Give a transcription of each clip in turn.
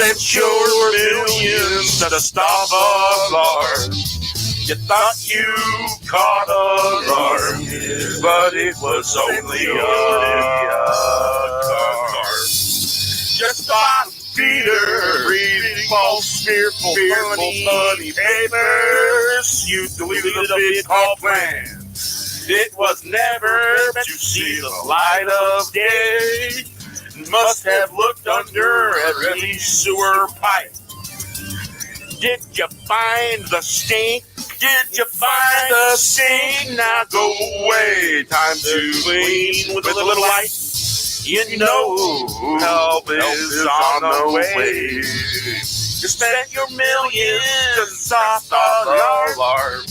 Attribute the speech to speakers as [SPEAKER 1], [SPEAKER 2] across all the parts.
[SPEAKER 1] spent your millions to stop a larp. You thought you caught a larp, but it was only a carp. Just a feeder reading false, fearful, funny papers. You deleted a bit called plan. It was never meant to see the light of day. Must have looked under every sewer pipe. Did you find the stink? Did you find the stink? Now go away. Time to clean with a little light. You know help is on the way. You spent your millions to stop a larp.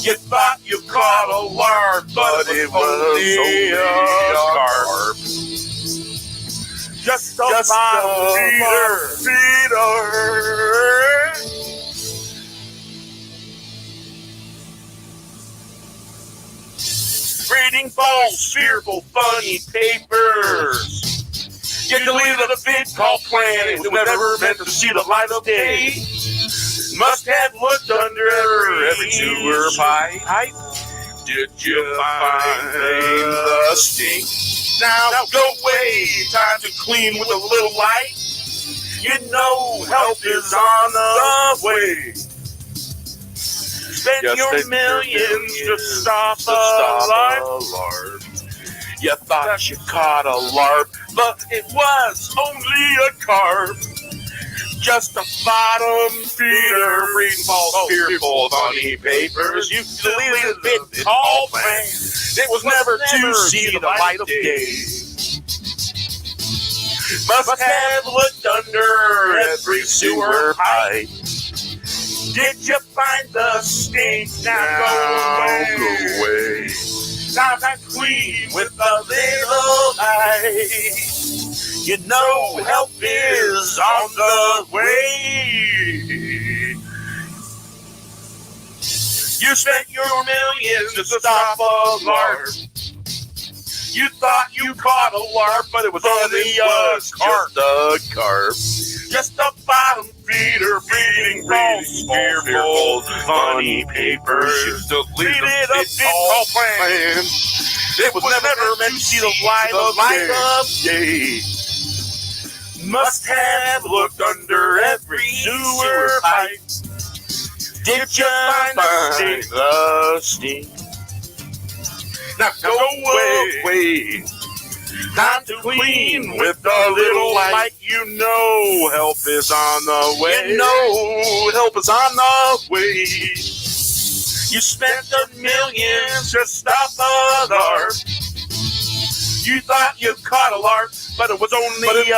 [SPEAKER 1] You thought you caught a larp, but it was only a carp. Just a feeder. Reading false, fearful, funny papers. You deleted a bit called plan. It was never meant to see the light of day. Must have looked under every sewer pipe. Did you find the stink? Now go away. Time to clean with a little light. You know help is on the way. Spend your millions to stop a larp. You thought you caught a larp, but it was only a carp. Just a bottom feeder, reading false, fearful, funny papers. You deleted a bit called plan. It was never to see the light of day. Must have looked under every sewer pipe. Did you find the stink? Now go away. Time to clean with a little light. You know help is on the way. You spent your millions to stop a larp. You thought you caught a larp, but it was only a carp. Just a carp. Just a bottom feeder, reading false, fearful, funny papers. You deleted a bit called plan. It was never meant to see the light of day. Must have looked under every sewer pipe. Did you find the stink? Now go away. Time to clean with a little light. You know help is on the way. You know help is on the way. You spent the millions to stop a larp. You thought you caught a larp, but it was only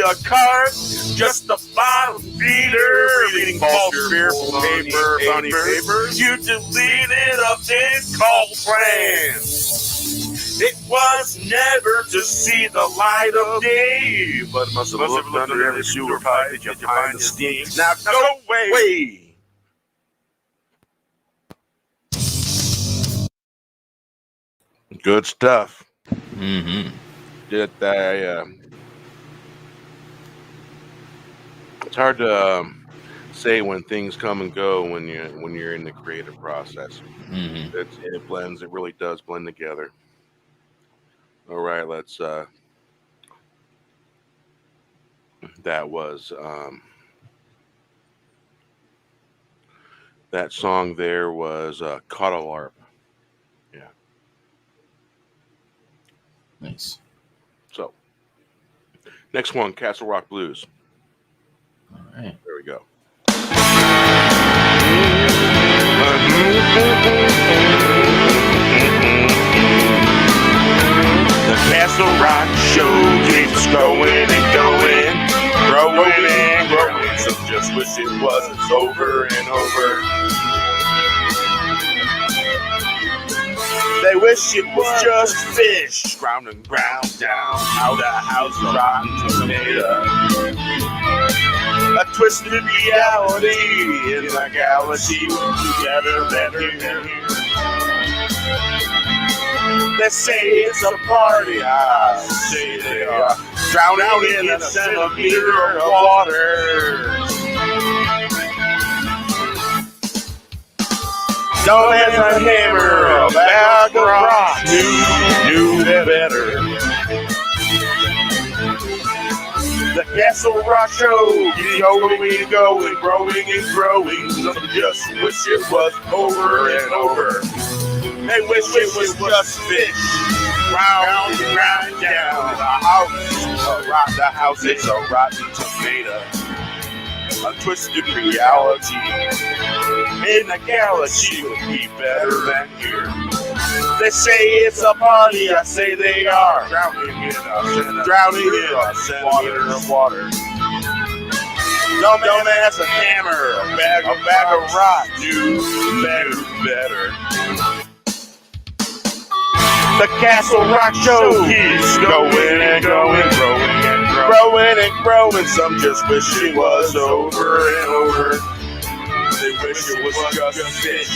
[SPEAKER 1] a carp. Just a bottom feeder, reading false, fearful paper, funny paper. You deleted a bit called plan. It was never to see the light of day, but it must have looked under every sewer pipe. Did you find the stink? Now go away. Good stuff.
[SPEAKER 2] Mm-hmm.
[SPEAKER 1] It's hard to say when things come and go when you're in the creative process.
[SPEAKER 2] Mm-hmm.
[SPEAKER 1] It blends. It really does blend together. All right, let's. That was that song. There was "Caught a Larp." Yeah.
[SPEAKER 2] Nice.
[SPEAKER 1] So, next one, Castle Rock Blues.
[SPEAKER 2] All right.
[SPEAKER 1] There we go. The Castle Rock show keeps going and going, growing and growing. Some just wish it wasn't over and over. They wish it was just fish, ground and ground down, how the house rotten tomato. A twisted reality in the galaxy, together better. They say it's a party, I say they are drowning in a centimeter of water. Dumb as a hammer, a bag of rocks, knew better. The Castle Rock Show is going, growing and growing. Some just wish it was over and over. They wish it was just fish. Round and round down. The house is a rotten tomato. A twisted reality. In the galaxy would be better than here. They say it's a party, I say they are. Drowning in a centimeter of water. Dumb as a hammer, a bag of rock, knew better. The Castle Rock Show keeps going and going, growing and growing. Some just wish it was over and over. They wish it was just fish.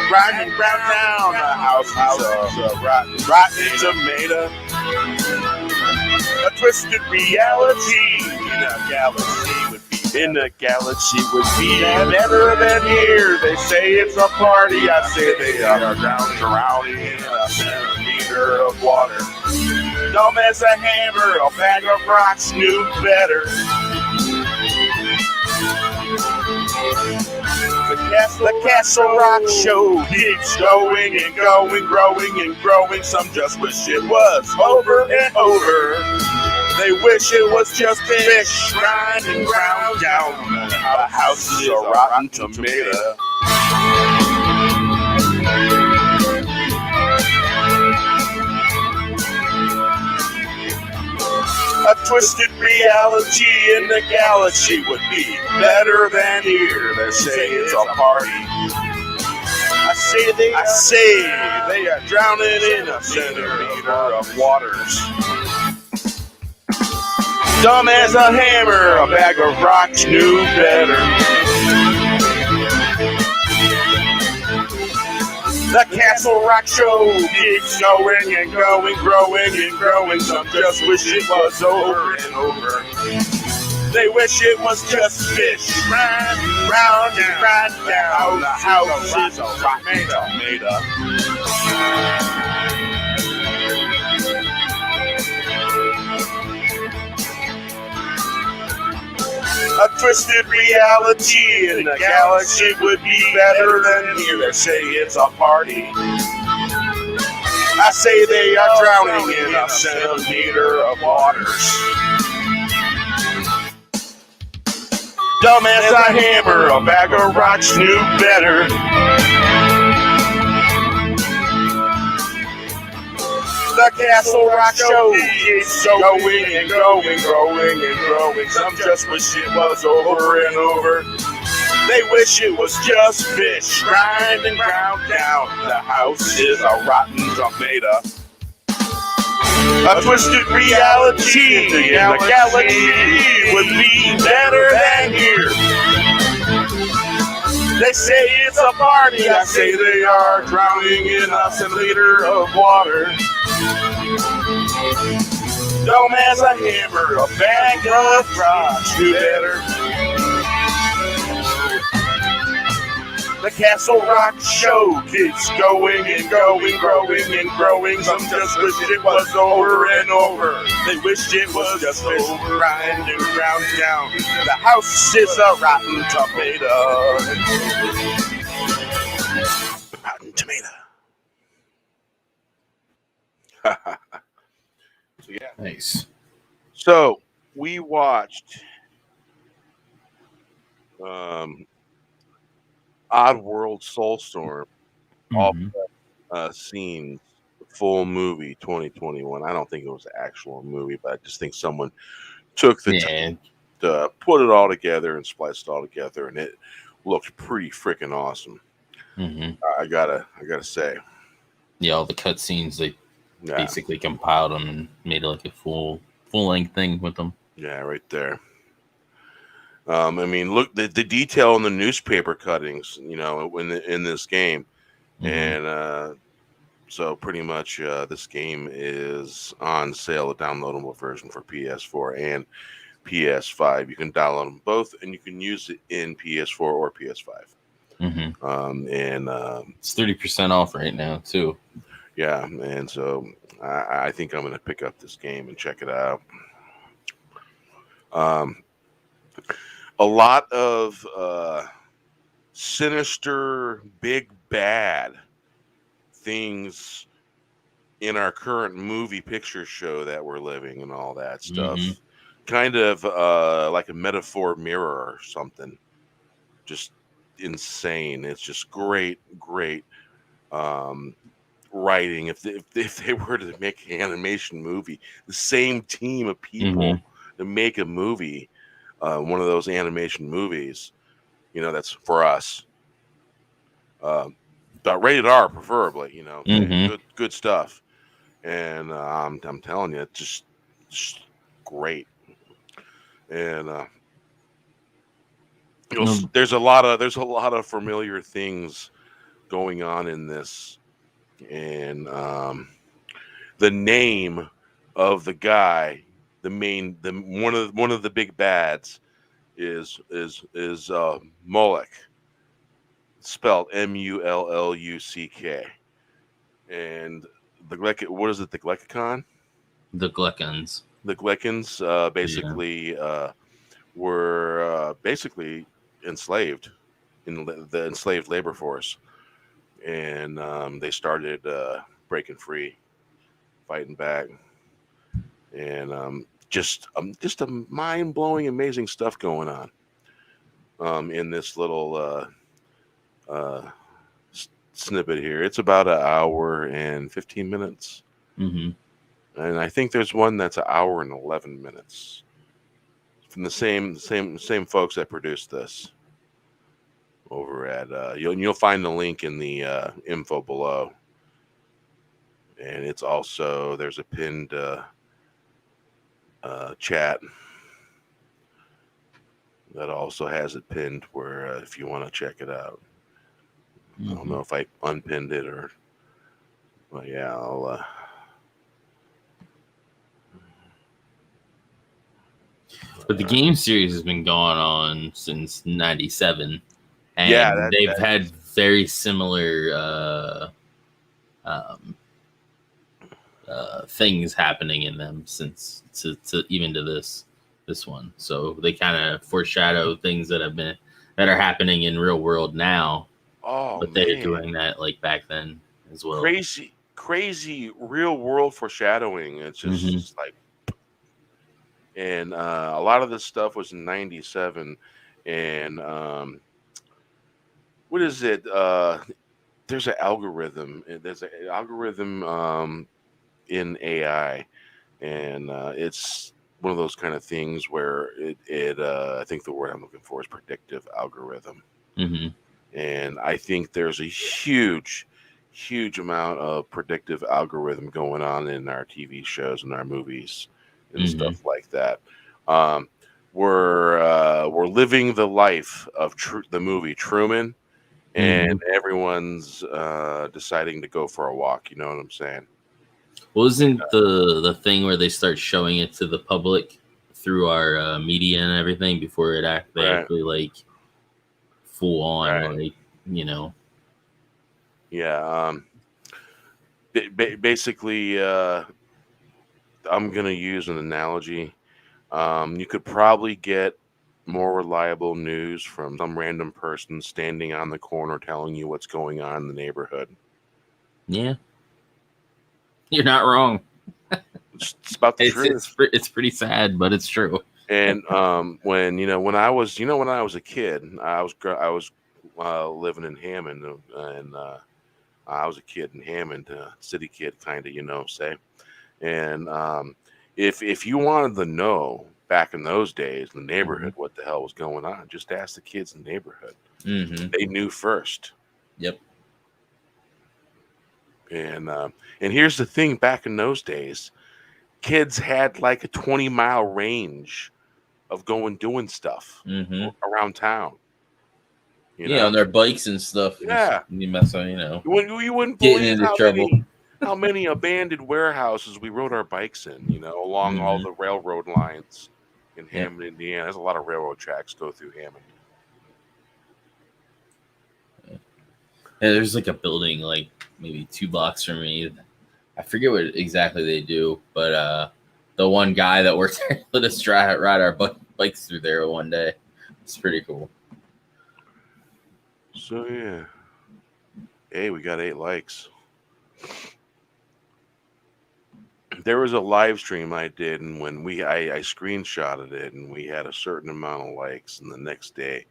[SPEAKER 1] Grinding ground down, the house is a rotten tomato. A twisted reality in a galaxy would be better than here. They say it's a party, I say they are drowning in a centimeter of water. Dumb as a hammer, a bag of rocks knew better. The Castle Rock Show keeps going and going, growing and growing. Some just wish it was over and over. They wish it was just fish, grind and ground down. The house is a rotten tomato. A twisted reality in the galaxy would be better than here. They say it's a party. I say they are drowning in a centimeter of waters. Dumb as a hammer, a bag of rocks knew better. The Castle Rock Show keeps going and going, growing and growing. Some just wish it was over and over. They wish it was just fish. Round and round down. The house is a rotten tomato. A twisted reality in the galaxy would be better than here. They say it's a party. I say they are drowning in a centimeter of waters. Dumb as a hammer, a bag of rocks knew better. The Castle Rock Show keeps going and going, growing and growing. Some just wish it was over and over. They wish it was just fish, grind and ground down. The house is a rotten tomato. A twisted reality in the galaxy would be better than here. They say it's a party, I say they are drowning in a centimeter of water. Dumb as a hammer, a bag of rocks, knew better. The Castle Rock Show keeps going and going, growing and growing. Some just wish it was over and over. They wish it was just fish, grind and ground down. The house is a rotten tomato. Rotten tomato. So yeah.
[SPEAKER 2] Nice.
[SPEAKER 1] So we watched Oddworld, SoulStorm, all scenes, full movie 2021. I don't think it was an actual movie, but I just think someone took the time to put it all together and spliced it all together, and it looked pretty freaking awesome. I gotta say,
[SPEAKER 2] yeah, all the cutscenes they basically compiled them and made it like a full length thing with them.
[SPEAKER 1] Yeah, right there. I mean, look, the detail in the newspaper cuttings, you know, in this game, and So pretty much, this game is on sale, a downloadable version for PS4 and PS5. You can download them both, and you can use it in PS4 or PS5. And
[SPEAKER 2] it's 30% off right now too.
[SPEAKER 1] Yeah, and so I think I'm going to pick up this game and check it out. A lot of sinister, big bad things in our current movie picture show that we're living and all that stuff. Kind of like a metaphor mirror or something. Just insane. It's just great writing. If they were to make an animation movie, the same team of people to make a movie, one of those animation movies, that's for us. But rated R, preferably. Good stuff. And I'm telling you, it's just great. And there's a lot of familiar things going on in this. And the name of the guy, one of the big bads, is Moloch, spelled Mulluck, and what is it? The Glecicon?
[SPEAKER 2] The Glecons.
[SPEAKER 1] The Glecons basically were basically enslaved in the enslaved labor force. And they started breaking free, fighting back, and just a mind-blowing, amazing stuff going on in this little snippet here. It's about an hour and 15 minutes, and I think there's one that's an hour and 11 minutes from the same folks that produced this. Over at you'll find the link in the info below, and it's also there's a pinned chat that also has it pinned where if you want to check it out. I don't know if I unpinned it but yeah, I'll.
[SPEAKER 2] But the game series has been going on since '97. And they've had very similar things happening in them since to even to this one. So they kind of foreshadow things that are happening in real world now. But they're doing that like back then as well.
[SPEAKER 1] Crazy real world foreshadowing. It's just like, and a lot of this stuff was in '97, and what is it? There's an algorithm. There's an algorithm in AI, and it's one of those kind of things where it I think the word I'm looking for is predictive algorithm. And I think there's a huge amount of predictive algorithm going on in our TV shows and our movies and stuff like that. We're living the life of the movie Truman. And everyone's deciding to go for a walk. You know what I'm saying?
[SPEAKER 2] Well, isn't the thing where they start showing it to the public through our media and everything before they actually like full on, like,
[SPEAKER 1] Yeah. Basically, I'm going to use an analogy. You could probably get more reliable news from some random person standing on the corner telling you what's going on in the neighborhood.
[SPEAKER 2] Yeah. You're not wrong.
[SPEAKER 1] It's about the truth.
[SPEAKER 2] It's pretty sad, but it's true.
[SPEAKER 1] And when I was a kid, I was living in Hammond, and I was a kid in Hammond, city kid, kind of, say. And if you wanted to know back in those days in the neighborhood what the hell was going on, just ask the kids in the neighborhood. They knew first.
[SPEAKER 2] Yep.
[SPEAKER 1] And here's the thing: back in those days, kids had like a 20-mile range of doing stuff around town.
[SPEAKER 2] On their bikes and stuff.
[SPEAKER 1] Yeah,
[SPEAKER 2] You mess up,
[SPEAKER 1] You wouldn't
[SPEAKER 2] getting
[SPEAKER 1] believe
[SPEAKER 2] into trouble.
[SPEAKER 1] how many abandoned warehouses we rode our bikes in, along all the railroad lines in Hammond, Indiana. There's a lot of railroad tracks go through Hammond.
[SPEAKER 2] Yeah, there's like a building like maybe 2 blocks from me. I forget what exactly they do, but the one guy that worked there let us ride our bikes through there one day. It's pretty cool.
[SPEAKER 1] So yeah. Hey, we got 8 likes. There was a live stream I did, and when I screenshotted it, and we had a certain amount of likes, and the next day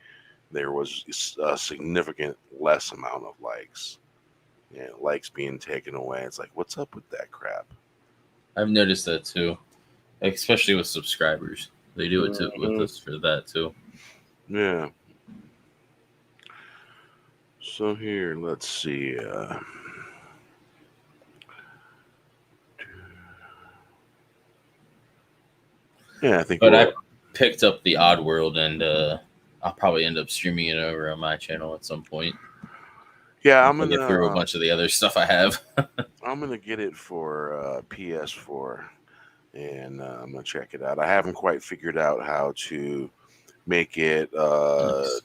[SPEAKER 1] there was a significant less amount of likes. Yeah, likes being taken away. It's like, what's up with that crap?
[SPEAKER 2] I've noticed that too, especially with subscribers. They do it too with us for that too.
[SPEAKER 1] Yeah. So here, let's see. Yeah, I think.
[SPEAKER 2] But I picked up the Oddworld, and I'll probably end up streaming it over on my channel at some point.
[SPEAKER 1] Yeah, I'm gonna
[SPEAKER 2] get through a bunch of the other stuff I have.
[SPEAKER 1] I'm gonna get it for PS4, and I'm gonna check it out. I haven't quite figured out how to make it to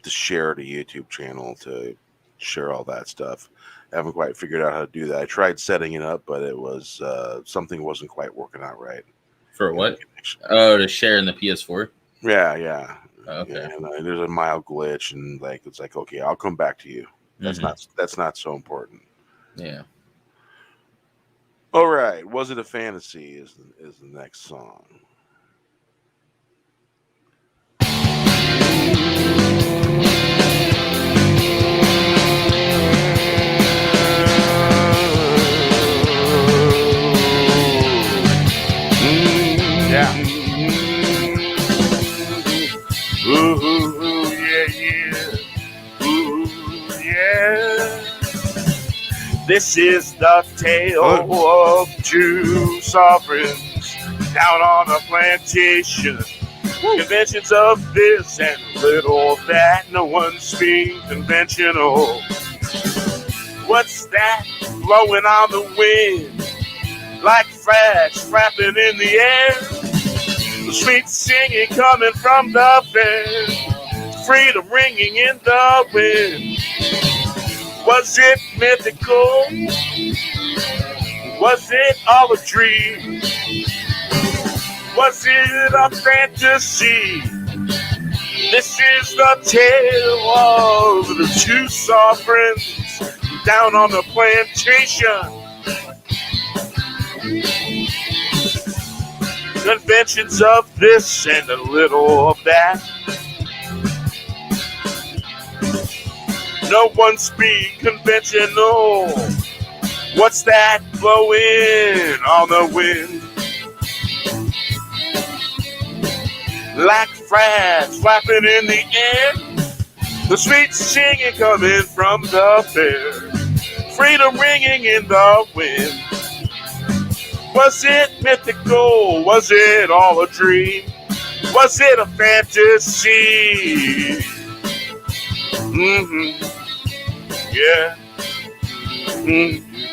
[SPEAKER 1] share the YouTube channel, to share all that stuff. I haven't quite figured out how to do that. I tried setting it up, but it was something wasn't quite working out right.
[SPEAKER 2] For what? Oh, to share in the PS4?
[SPEAKER 1] Yeah.
[SPEAKER 2] Okay.
[SPEAKER 1] Yeah, and there's a mild glitch, and it's like, okay, I'll come back to you. That's not so important.
[SPEAKER 2] Yeah.
[SPEAKER 1] All right. Was it a fantasy? Is the next song. Yeah. Ooh, yeah. Ooh, yeah. This is the tale of 2 sovereigns down on a plantation. Conventions of this and little of that. No one's being conventional. What's that blowing on the wind? Like flags flapping in the air. The sweet singing coming from the fair. Freedom ringing in the wind. Was it mythical? Was it all a dream? Was it a fantasy? This is the tale of the 2 sovereigns down on the plantation. Conventions of this and a little of that. No one's being conventional. What's that blowing on the wind? Like flags flapping in the air. The sweet singing coming from the fair. Freedom ringing in the wind. Was it mythical? Was it all a dream? Was it a fantasy? Yeah.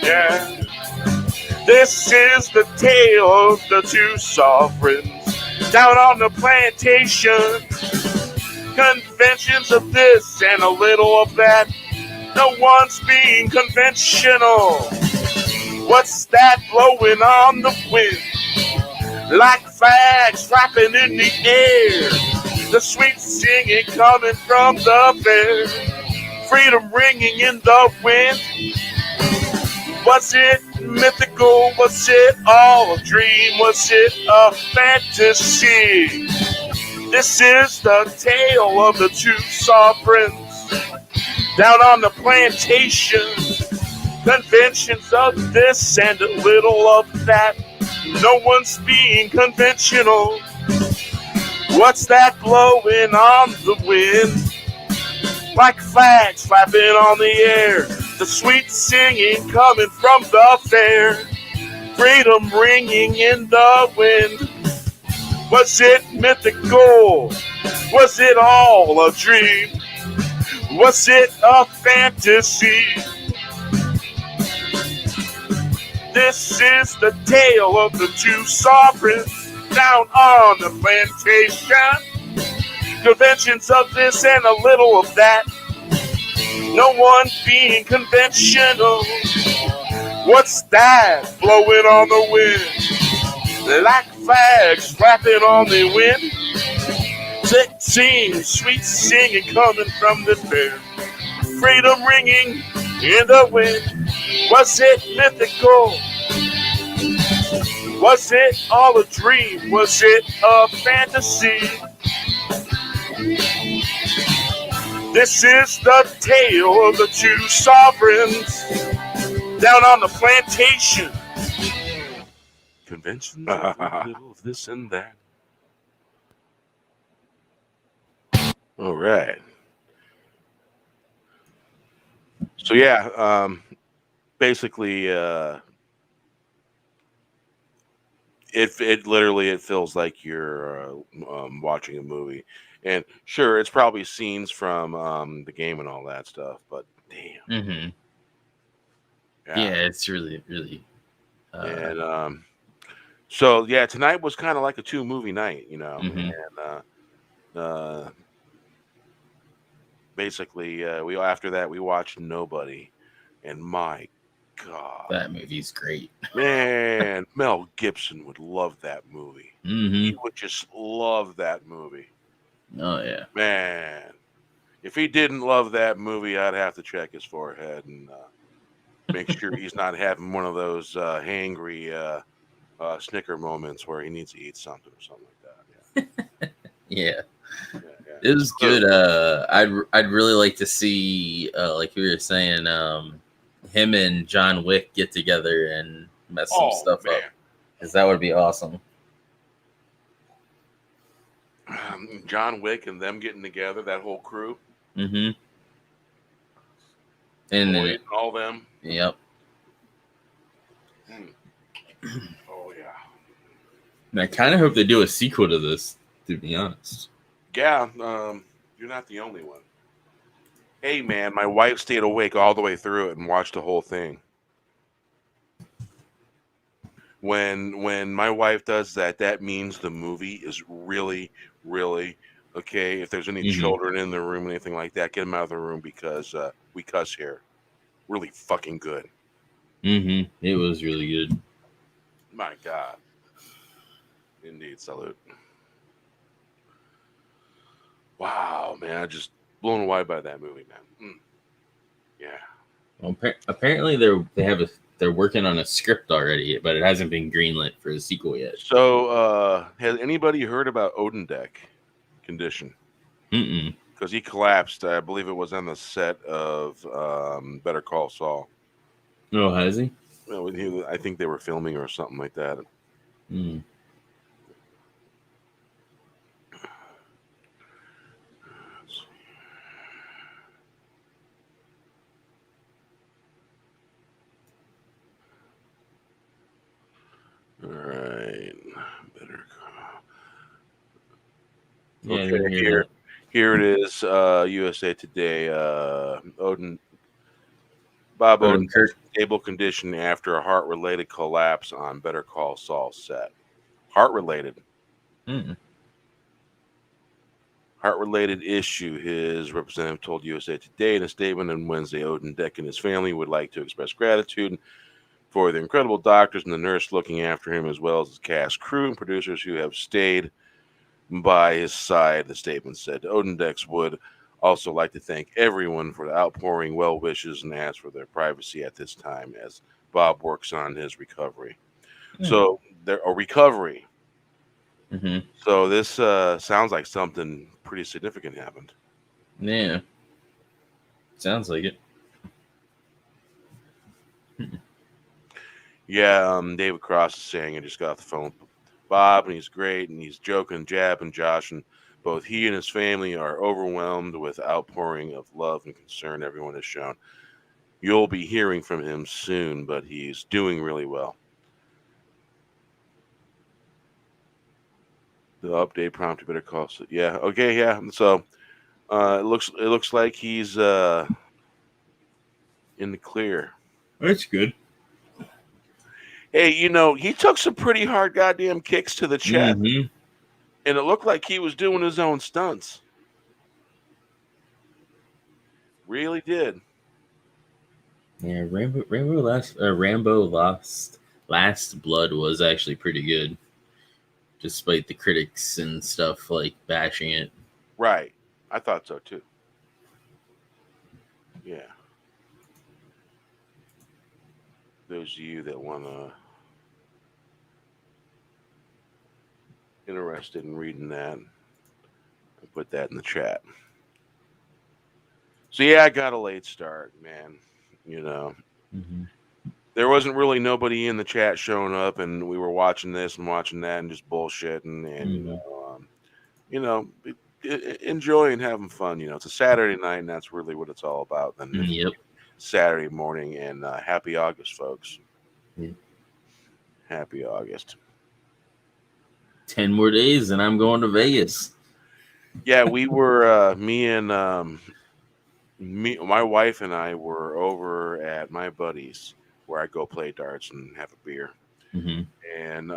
[SPEAKER 1] Yeah. This is the tale of the 2 sovereigns down on the plantation. Conventions of this and a little of that. No one's being conventional. What's that blowing on the wind? Like flags flapping in the air. The sweet singing coming from the fair. Freedom ringing in the wind. Was it mythical? Was it all a dream? Was it a fantasy? This is the tale of the 2 sovereigns down on the plantation. Conventions of this and a little of that. No one's being conventional. What's that blowing on the wind? Like flags flapping on the air. The sweet singing coming from the fair. Freedom ringing in the wind. Was it mythical? Was it all a dream? Was it a fantasy? This is the tale of the two sovereigns down on the plantation. Conventions of this and a little of that. No one being conventional. What's that blowing on the wind? Like flags flapping on the wind. Sing, sweet singing coming from the fair. Freedom ringing in the wind. Was it mythical? Was it all a dream? Was it a fantasy? This is the tale of the two sovereigns down on the plantation. Conventions, a little of this and that. All right. So yeah, basically, it literally feels like you're watching a movie, and sure, it's probably scenes from the game and all that stuff, but damn.
[SPEAKER 2] Mm-hmm. Yeah, it's really.
[SPEAKER 1] And so yeah, tonight was kind of like a 2-movie night, you know,
[SPEAKER 2] Mm-hmm.
[SPEAKER 1] and basically we after that we watched Nobody, and my God,
[SPEAKER 2] that movie's great.
[SPEAKER 1] Man, Mel Gibson would love that movie.
[SPEAKER 2] Mm-hmm.
[SPEAKER 1] He would just love that movie.
[SPEAKER 2] Oh yeah,
[SPEAKER 1] man. If he didn't love that movie, I'd have to check his forehead and make sure he's not having one of those hangry snicker moments where he needs to eat something or something like that.
[SPEAKER 2] Yeah. It was good. I'd really like to see, like you were saying, him and John Wick get together and mess some stuff up, because that would be awesome.
[SPEAKER 1] John Wick and them getting together, that whole crew.
[SPEAKER 2] Mm-hmm. And
[SPEAKER 1] all them.
[SPEAKER 2] Yep.
[SPEAKER 1] Oh yeah.
[SPEAKER 2] And I kind of hope they do a sequel to this, to be honest.
[SPEAKER 1] Yeah, you're not the only one. Hey man, my wife stayed awake all the way through it and watched the whole thing. When my wife does that, that means the movie is really, really okay. If there's any children in the room or anything like that, get them out of the room, because we cuss here. Really fucking good.
[SPEAKER 2] Mm-hmm. It was really good.
[SPEAKER 1] My God. Indeed, salute. Wow, man, I just blown away by that movie, man. Yeah.
[SPEAKER 2] Well, apparently they're working on a script already, but it hasn't been greenlit for a sequel yet.
[SPEAKER 1] So, has anybody heard about Odendeck condition?
[SPEAKER 2] Mm-mm.
[SPEAKER 1] Because he collapsed. I believe it was on the set of Better Call Saul.
[SPEAKER 2] Oh, has he?
[SPEAKER 1] Well, I think they were filming or something like that.
[SPEAKER 2] Mm.
[SPEAKER 1] All right, Better Call.
[SPEAKER 2] Yeah,
[SPEAKER 1] okay, here it is. USA Today. Bob Odenkirk stable condition after a heart-related collapse on Better Call Saul set. Heart-related. Heart-related issue. His representative told USA Today in a statement on Wednesday. Odendeck and his family would like to express gratitude for the incredible doctors and the nurse looking after him, as well as his cast, crew, and producers who have stayed by his side, the statement said. Odendeck would also like to thank everyone for the outpouring well wishes and ask for their privacy at this time as Bob works on his recovery. So, a recovery.
[SPEAKER 2] Mm-hmm.
[SPEAKER 1] So, this sounds like something pretty significant happened.
[SPEAKER 2] Yeah. Sounds like it.
[SPEAKER 1] Yeah, David Cross is saying I just got off the phone with Bob, and he's great, and he's joking, jabbing Josh, and both he and his family are overwhelmed with outpouring of love and concern everyone has shown. You'll be hearing from him soon, but he's doing really well. The update prompted Better Call. Yeah, okay, yeah. So it looks like he's in the clear.
[SPEAKER 2] That's good.
[SPEAKER 1] Hey, he took some pretty hard goddamn kicks to the chest,
[SPEAKER 2] Mm-hmm.
[SPEAKER 1] and it looked like he was doing his own stunts. Really did.
[SPEAKER 2] Yeah, Rambo Last Blood was actually pretty good, despite the critics and stuff like bashing it.
[SPEAKER 1] Right. I thought so too. Yeah. Those of you that want to interested in reading that, I'll put that in the chat. So yeah, I got a late start, man.
[SPEAKER 2] Mm-hmm.
[SPEAKER 1] There wasn't really nobody in the chat showing up, and we were watching this and watching that and just bullshitting, and enjoying having fun. It's a Saturday night, and that's really what it's all about. Then
[SPEAKER 2] Yep.
[SPEAKER 1] Saturday morning, and happy August, folks.
[SPEAKER 2] Yeah.
[SPEAKER 1] Happy August.
[SPEAKER 2] 10 more days, and I'm going to Vegas.
[SPEAKER 1] Yeah, we were my wife and I were over at my buddy's where I go play darts and have a beer.
[SPEAKER 2] Mm-hmm.
[SPEAKER 1] And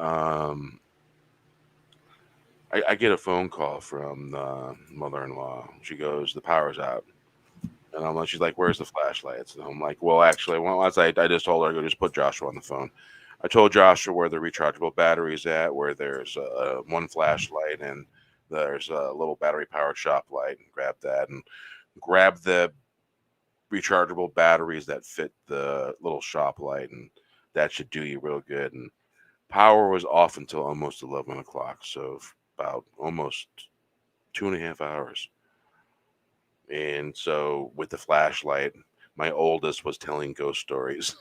[SPEAKER 1] I get a phone call from the mother-in-law. She goes, "The power's out." And I'm like, she's like, "Where's the flashlights?" And I'm like, "Well, actually, I just told her, go just put Joshua on the phone." I told Joshua where the rechargeable battery's at, where there's one flashlight and there's a little battery-powered shop light. And grab that and grab the rechargeable batteries that fit the little shop light, and that should do you real good. And power was off until almost 11 o'clock, so about almost 2.5 hours. And so with the flashlight, my oldest was telling ghost stories.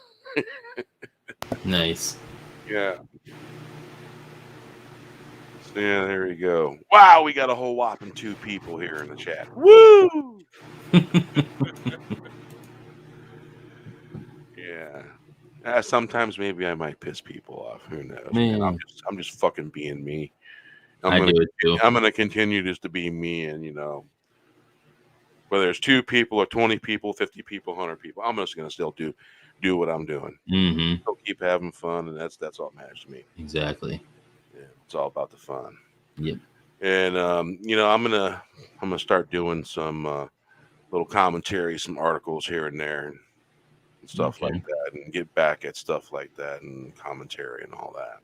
[SPEAKER 2] Nice.
[SPEAKER 1] Yeah. So yeah, there you go. Wow, we got a whole whopping 2 people here in the chat. Woo! Yeah. Sometimes maybe I might piss people off. Who knows? Man, I'm just fucking being me.
[SPEAKER 2] I do it too.
[SPEAKER 1] I'm gonna continue just to be me, and whether there's 2 people or 20 people, 50 people, 100 people, I'm just gonna still do what I'm doing.
[SPEAKER 2] Mm-hmm.
[SPEAKER 1] Still keep having fun, and that's all that matters to me.
[SPEAKER 2] Exactly.
[SPEAKER 1] Yeah, it's all about the fun.
[SPEAKER 2] Yep.
[SPEAKER 1] And I'm gonna start doing some little commentary, some articles here and there, and stuff like that, and get back at stuff like that and commentary and all that.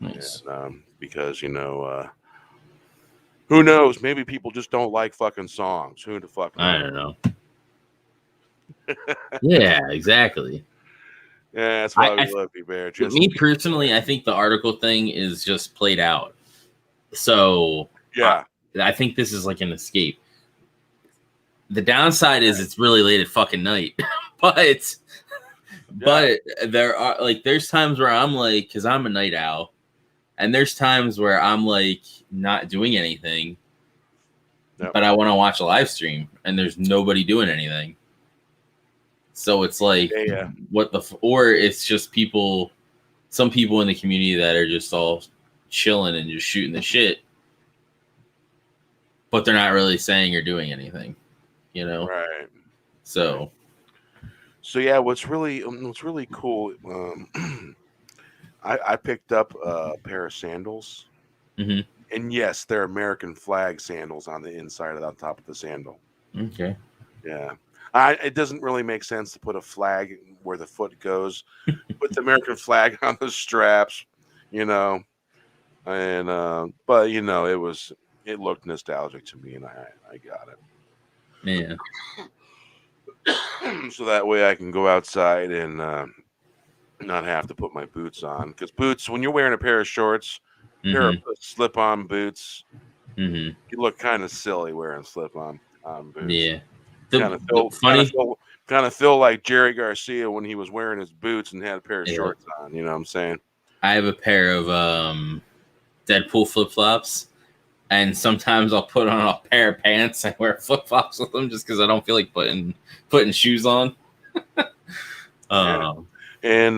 [SPEAKER 2] Nice.
[SPEAKER 1] And, because who knows? Maybe people just don't like fucking songs. Who the fuck knows?
[SPEAKER 2] I don't know. Yeah, exactly.
[SPEAKER 1] Yeah, that's why we love you, Bear. Just
[SPEAKER 2] me personally, I think the article thing is just played out. So
[SPEAKER 1] yeah,
[SPEAKER 2] I think this is like an escape. The downside is it's really late at fucking night, but there are there's times where I'm like, because I'm a night owl, and there's times where I'm like not doing anything, but I want to watch a live stream, and there's nobody doing anything. So it's like, what the or it's just some people in the community that are just all chilling and just shooting the shit, but they're not really saying or doing anything,
[SPEAKER 1] right?
[SPEAKER 2] So
[SPEAKER 1] yeah, what's really cool. I picked up a pair of sandals,
[SPEAKER 2] mm-hmm.
[SPEAKER 1] and yes, they're American flag sandals on the inside of the top of the sandal.
[SPEAKER 2] Okay.
[SPEAKER 1] Yeah. It doesn't really make sense to put a flag where the foot goes. Put the American flag on the straps, and but it looked nostalgic to me, and I got
[SPEAKER 2] it.
[SPEAKER 1] Yeah. So that way I can go outside and not have to put my boots on, because boots, when you're wearing a pair of shorts, pair of slip-on boots, you look kind of silly wearing slip-on boots.
[SPEAKER 2] Yeah.
[SPEAKER 1] Kind of feel like Jerry Garcia when he was wearing his boots and had a pair of shorts on. You know what I'm saying?
[SPEAKER 2] I have a pair of Deadpool flip-flops, and sometimes I'll put on a pair of pants and wear flip-flops with them just because I don't feel like putting shoes on.
[SPEAKER 1] And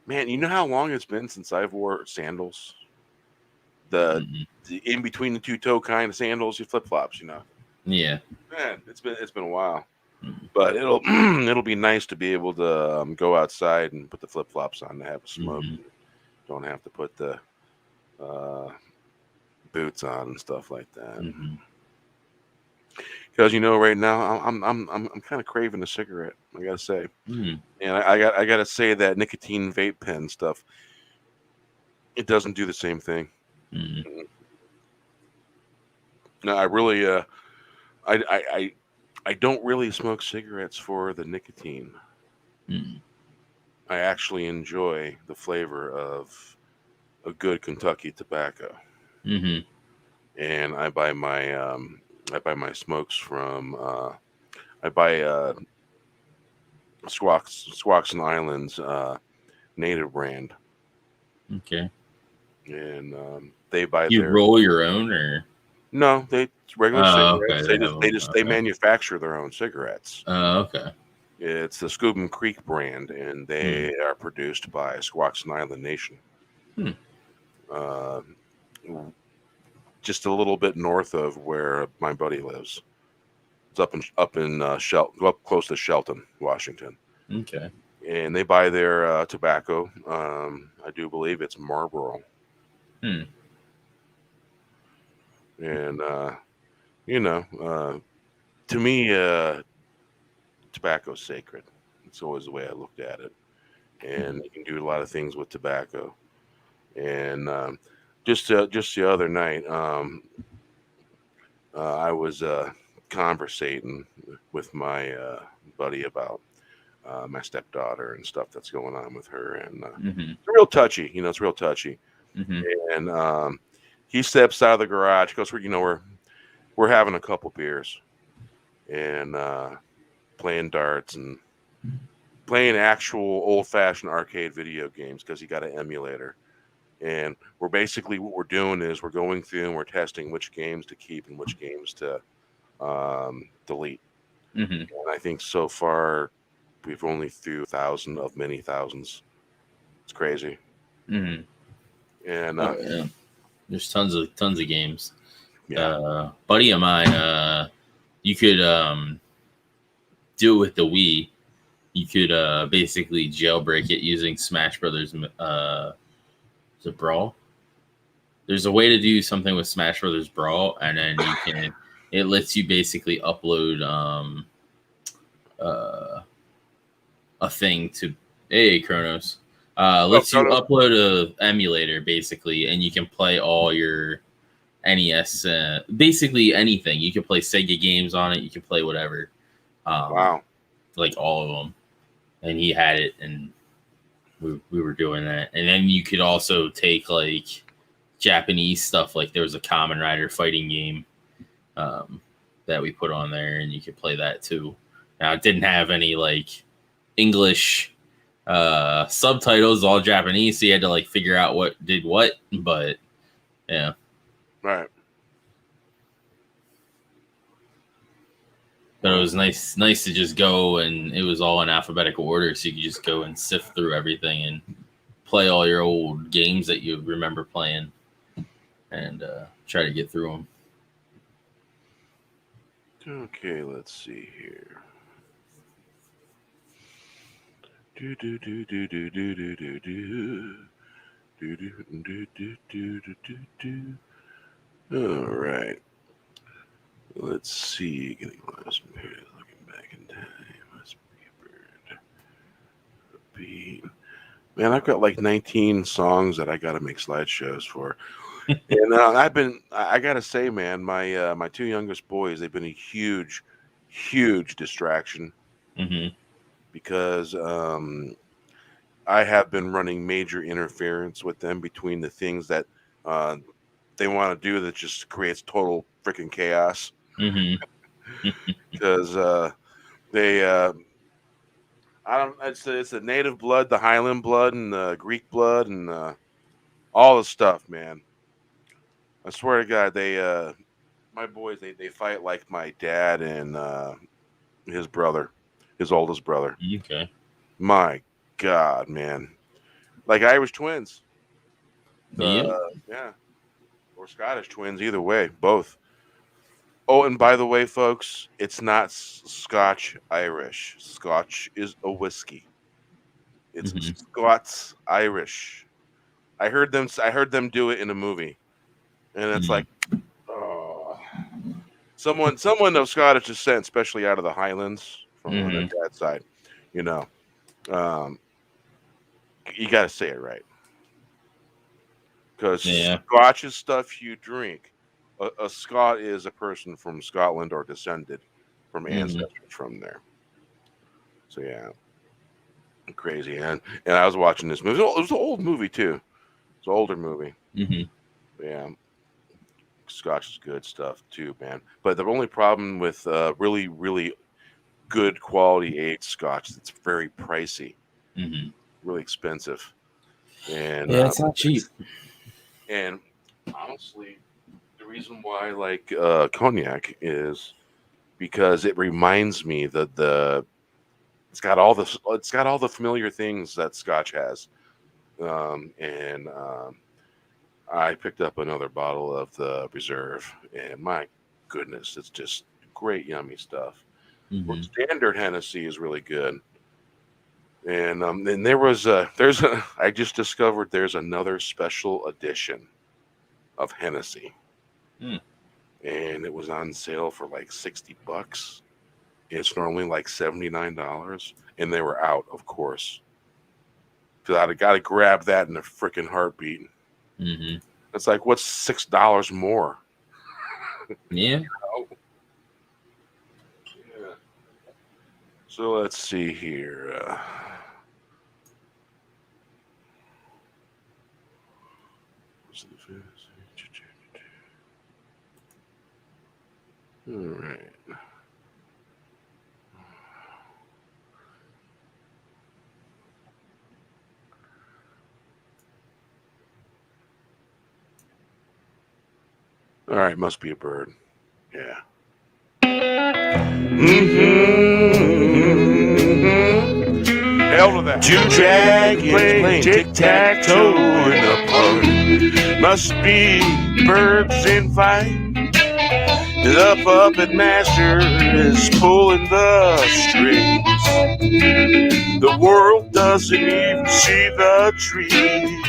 [SPEAKER 1] man, you know how long it's been since I've wore sandals? The in between the two toe kind of sandals, you flip-flops,
[SPEAKER 2] Yeah.
[SPEAKER 1] Man, it's been a while. But it'll it'll be nice to be able to go outside and put the flip flops on to have a smoke.
[SPEAKER 2] Mhm.
[SPEAKER 1] Don't have to put the boots on and stuff like that.
[SPEAKER 2] Mhm.
[SPEAKER 1] Because right now I'm kind of craving a cigarette. I gotta say,
[SPEAKER 2] Mhm.
[SPEAKER 1] and I gotta say that nicotine vape pen stuff, it doesn't do the same thing.
[SPEAKER 2] Mhm.
[SPEAKER 1] No, I really I don't really smoke cigarettes for the nicotine.
[SPEAKER 2] Mhm.
[SPEAKER 1] I actually enjoy the flavor of a good Kentucky tobacco,
[SPEAKER 2] Mhm.
[SPEAKER 1] and I buy my smokes from I buy Squaxin Islands native brand,
[SPEAKER 2] Okay.
[SPEAKER 1] and they buy
[SPEAKER 2] You
[SPEAKER 1] their
[SPEAKER 2] roll your own, or
[SPEAKER 1] no, they regular
[SPEAKER 2] oh, okay,
[SPEAKER 1] cigarettes.
[SPEAKER 2] they have them.
[SPEAKER 1] They
[SPEAKER 2] Okay.
[SPEAKER 1] manufacture their own cigarettes.
[SPEAKER 2] Okay.
[SPEAKER 1] It's the Scuban Creek brand, and
[SPEAKER 2] Hmm.
[SPEAKER 1] they are produced by Squaxin Island Nation.
[SPEAKER 2] Hmm.
[SPEAKER 1] Uh, just a little bit north of where my buddy lives. It's up in up close to Shelton, Washington,
[SPEAKER 2] Okay.
[SPEAKER 1] and they buy their tobacco. I do believe it's Marlboro,
[SPEAKER 2] Hmm.
[SPEAKER 1] and you know, to me, tobacco's sacred. It's always the way I looked at it, and you can do a lot of things with tobacco. And just the other night, I was conversating with my buddy about my stepdaughter and stuff that's going on with her, and
[SPEAKER 2] Mhm.
[SPEAKER 1] it's real touchy. It's real touchy.
[SPEAKER 2] Mhm.
[SPEAKER 1] And he steps out of the garage, goes, we're having a couple beers and playing darts and playing actual old fashioned arcade video games because he got an emulator. And we're basically what we're doing is we're going through and we're testing which games to keep and which games to delete.
[SPEAKER 2] Mhm.
[SPEAKER 1] And I think so far we've only through 1,000 of many thousands. It's crazy.
[SPEAKER 2] Mhm.
[SPEAKER 1] And
[SPEAKER 2] Oh yeah. There's tons of games.
[SPEAKER 1] yeah,
[SPEAKER 2] Buddy of mine, you could do it with the Wii. You could basically jailbreak it using Smash Brothers. Is it Brawl? There's a way to do something with Smash Brothers Brawl, and then you can. It lets you basically upload uh, a thing to. Hey, Kronos.
[SPEAKER 1] oh,
[SPEAKER 2] Lets you upload a emulator basically, and you can play all your NES. Basically anything. You can play Sega games on it. You can play whatever. Um,
[SPEAKER 1] wow.
[SPEAKER 2] like all of them. And he had it, and we were doing that. And then you could also take like Japanese stuff. Like there was a Kamen Rider fighting game um, that we put on there, and you could play that too. Now it didn't have any like English subtitles, all Japanese, so you had to like figure out what did what. But yeah,
[SPEAKER 1] Right.
[SPEAKER 2] but it
[SPEAKER 1] Well,
[SPEAKER 2] was nice to just go, and it was all in alphabetical order, so you could just go and sift through everything and play all your old games that you remember playing, and try to get through them.
[SPEAKER 1] okay, let's see here. Do do do do do do do do do. Do, do, do, do, do, do, do. All right. Let's see. Getting lost in here. Looking back in time. Must be a bird. A beat. Man, I've got like 19 songs that I got to make slideshows for. And I got to say, man, my two youngest boys, they've been a huge distraction
[SPEAKER 2] Mm-hmm.
[SPEAKER 1] because I have been running major interference with them between the things that uh, they want to do that just creates total freaking chaos.
[SPEAKER 2] Mm-hmm.
[SPEAKER 1] Because they, I don't, it's the native blood, the Highland blood, and the Greek blood, and all the stuff, man. I swear to God, my boys, they fight like my dad and his brother, his oldest brother.
[SPEAKER 2] Okay.
[SPEAKER 1] My God, man, like Irish twins.
[SPEAKER 2] Yep.
[SPEAKER 1] Yeah, or Scottish twins, either way, both. Oh, and by the way, folks, it's not Scotch Irish. Scotch is a whiskey. It's
[SPEAKER 2] Mhm.
[SPEAKER 1] Scots Irish. I heard them do it in a movie, and it's like, oh, someone of Scottish descent, especially out of the Highlands from on their
[SPEAKER 2] Mhm.
[SPEAKER 1] dad's side, you know, um, you got to say it right because
[SPEAKER 2] Yeah.
[SPEAKER 1] Scotch is stuff you drink. A Scot is a person from Scotland or descended from
[SPEAKER 2] Mhm.
[SPEAKER 1] ancestors from there. So yeah, crazy. And I was watching this movie. It was an old movie too. It's an older movie.
[SPEAKER 2] Mhm.
[SPEAKER 1] Yeah, Scotch is good stuff too, man. But the only problem with really, really good quality aged Scotch, it's very pricey,
[SPEAKER 2] Mhm.
[SPEAKER 1] really expensive, and
[SPEAKER 2] Yeah, it's not cheap.
[SPEAKER 1] and honestly, the reason why I like cognac is because it reminds me that it's got all the familiar things that Scotch has, and I picked up another bottle of the Reserve, and my goodness, it's just great, yummy stuff. Well,
[SPEAKER 2] Mhm.
[SPEAKER 1] standard Hennessy is really good, and then I just discovered there's another special edition of Hennessy,
[SPEAKER 2] Mm.
[SPEAKER 1] and it was on sale for like $60. It's normally like $79, and they were out, of course. Because I'd got to grab that in a freaking heartbeat.
[SPEAKER 2] Mhm.
[SPEAKER 1] It's like, what's $6 more?
[SPEAKER 2] Yeah.
[SPEAKER 1] Oh, yeah. So let's see here. All right. All right, must be a bird. Yeah. Mm-hmm. Hell to that. Two dragons playing tic-tac-toe in the park. Must be birds in fight. The puppet master is pulling the strings. The world doesn't even see the trees.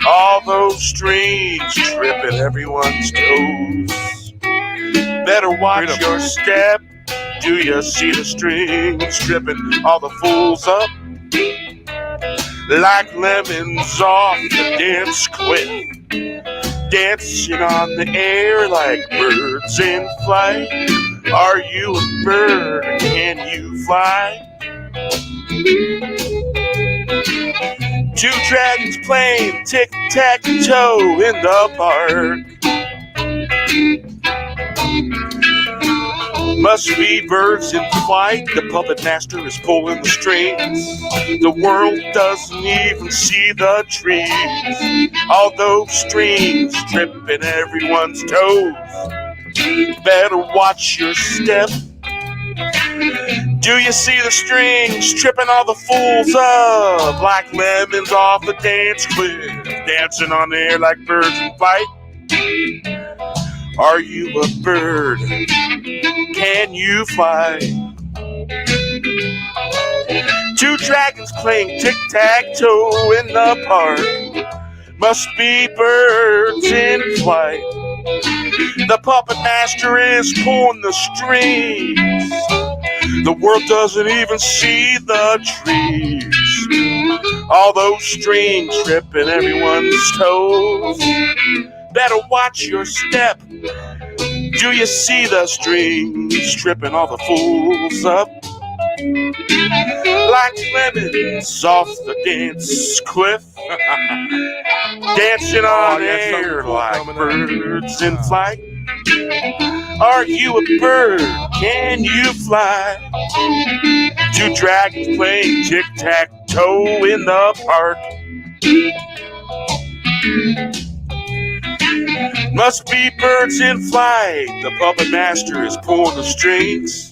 [SPEAKER 1] All those strings tripping everyone's toes. Better watch your step. Do you see the strings tripping all the fools up? Like lemons off the dance cliff. Dancing on the air like birds in flight. Are you a bird or can you fly? Two dragons playing tic-tac-toe in the park. Must be birds in flight. The puppet master is pulling the strings. The world doesn't even see the trees. All those strings tripping everyone's toes. Better watch your step. Do you see the strings tripping all the fools up? Like lemons off the dance cliff. Dancing on the air like birds in flight. Are you a bird? Can you fly? Two dragons playing tic-tac-toe in the park. Must be birds in flight. The puppet master is pulling the strings. The world doesn't even see the trees. All those strings tripping everyone's toes. Better watch your step. Do you see the strings tripping all the fools up? Like lemons off the dance cliff. Dancing on air like birds in flight. Are you a bird? Can you fly? Two dragons playing tic-tac-toe in the park. Must be birds in flight. The puppet master is pulling the strings.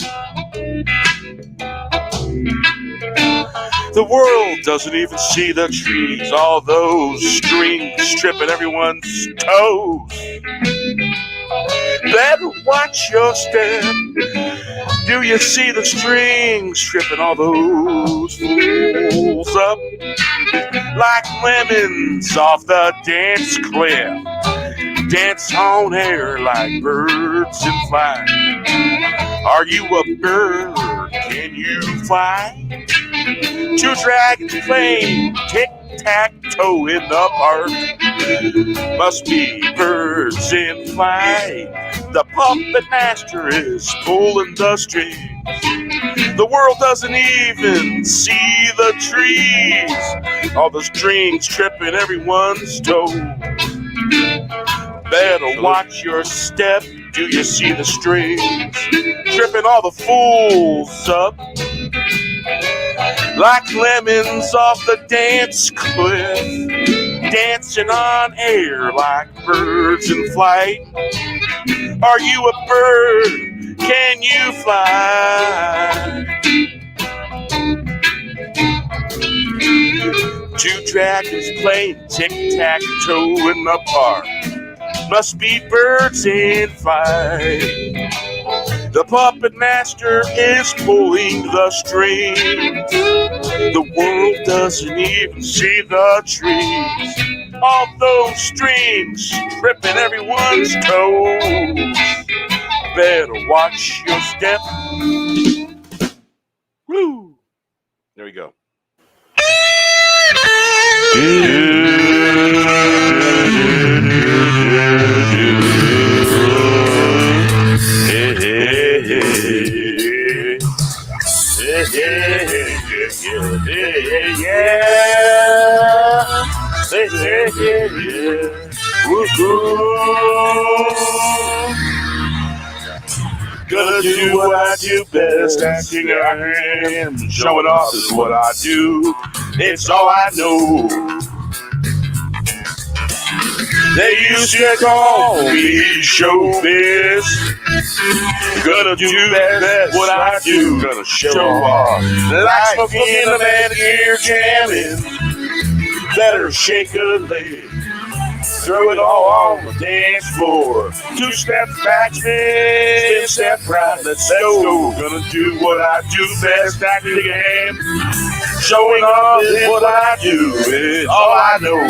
[SPEAKER 1] The world doesn't even see the trees. All those strings tripping everyone's toes. better watch your step. Do you see the strings tripping all those fools up like lemons off the dance cliff? Dance on air like birds in flight. Are you a bird? Can you fly? Two dragons playing tic-tac-toe in the park. Must be birds in flight. The puppet master is pulling the strings. The world doesn't even see the trees. All the strings tripping everyone's toe. Better watch your step. Do you see the strings tripping all the fools up like lemons off the dance cliff? Dancing on air like birds in flight. Are you a bird? Can you fly? Two dragons playing tic-tac-toe in the park. Must be birds in flight. The puppet master is pulling the strings. The world doesn't even see the trees. All those strings tripping everyone's toes. Better watch your step. Woo! There we go. Gonna do what I do best, acting I am. Showing off is what I do. It's all I know. They used to call me showbiz. Gonna do best what I do. Gonna show off like smoking in a band here jamming. Better shake a leg. Throw it all on the dance floor. Two steps back, spin, step right, let's go. Gonna do what I do best, acting a ham. Showing off is what I do, it's all I know.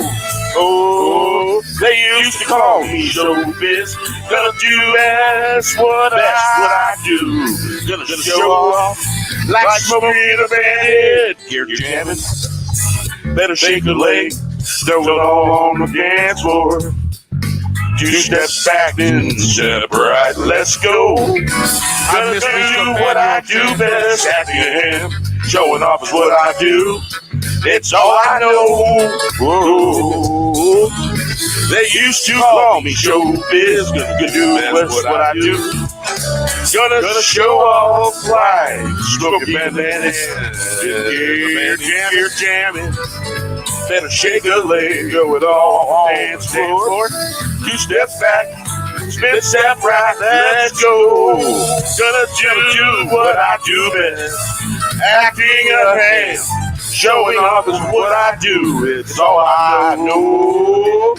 [SPEAKER 1] Oh, they used to call me showbiz. Gonna do best what I do. Gonna show off like smoking in a bandit. Gear jamming. Better shake a leg. Throw it all on the dance floor. Two steps back, then step right. Let's go. Gonna do what I do best. Happy am. Showing off is what I do. It's all I know. Whoa. They used to call me showbiz. Gonna do best what I do. Gonna show off like smoking bandana. You're jamming. Better shake a leg, go it all on the dance floor. Two steps back, spin step right, let's go. Gonna do what I do best, acting a hand. Showing off is what I do, it's all I know.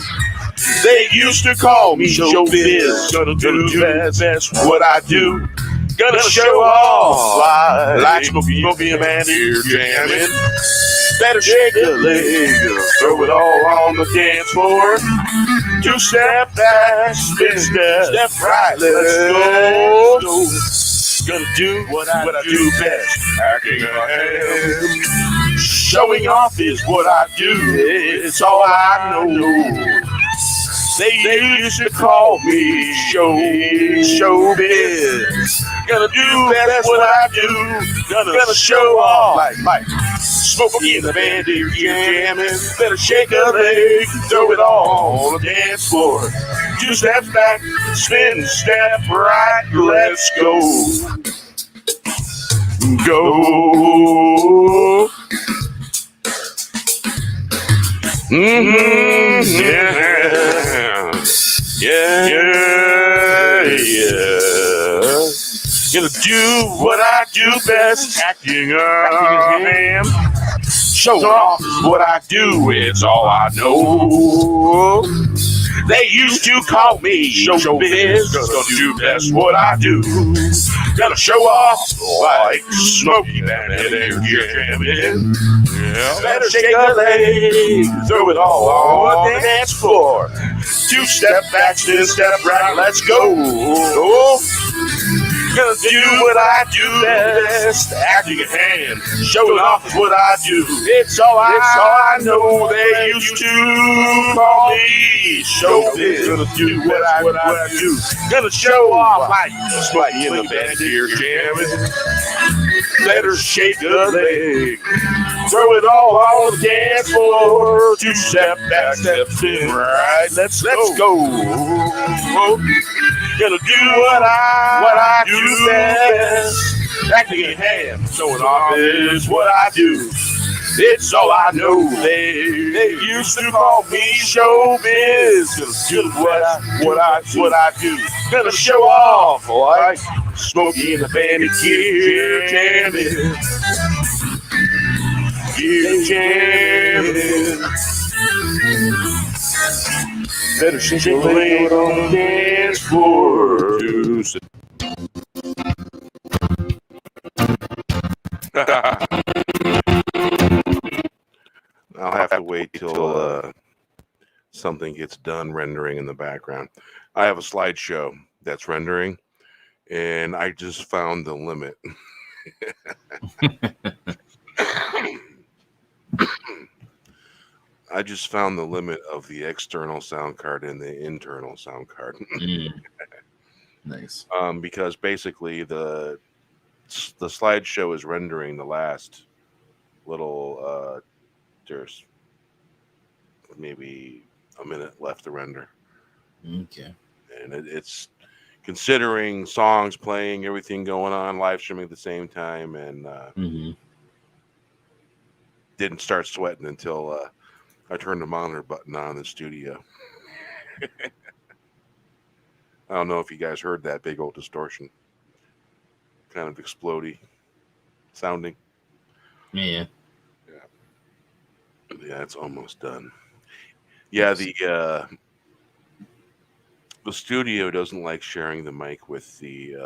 [SPEAKER 1] They used to call me showbiz. Gonna do best what I do. Gonna show off like smoking a man here jamming. Better shake a leg, throw it all on the dance floor. Two step back, spin step right, let's go. Gonna do what I do best, acting a ham. Showing off is what I do, it's all I know. They used to call me showbiz. Gonna do best what I do. Gonna show off like smoking in the band, you're jamming. Better shake a leg, throw it all on the dance floor. Two steps back, spin, step right, let's go. Go. Yeah. Gonna do what I do best, acting a ham. Showing off is what I do, it's all I know. They used to call me showbiz. Gonna do that's what I do. Gonna show off like Smokey Bandit and jamming. Yeah. Better shake a leg, throw it all on the dance floor. 2 step back, then step right, let's go. Gonna do what I do best, acting in hand, showing off is what I do. It's all I know. They used to call me showbiz. Gonna do what I do. Gonna show off like Smokey in the band here jamming. Better shake a leg, throw it all on the dance floor. 2 step back, step in, right? Let's go. Gonna do what I do best. Acting in hand, showing off is what I do. It's all I know. They used to call me showbiz. Gonna do what I do. Gonna show off like Smokey and the Bandit here jamming. Here jamming. Better shake your leg on the dance floor. I'll have to wait till something gets done rendering in the background. I have a slideshow that's rendering, and I just found the limit. I just found the limit of the external sound card and the internal sound card.
[SPEAKER 2] Nice.
[SPEAKER 1] Because basically the slideshow is rendering the last little. There's maybe a minute left to render.
[SPEAKER 2] Okay.
[SPEAKER 1] And it's considering songs playing, everything going on, live streaming at the same time, and didn't start sweating until I turned the monitor button on in the studio. I don't know if you guys heard that big old distortion. Kind of explodey sounding.
[SPEAKER 2] Yeah.
[SPEAKER 1] Yeah, it's almost done. Yeah, the studio doesn't like sharing the mic with the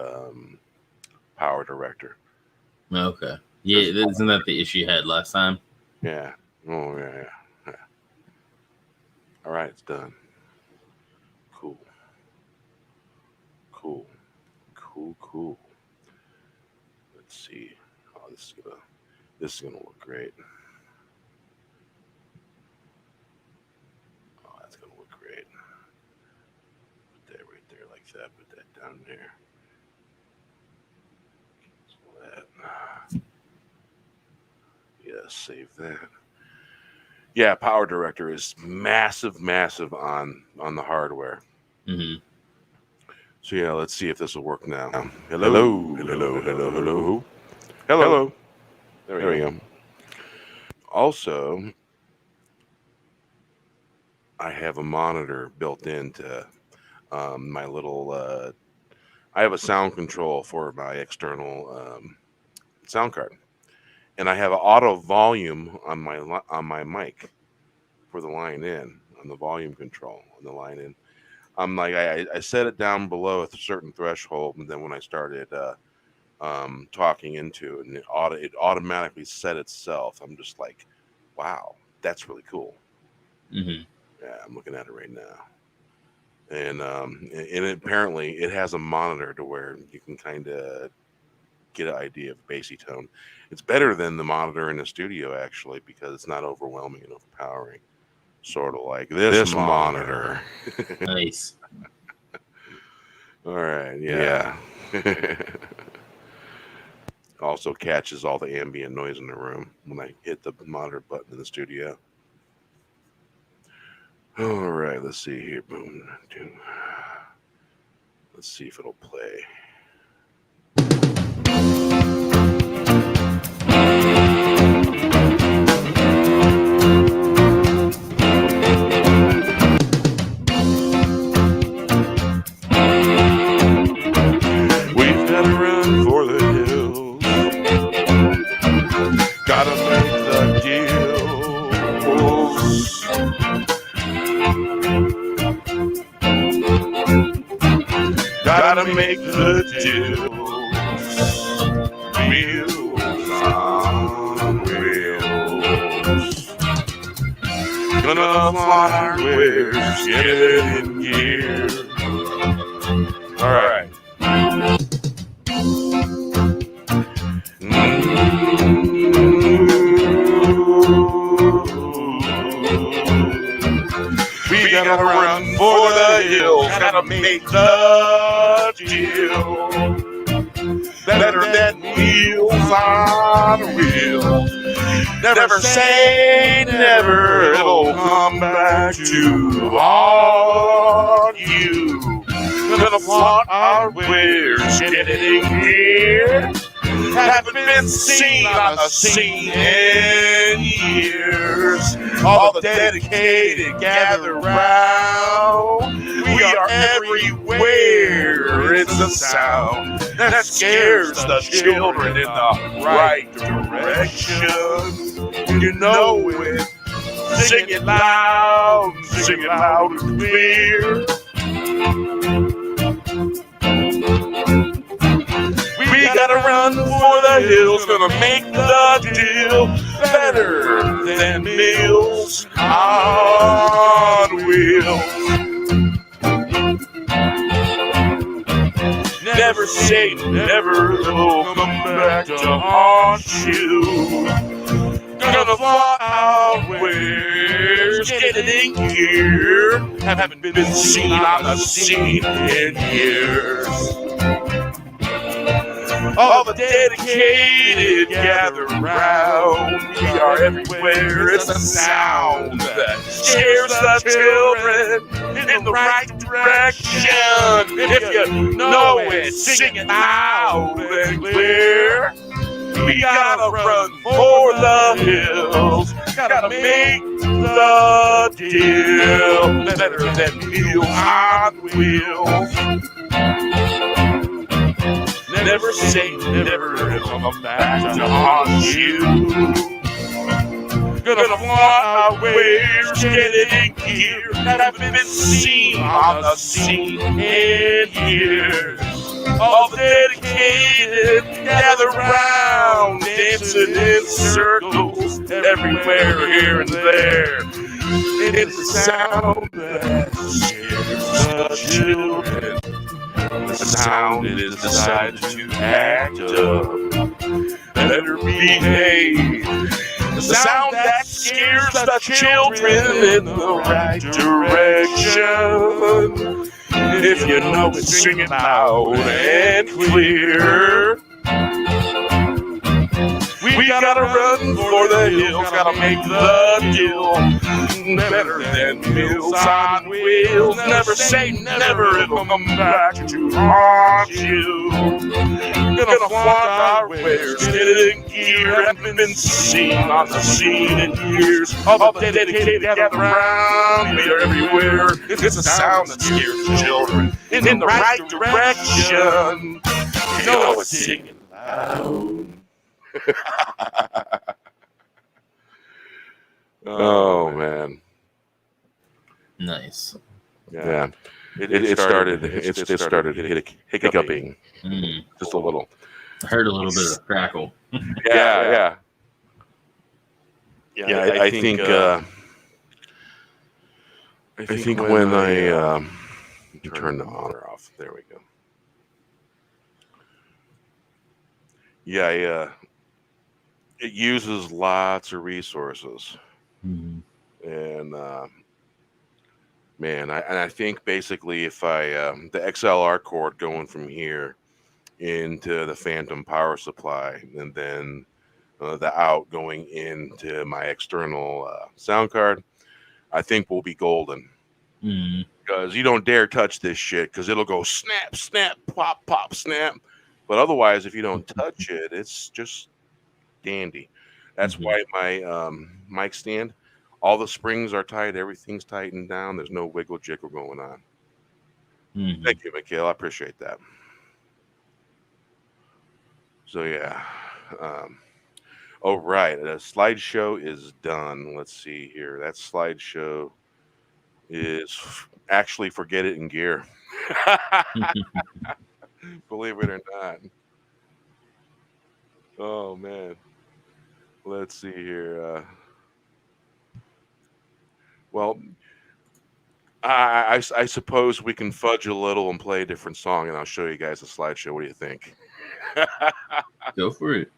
[SPEAKER 1] power director.
[SPEAKER 2] Okay. Yeah, isn't that the issue you had last time?
[SPEAKER 1] Yeah. Oh, yeah. All right, it's done. Cool. Let's see. Oh, this is gonna look great. Oh, that's gonna look great. Put that right there like that. Put that down there. Cancel that. Yeah, save that. Yeah, Power Director is massive on the hardware.
[SPEAKER 2] Mm-hmm.
[SPEAKER 1] So yeah, let's see if this will work now. Hello. There we go. Also, I have a monitor built into my little. I have a sound control for my external sound card, and I have an auto volume on my mic for the line in on the volume control on the line in. I'm like I set it down below a certain threshold, and then when I started talking into it, and it automatically set itself. I'm just like, wow, that's really cool.
[SPEAKER 2] Mm-hmm.
[SPEAKER 1] Yeah, I'm looking at it right now, and apparently it has a monitor to where you can kind of get an idea of bassy tone. It's better than the monitor in the studio actually because it's not overwhelming and overpowering. Sort of like this monitor.
[SPEAKER 2] Nice.
[SPEAKER 1] All right, yeah. Also catches all the ambient noise in the room when I hit the monitor button in the studio. All right, let's see here. Boom. Let's see if it'll play. We've got to run for the hills. Gotta make the deals. make the deal. Meals on wheels. Gonna fly our wares, get it in gear. All right. We gotta run for the hills, gotta make the deal. Better than wheels on wheels. Never say never, it'll come back to haunt you. Gonna flaunt our wares, get it in here. Haven't been seen on the scene in years. All the dedicated gather round. We are everywhere. It's a sound that scares the children in the right direction. You know it. Sing it loud and clear. We gotta run for the hills, gonna make the deal better than meals on wheels. Never say never, it'll come back to haunt you. Gonna fly our wares, get it in gear. Haven't been seen on the scene in years. All the dedicated gather round. We are everywhere. It's a sound that scares the children in the right direction. If you know it, sing it loud and clear. We gotta run for the hills. Gotta make the deal. Better than meals on wheels. Never say never, it'll come back to haunt you. Gonna fly our wares, get it in gear. Haven't been seen on the scene in years. All the dedicated gather round, dancing in circles everywhere, here and there. It's the sound that scares the children. The sound is decided to act up. Better behave. The sound that scares the children in the right direction. If you know it, sing it loud and clear. We gotta run for the hills, gotta make the deal. Better than meals on wheels. Never say never, it'll come back to haunt you. Gonna flaunt our wares, get it in gear. Haven't been seen on the scene in years. All the dedicated gather round. We are everywhere. It's a sound that scares the children in the right direction. You know it's singing loud. Oh man,
[SPEAKER 2] Nice.
[SPEAKER 1] yeah. It started hiccuping just a little.
[SPEAKER 2] I heard a little bit of crackle.
[SPEAKER 1] Yeah. I think when I turn the monitor off, there we go. Yeah, it uses lots of resources.
[SPEAKER 2] Mm-hmm.
[SPEAKER 1] And man, I think basically if I the XLR cord going from here into the phantom power supply, and then the out going into my external sound card, I think we'll be golden. Because you don't dare touch this shit, because it'll go snap, snap, pop, pop, snap. But otherwise, if you don't touch it, it's just dandy. That's why my mic stand, all the springs are tight, everything's tightened down. There's no wiggle jiggle going on. Thank you, Mikhail. I appreciate that. So yeah. Oh right, the slideshow is done. Let's see here. That slideshow is actually forget it in gear. Believe it or not. Oh man. Let's see here. Well, I suppose we can fudge a little and play a different song, and I'll show you guys a slideshow. What do you think?
[SPEAKER 2] Go for it.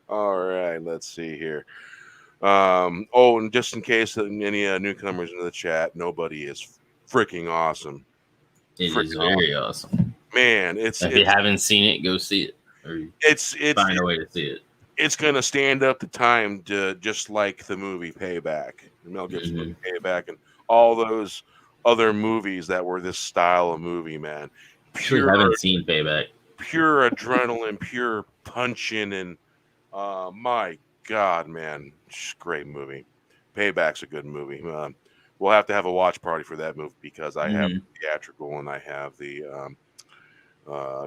[SPEAKER 1] All right, let's see here. And just in case any newcomers into the chat, Nobody is freaking awesome.
[SPEAKER 2] It
[SPEAKER 1] Freaking
[SPEAKER 2] is very awesome.
[SPEAKER 1] Man, it's
[SPEAKER 2] If you haven't seen it, go see it. Or find a way to see it.
[SPEAKER 1] It's gonna stand up the time to just like the movie Payback, Mel Gibson movie Payback, and all those other movies that were this style of movie. Man,
[SPEAKER 2] Pure, I haven't seen Payback.
[SPEAKER 1] Pure adrenaline, pure punching, and my God, man, great movie. Payback's a good movie. We'll have to have a watch party for that movie because I have the theatrical and I have the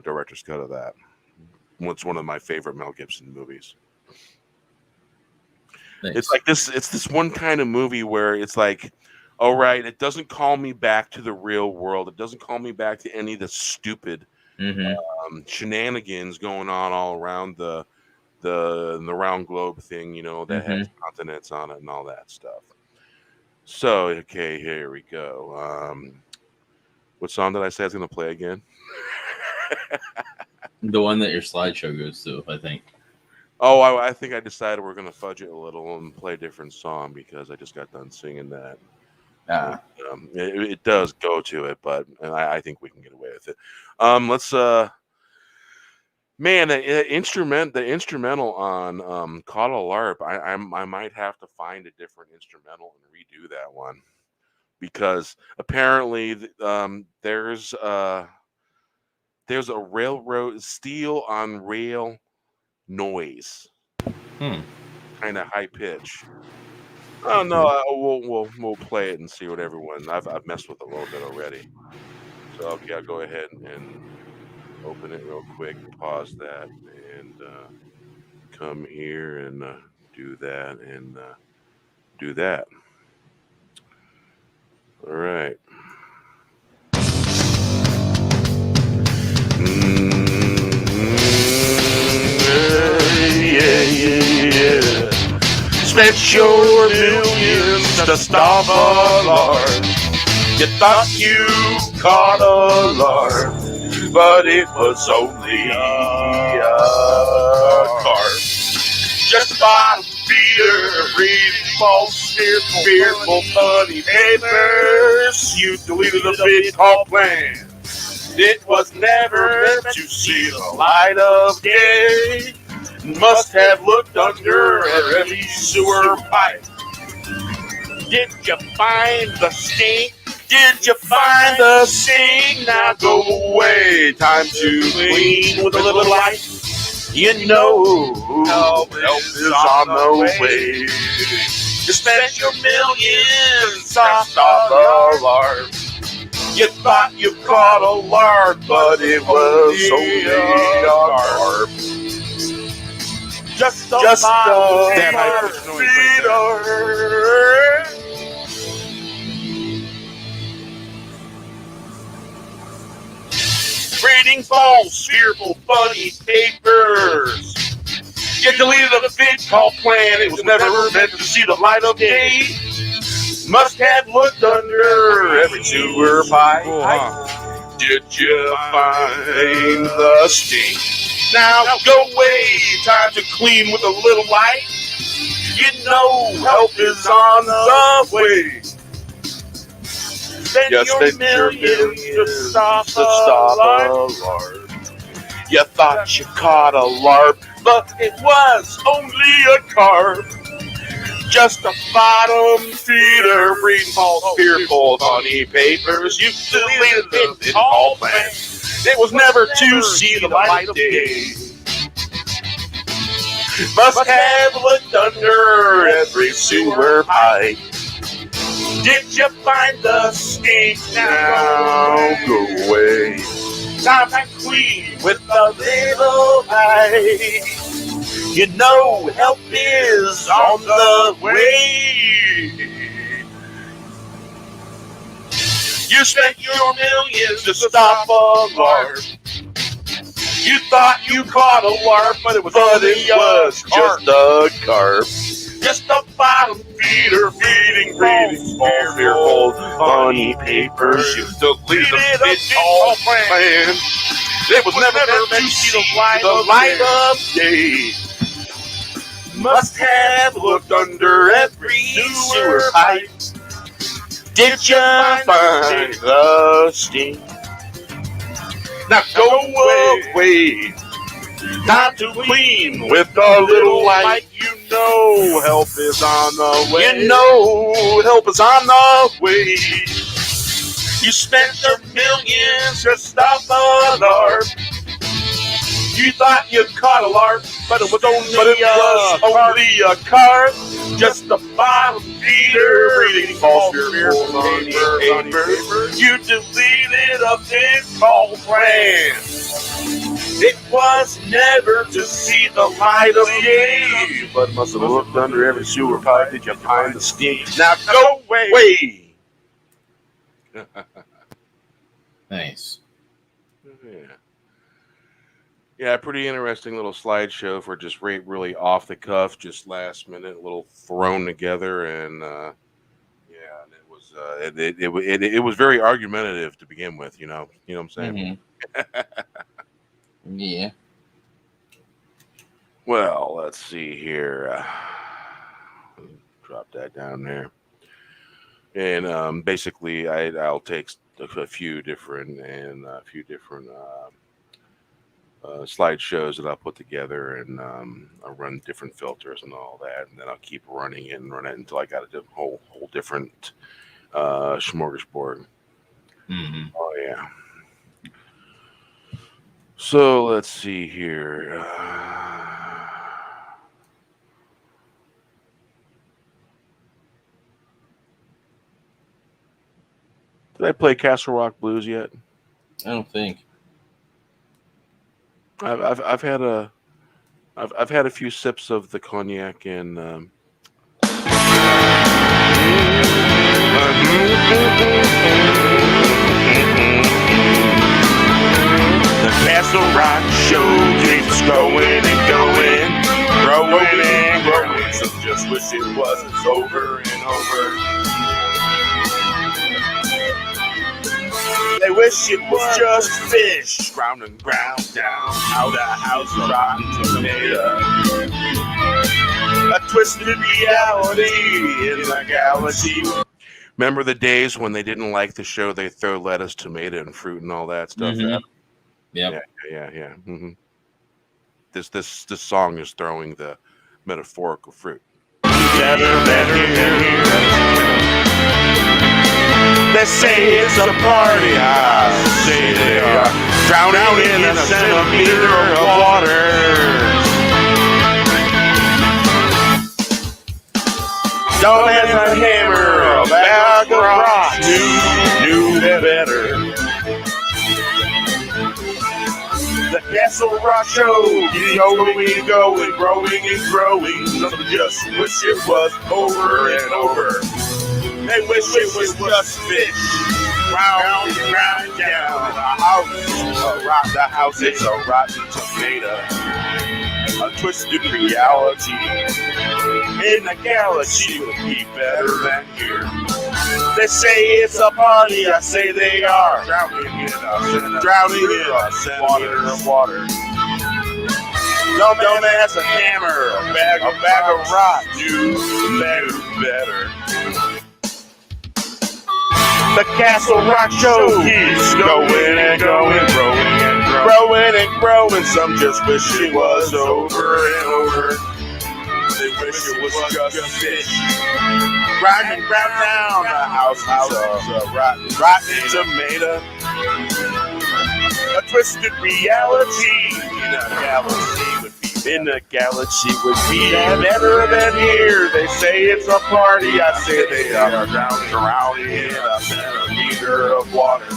[SPEAKER 1] director's cut of that. It's one of my favorite Mel Gibson movies. Thanks. It's like this. It's this one kind of movie where it's like, all right, it doesn't call me back to the real world. It doesn't call me back to any of the stupid shenanigans going on all around the round globe thing, that has continents on it and all that stuff. So, okay, here we go. What song did I say I was going to play again?
[SPEAKER 2] The one that your slideshow goes to, I think.
[SPEAKER 1] Oh, I think I decided we're going to fudge it a little and play a different song because I just got done singing that. It does go to it, but I think we can get away with it. Let's man, the instrumental on "Caught a Larp." I might have to find a different instrumental and redo that one because apparently there's a railroad steel on rail noise, kind of high pitch. Oh no, we'll play it and see what everyone. I've messed with it a little bit already. So okay, I'll go ahead and open it real quick, pause that, and come here and do that and do that. All right. Yeah. Spent your millions to stop a larp. You thought you caught a larp, but it was only a carp. Just bottom feeder, reading false, fearful, funny papers. You deleted a bit called plan. It was never meant to see the light of day. Must have looked under every sewer pipe. Did you find the stink? Did you find the stink? Now go away. Time to clean with a little light. You know, help is on the way. You spent your millions to stop a larp. You thought you caught a larp, but it was only a carp. Just a damn reading false, fearful, funny papers. You deleted a bit called plan. It was never meant to see the light of day. Must have looked under every sewer pipe. Did you find the stink? Now go away. Time to clean with a little light. You know help is on the way. Spend your millions to stop a larp. You thought you caught a larp, but it was only a carp. Just a bottom feeder, reading false, fearful, funny papers. You deleted it all plan. It was never to see the light of day. Must have looked under every sewer pipe. Did you find the stink? Now go away. Time to clean with a little light. You know help is on the way. You spent your millions to stop a larp. You thought you caught a larp, but it was just a carp. Just a bottom feeder feeding fearful funny papers. You deleted a big tall plan. It was never meant to see the light of day. Must have looked under every sewer pipe. Did you find the steam? Now go away. Time to clean with a little light. You know help is on the way. You spent your millions to stop a larp. You thought you caught a larp, but it was only a carp. Just a bottom feeder reading false fearful paper. You deleted a big tall plan. It was never to see the light of day, but must have looked under every sewer pipe. Did you find the steam? Now go away.
[SPEAKER 2] Nice.
[SPEAKER 1] Yeah, pretty interesting little slideshow for just really off the cuff, just last minute, a little thrown together, and and it was very argumentative to begin with. You know what I'm saying?
[SPEAKER 2] Mm-hmm. Yeah.
[SPEAKER 1] Well, let's see here. Drop that down there, and basically, I'll take a few different slideshows that I'll put together, and I'll run different filters and all that, and then I'll keep running it until I got a whole different smorgasbord.
[SPEAKER 2] Mm-hmm.
[SPEAKER 1] Oh yeah. So let's see here. Did I play Castle Rock Blues yet?
[SPEAKER 2] I don't think.
[SPEAKER 1] I've had a few sips of the cognac, and the Castle Rock show keeps going and going, growing and growing. Some just wish it wasn't over and over. They wish it was just fish, ground and ground down, how the house is rotten tomato. A twisted reality in the galaxy. Remember the days when they didn't like the show, they throw lettuce, tomato, and fruit and all that stuff at them?
[SPEAKER 2] Yep.
[SPEAKER 1] Yeah. Mm-hmm. This song is throwing the metaphorical fruit. Better. They say it's a party, I say they are drowning in a centimeter of water. Don't have a hammer, a bag of rocks, knew better. The Castle Rock show keeps going and going, growing and growing. Some just wish it was over and over. They wish it was just fish, round and round down. The house is a rotten tomato. A twisted reality in the galaxy would be better than here. They say it's a party, I say they are drowning in a centimeter of water. No man has a hammer, a bag of rocks, knew better. The Castle Rock show keeps going and going, growing and growing. Some just wish it was over and over. They wish it was just fish. Grinding down the house is a rotten tomato. A twisted reality in a galaxy would be better than here. They say it's a party, I say they are drowning in a centimeter of water.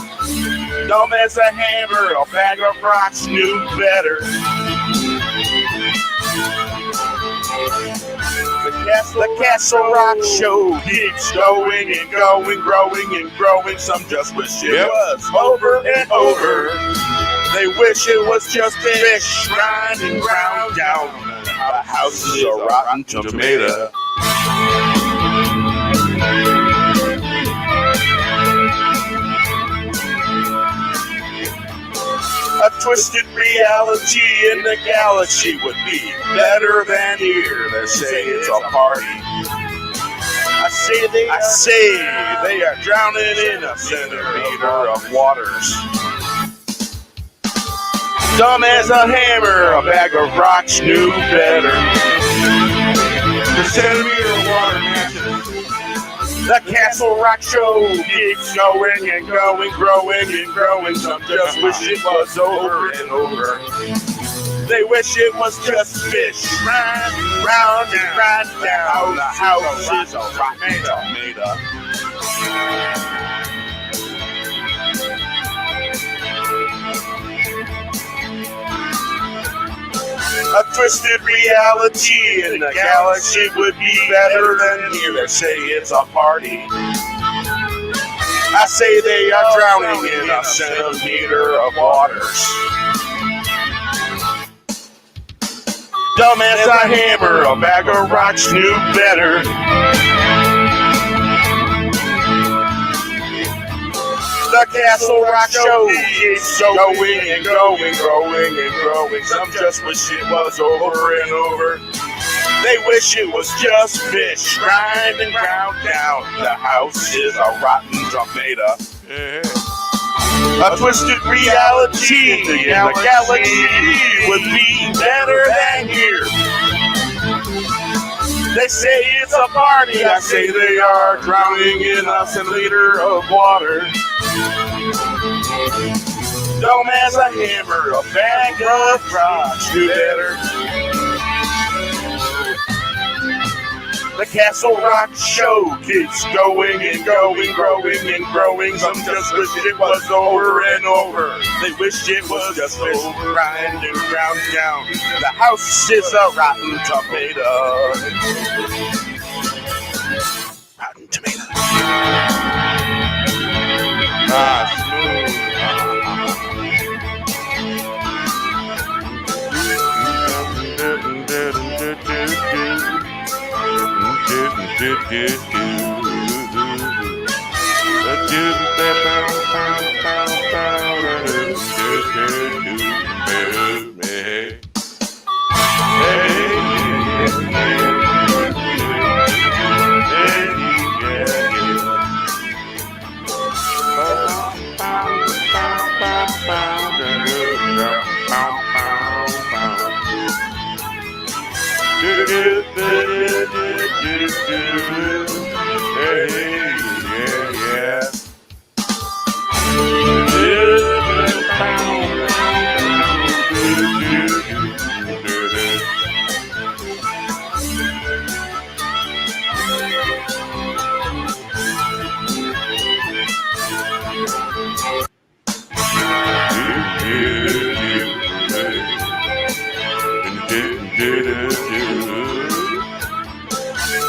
[SPEAKER 1] Dumb as a hammer, a bag of rocks knew better. The Castle Rock show keeps going and going, growing and growing. Some just wish it was over and over. They wish it was just fish grinding ground down. The house is a rotten tomato. A twisted reality in the galaxy would be better than here. They say it's a party. I say they are drowning in a centimeter of waters. Dumb as a hammer, a bag of rocks knew better. The centimeter of water matches. The Castle Rock show keeps going and going, growing and growing. Some just wish it was over and over. They wish it was just fish. Round and round down. The house is a rotten tomato. A twisted reality in the galaxy would be better than here. They say it's a party. I say they are drowning in a centimeter of waters. Dumb as a hammer, a bag of rocks knew better. The Castle Rock show keeps going and going, growing and growing. Some just wish it was over and over. They wish it was just fish grinding ground down. The house is a rotten tomato. A twisted reality in the galaxy would be better than here. They say it's a party. I say they are drowning in a centimeter of water. Dumb as a hammer, a bag of rocks knew better. The Castle Rock show keeps going and going, growing and growing. Some just wish it was over and over. They wish it was just over and ground down. The house is a rotten tomato. Rotten tomato. Smooth.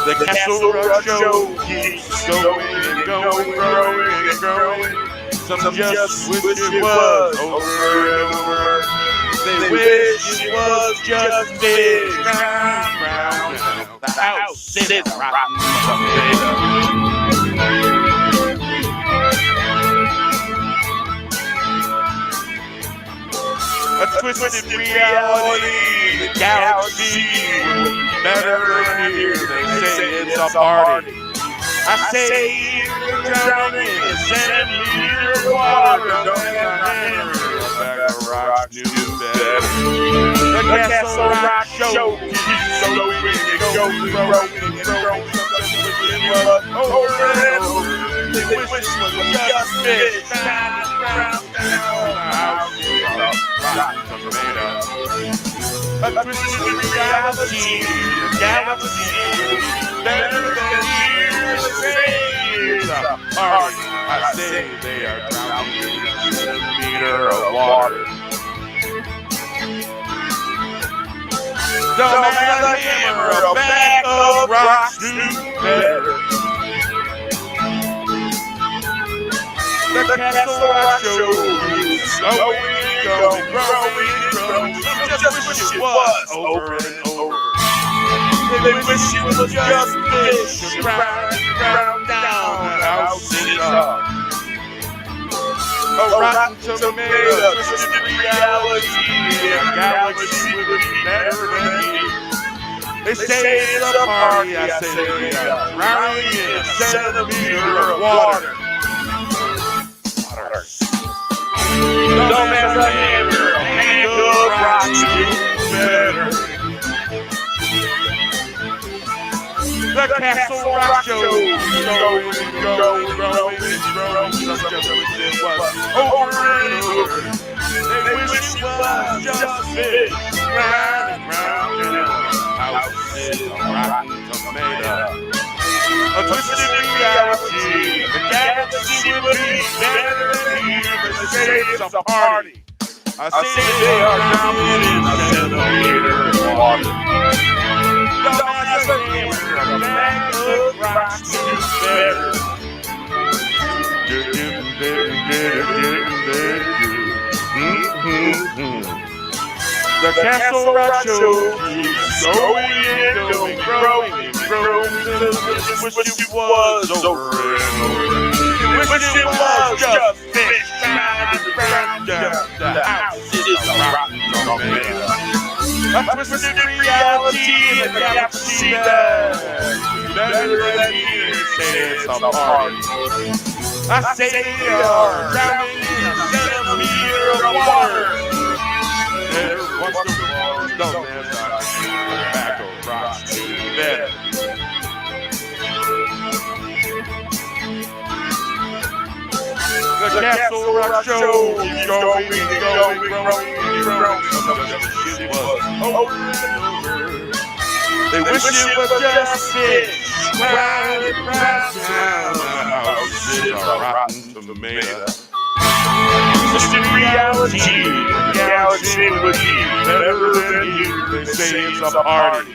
[SPEAKER 1] The Castle Rock show keeps going and going, growing and growing. Some just wish it was over and over. They wish it was just fish. Round. The house is a rotten tomato. A twisted reality, the galaxy better than here. They say it's a party. I say you're drowning in a centimeter of water. Don't have a hammer, a bag of rocks knew better. The Castle Rock show keeps going and going, growing and growing. Over and over. They wish it was just fish. Round down. Rotten tomato. A twisted reality, the galaxy better than here. Say it's a party. I say they are drowning in a centimeter of water. Dumb as a hammer, a bag of rocks knew better. The Castle Rock show keeps going and going, growing and growing. Just wish it was over and over. They wish it was just fish round and round down the house is up. A rotten tomato, twisted reality. A galaxy would be better than me. They say it's a party, I say they are drowning in a centimeter of water. Dumb as a hammer, a hand of rocks do better. The Castle Rock Show is going and going, growing and growing. Some just wish it was over and over. They wish it was just fit round and round and house is a rotten tomato. A twisted reality. The galaxy would be better than here, but they say it's a party. I say they are drowning in a centimeter of water. Dumb as a hammer, a bag of rocks do better. The Castle Rock Show keeps going and going, growing and growing. Wish it was over and over. Wish it was just fish round and round down the house is a rotten tomato. A twisted reality in the galaxy better than here. Say it's a party. I say they are drowning in a centimeter of water. There once was dumb as a tobacco rocks do better. The Castle Rock Show keeps going and going, growing and growing. It was over and over. They wish it was just fish round and round down the house is a rotten tomato. Twisted reality, the galaxy would be better than you. They say it's a party.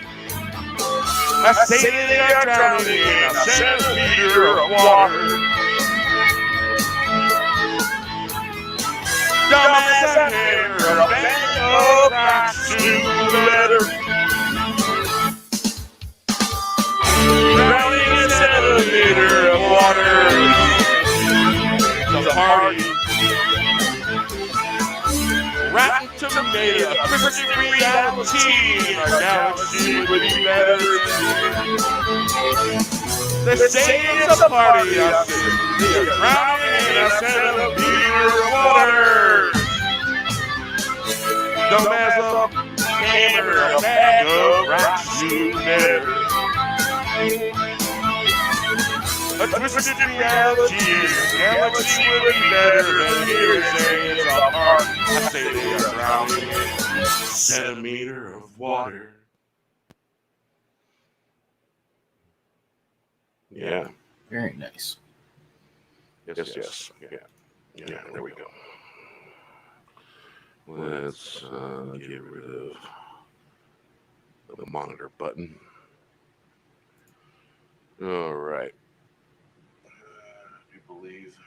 [SPEAKER 1] I say they are drowning in a centimeter of water. Dumb as a hammer, a bag of rocks do better. Drowning in a centimeter of water. It's a party. Rotten tomato, twisted reality. Our galaxy would be better than they say it's a party. I say they are drowning in a centimeter of water. Dumb as a hammer, a bag of rocks do better. A twisted reality, a galaxy would be better than here. Say it's a party. I say they are drowning in a centimeter of water. Yeah.
[SPEAKER 2] Very nice.
[SPEAKER 1] Yes. Yeah, there we go. Let's get rid of the monitor button. All right. I do believe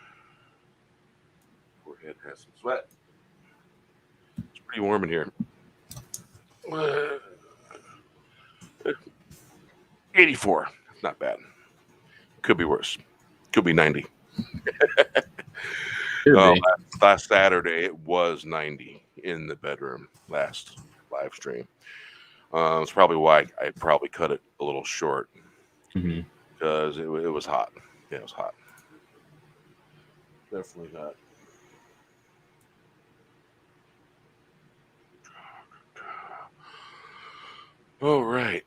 [SPEAKER 1] forehead has some sweat. It's pretty warm in here. 84. Not bad. Could be worse. Could be 90. Last Saturday it was 90 in the bedroom. Last live stream. It's probably why I probably cut it a little short because it was hot. Yeah, it was hot. Definitely hot. All right.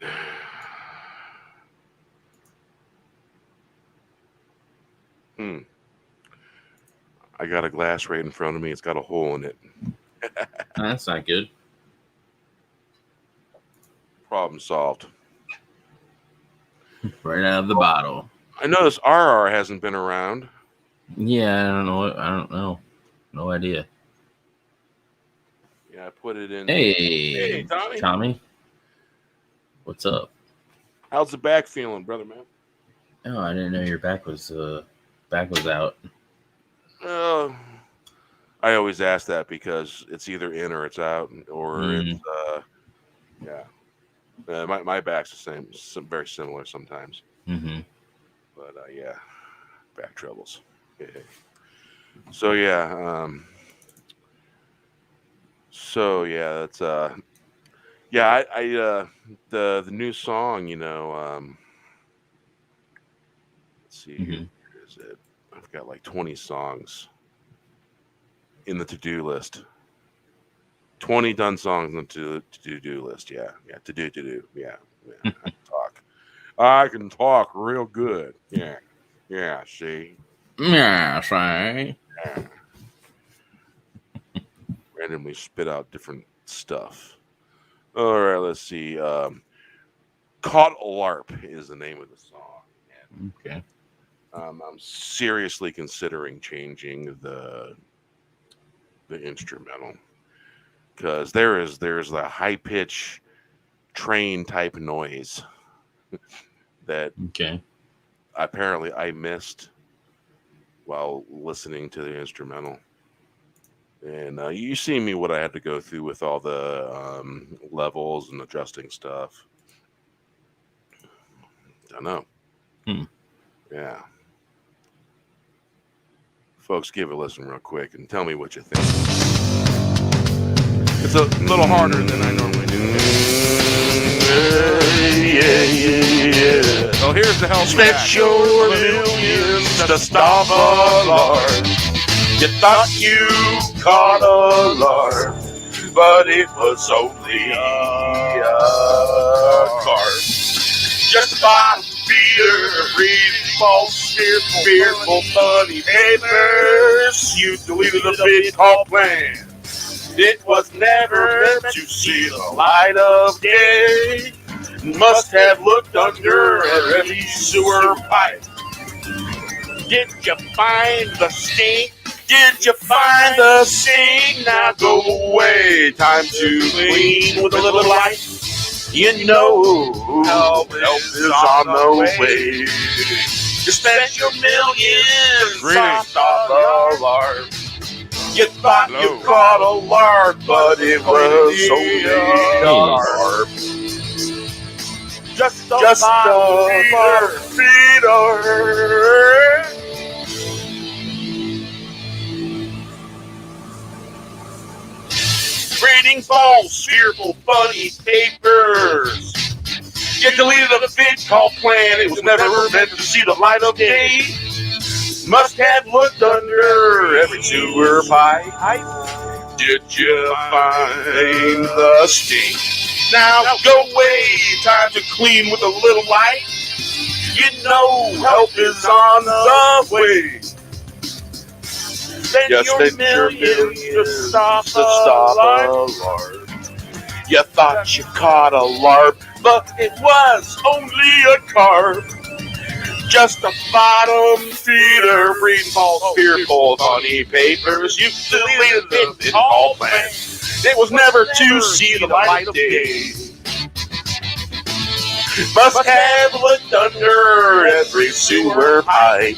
[SPEAKER 1] I got a glass right in front of me. It's got a hole in it.
[SPEAKER 2] That's not good.
[SPEAKER 1] Problem solved.
[SPEAKER 2] Right out of the bottle.
[SPEAKER 1] I noticed RR hasn't been around.
[SPEAKER 2] Yeah, I don't know. No idea.
[SPEAKER 1] Yeah, I put it in.
[SPEAKER 2] Hey, Tommy. What's up?
[SPEAKER 1] How's the back feeling, brother, man?
[SPEAKER 2] Oh, I didn't know your back was out.
[SPEAKER 1] I always ask that because it's either in or it's out, or it's yeah. My back's the same, very similar sometimes.
[SPEAKER 2] Mm-hmm.
[SPEAKER 1] But yeah, back troubles. Yeah. So yeah, that's yeah. I the new song, let's see,
[SPEAKER 2] Mm-hmm.
[SPEAKER 1] where is it? I've got like 20 songs in the to-do list. 20 done songs on the to-do list. Yeah, to-do. Yeah. I can talk real good. Yeah, see?
[SPEAKER 2] Yeah, right.
[SPEAKER 1] Yeah. Randomly spit out different stuff. All right, let's see. Caught a Larp is the name of the song. And,
[SPEAKER 2] Okay.
[SPEAKER 1] I'm seriously considering changing the instrumental because there's the high pitch train type noise that apparently I missed while listening to the instrumental. And you see me what I had to go through with all the levels and adjusting stuff. Don't know. Yeah. Folks, give it a listen real quick and tell me what you think. It's a little harder than I normally do. Yeah. So here's the help.
[SPEAKER 3] Spent your millions to stop a larp. You thought you caught a larp, but it was only a carp. Just bottom feeder, reading false, fearful, funny papers. You deleted a big call plan. It was never meant to see the light of day. Must have looked under every sewer pipe. Did you find the stink? Did you find the stink? Now go away. Time to clean with a little light. You know help is on the way. You spent your millions on the larp. You thought you caught a larp, but it was only a larp. Just a feeder. Reading false, fearful, funny papers. You deleted a big call plan. It was never meant to see the light of day. Must have looked under every sewer pipe. Did you find the stink? Now go away. Time to clean with a little light. You know help is on the way. Spend your millions to stop a larp. You thought you caught a larp, but it was only a carp. Just a bottom feeder, reading false, fearful, funny papers. You deleted it all plan. It was never to see the light of day. Must have looked under every sewer pipe.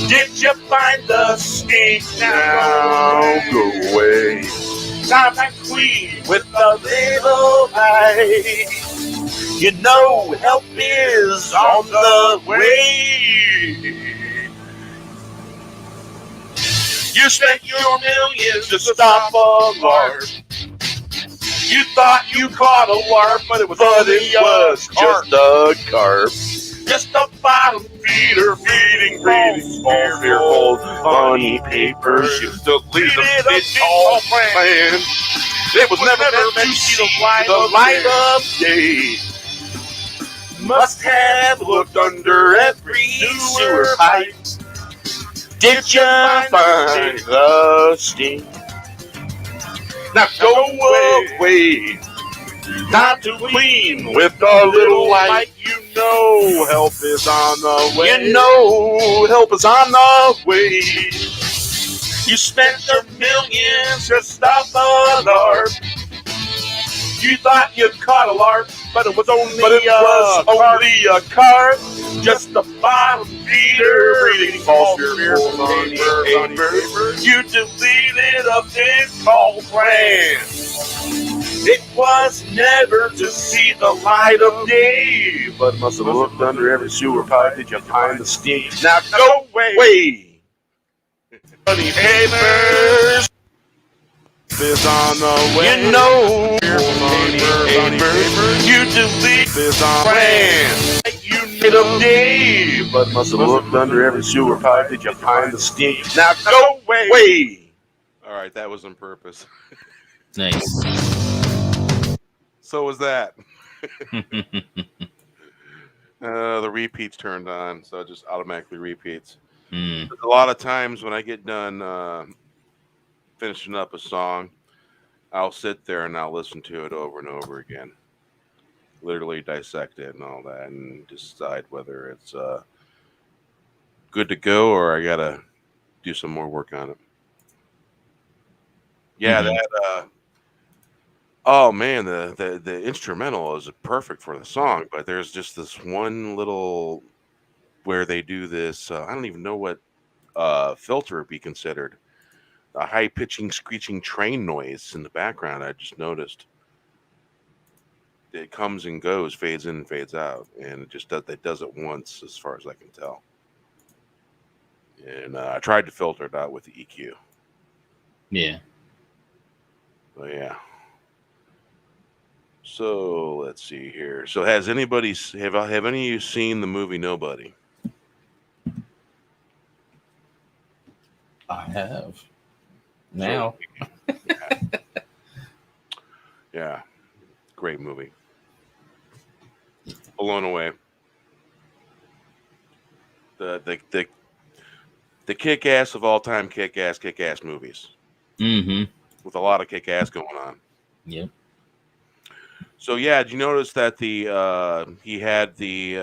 [SPEAKER 3] Did you find the stink? Now go away. Time to clean with a little light. You know help is on the way. You spent your millions to stop a larp. You thought you caught a larp, but it was just a carp. Just a bottom feeder, feeding false, fearful, funny papers. You deleted a big tall plan. It was never meant to see the light of day. Must have looked under every sewer pipe. Did you find the stink? Now go away. Not to clean with a little light. You know help is on the way. You know help is on the way. You spent your millions to stop a larp. You thought you caught a larp,
[SPEAKER 1] but it was only a car, just a bottom feeder, reading false fearful on your paper. You deleted a thing called plan. It was never to see the light of day, but must have looked under every sewer pipe. Did you find the steam? Now go away. Funny papers is on the way. You know, you delete this on plan. You need a day, but must have looked under every sewer pipe. Did you find the steam? Now go away.
[SPEAKER 3] All right, that was on purpose.
[SPEAKER 2] Nice.
[SPEAKER 3] So was that. The repeats turned on, so it just automatically repeats. A lot of times when I get done finishing up a song, I'll sit there and I'll listen to it over and over again. Literally dissect it and all that and decide whether it's good to go or I gotta do some more work on it. Yeah, that oh man, the instrumental is perfect for the song, but there's just this one little where they do this. I don't even know what filter would be considered. A high pitching, screeching train noise in the background. I just noticed. It comes and goes, fades in and fades out, and it does it once, as far as I can tell. And I tried to filter it out with the EQ.
[SPEAKER 2] Yeah.
[SPEAKER 3] But yeah. So let's see here. So has anybody have any of you seen the movie Nobody?
[SPEAKER 2] I have. Now.
[SPEAKER 3] So, yeah. Great movie. Blown away. The kick-ass of all time kick-ass movies.
[SPEAKER 2] Mm-hmm.
[SPEAKER 3] With a lot of kick-ass going on.
[SPEAKER 2] Yep.
[SPEAKER 3] So yeah, did you notice that he had the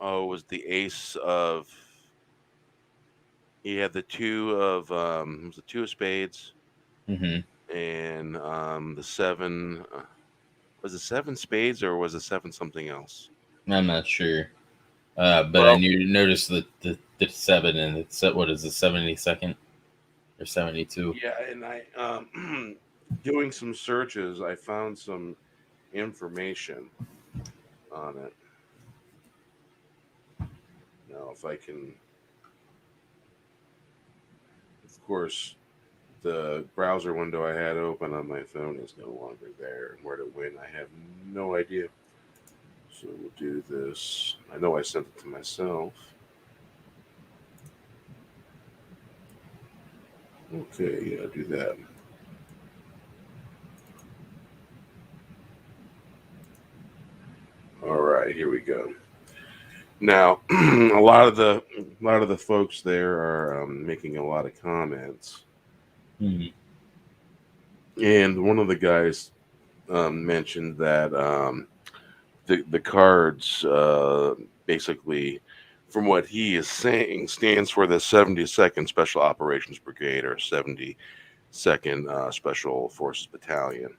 [SPEAKER 3] it was the ace of he had the two of it was the two of spades and the seven was it seven spades or was it seven something else?
[SPEAKER 2] I'm not sure. But I noticed the seven and it's what is the 72nd or 72?
[SPEAKER 3] Yeah, and I doing some searches, I found some information on it. Now, if I can, of course, the browser window I had open on my phone is no longer there, and where it went, I have no idea. So we'll do this. I know I sent it to myself. Okay, yeah, do that. All right, here we go. Now, a lot of the folks there are making a lot of comments, and one of the guys mentioned that the cards basically, from what he is saying, stands for the 72nd Special Operations Brigade or 72nd Special Forces Battalion,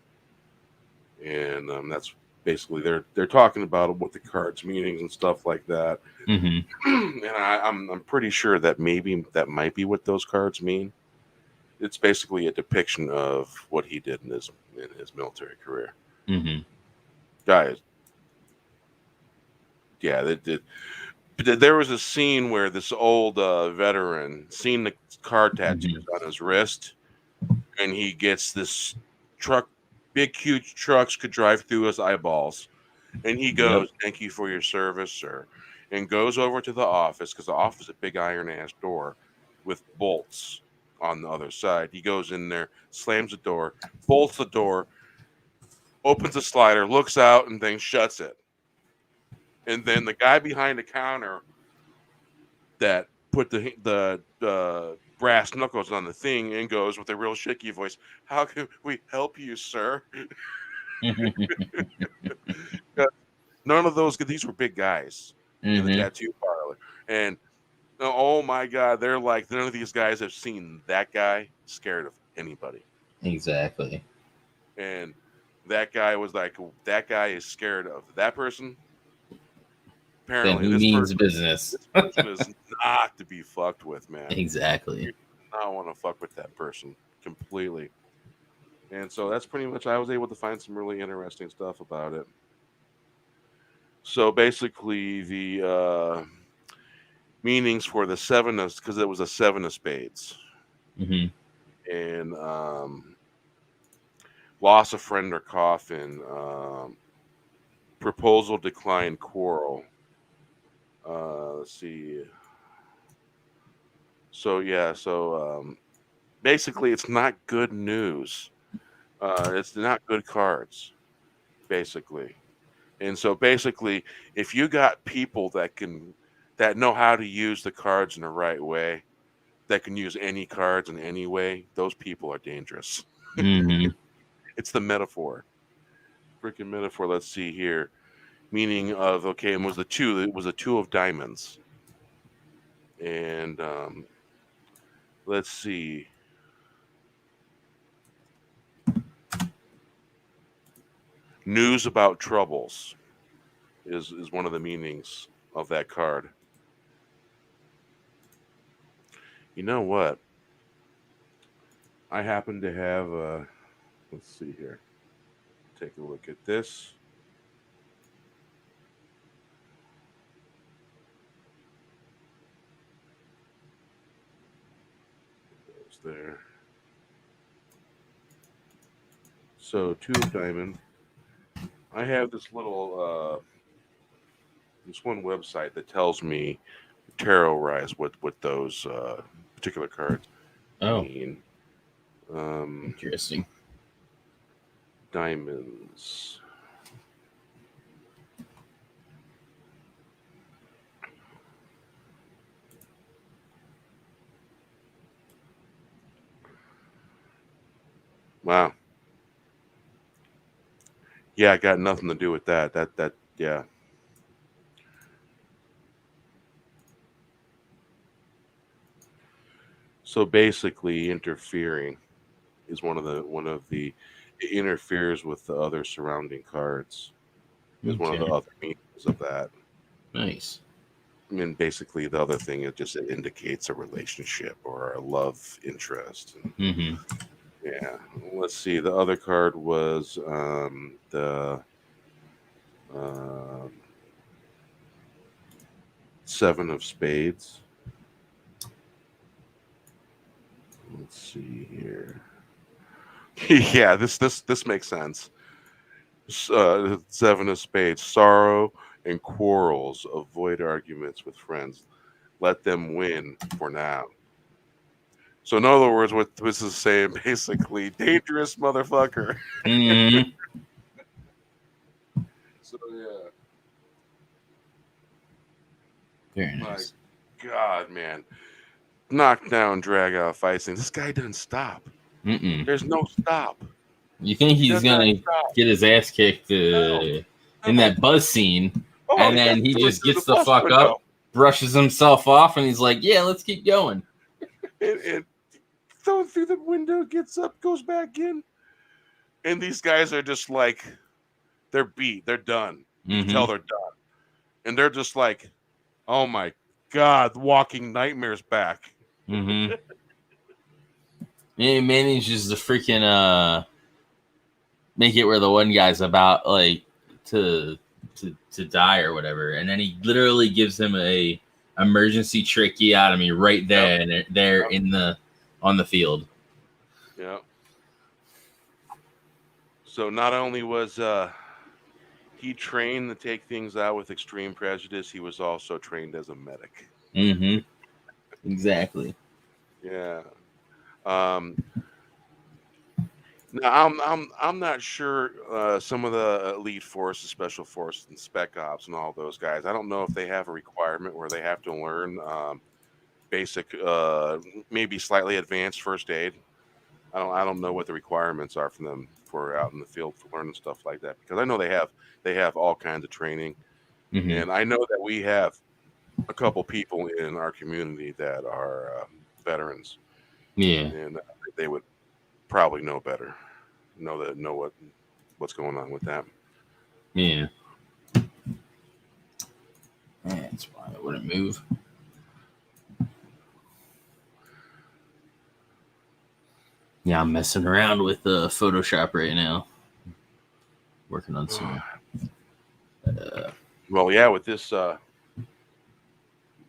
[SPEAKER 3] and that's basically they're talking about what the cards meanings and stuff like that. And I'm pretty sure that maybe that might be what those cards mean. It's basically a depiction of what he did in his military career. Guys, yeah, there was a scene where this old veteran seen the card tattoos on his wrist, and he gets this truck. Big, huge trucks could drive through his eyeballs. And he goes, "Thank you for your service, sir." And goes over to the office, because the office is a big iron-ass door with bolts on the other side. He goes in there, slams the door, bolts the door, opens the slider, looks out, and then shuts it. And then the guy behind the counter that put the brass knuckles on the thing and goes with a real shaky voice, "How can we help you, sir?" None of these were big guys in the tattoo parlor. And oh my God, they're like, none of these guys have seen that guy scared of anybody.
[SPEAKER 2] Exactly.
[SPEAKER 3] And
[SPEAKER 1] that guy was like, that guy is scared of that person.
[SPEAKER 2] Then
[SPEAKER 1] Apparently,
[SPEAKER 2] he means business.
[SPEAKER 1] this person is not to be fucked with, man.
[SPEAKER 2] Exactly.
[SPEAKER 1] You do not want to fuck with that person completely. And so that's pretty much, I was able to find some really interesting stuff about it. So basically, the meanings for the seven of, because it was a seven of spades,
[SPEAKER 2] Mm-hmm.
[SPEAKER 1] and loss of friend or coffin, proposal decline, quarrel. Let's see. So yeah, so basically, it's not good news. It's not good cards, basically. And so basically, if you got people that know how to use the cards in the right way, that can use any cards in any way, those people are dangerous.
[SPEAKER 2] Mm-hmm.
[SPEAKER 1] It's the metaphor. Freaking metaphor. Let's see here. Meaning of, okay, and was the two, it was a two of diamonds. And let's see. News about troubles is one of the meanings of that card. You know what? I happen to have let's see here. Take a look at this. Goes there. So two of diamond. I have this little this one website that tells me tarot rise what those particular cards
[SPEAKER 2] Oh,
[SPEAKER 1] mean.
[SPEAKER 2] interesting.
[SPEAKER 1] Diamonds. Wow. Yeah, I got nothing to do with that. That yeah. So basically, interfering is one of the it interferes with the other surrounding cards. Is one of the
[SPEAKER 2] Okay.
[SPEAKER 1] other meanings of that.
[SPEAKER 2] Nice.
[SPEAKER 1] I mean, basically, the other thing it indicates a relationship or a love interest.
[SPEAKER 2] Mm-hmm.
[SPEAKER 1] Yeah. Let's see. The other card was the uh, seven of spades. Let's see here. Yeah, this makes sense. Seven of spades. Sorrow and quarrels. Avoid arguments with friends. Let them win for now. So in other words, what this is saying basically, dangerous motherfucker.
[SPEAKER 2] Mm-hmm.
[SPEAKER 1] So yeah,
[SPEAKER 2] Very
[SPEAKER 1] my
[SPEAKER 2] nice.
[SPEAKER 1] God, man, knock down, drag out fights. This guy doesn't stop.
[SPEAKER 2] Mm-mm.
[SPEAKER 1] There's no stop.
[SPEAKER 2] You think
[SPEAKER 1] He
[SPEAKER 2] he's
[SPEAKER 1] does not
[SPEAKER 2] gonna
[SPEAKER 1] stop.
[SPEAKER 2] get his ass kicked
[SPEAKER 1] No,
[SPEAKER 2] in
[SPEAKER 1] no.
[SPEAKER 2] that buzz scene,
[SPEAKER 1] Oh
[SPEAKER 2] and
[SPEAKER 1] yeah,
[SPEAKER 2] then he
[SPEAKER 1] through
[SPEAKER 2] just
[SPEAKER 1] through the
[SPEAKER 2] gets the
[SPEAKER 1] bus
[SPEAKER 2] fuck
[SPEAKER 1] window,
[SPEAKER 2] up, brushes himself off, and he's like, "Yeah, let's keep going."
[SPEAKER 1] and thrown through the window, gets up, goes back in, and these guys are just like, they're beat, they're done. You can tell
[SPEAKER 2] Mm-hmm.
[SPEAKER 1] they're done, and they're just like, oh my God, walking nightmares back.
[SPEAKER 2] Mm-hmm. And he manages to freaking make it where the one guy's about like to die or whatever, and then he literally gives him a emergency tracheotomy right
[SPEAKER 1] Yep,
[SPEAKER 2] there and there
[SPEAKER 1] yep,
[SPEAKER 2] in the on the field.
[SPEAKER 1] yep. So not only was he trained to take things out with extreme prejudice, he was also trained as a medic.
[SPEAKER 2] Mm-hmm. Exactly.
[SPEAKER 1] Yeah. Um, Now, I'm not sure some of the elite forces, special forces, and spec ops, and all those guys. I don't know if they have a requirement where they have to learn basic, maybe slightly advanced first aid. I don't know what the requirements are for them for out in the field for learning stuff like that, because I know they have all kinds of training,
[SPEAKER 2] Mm-hmm.
[SPEAKER 1] and I know that we have a couple people in our community that are veterans,
[SPEAKER 2] Yeah.
[SPEAKER 1] and they would probably know better, know what
[SPEAKER 3] what's going on with that.
[SPEAKER 2] Yeah. That's why it wouldn't move. Yeah, I'm messing around with Photoshop right now. Working on some.
[SPEAKER 3] Well, yeah, with this.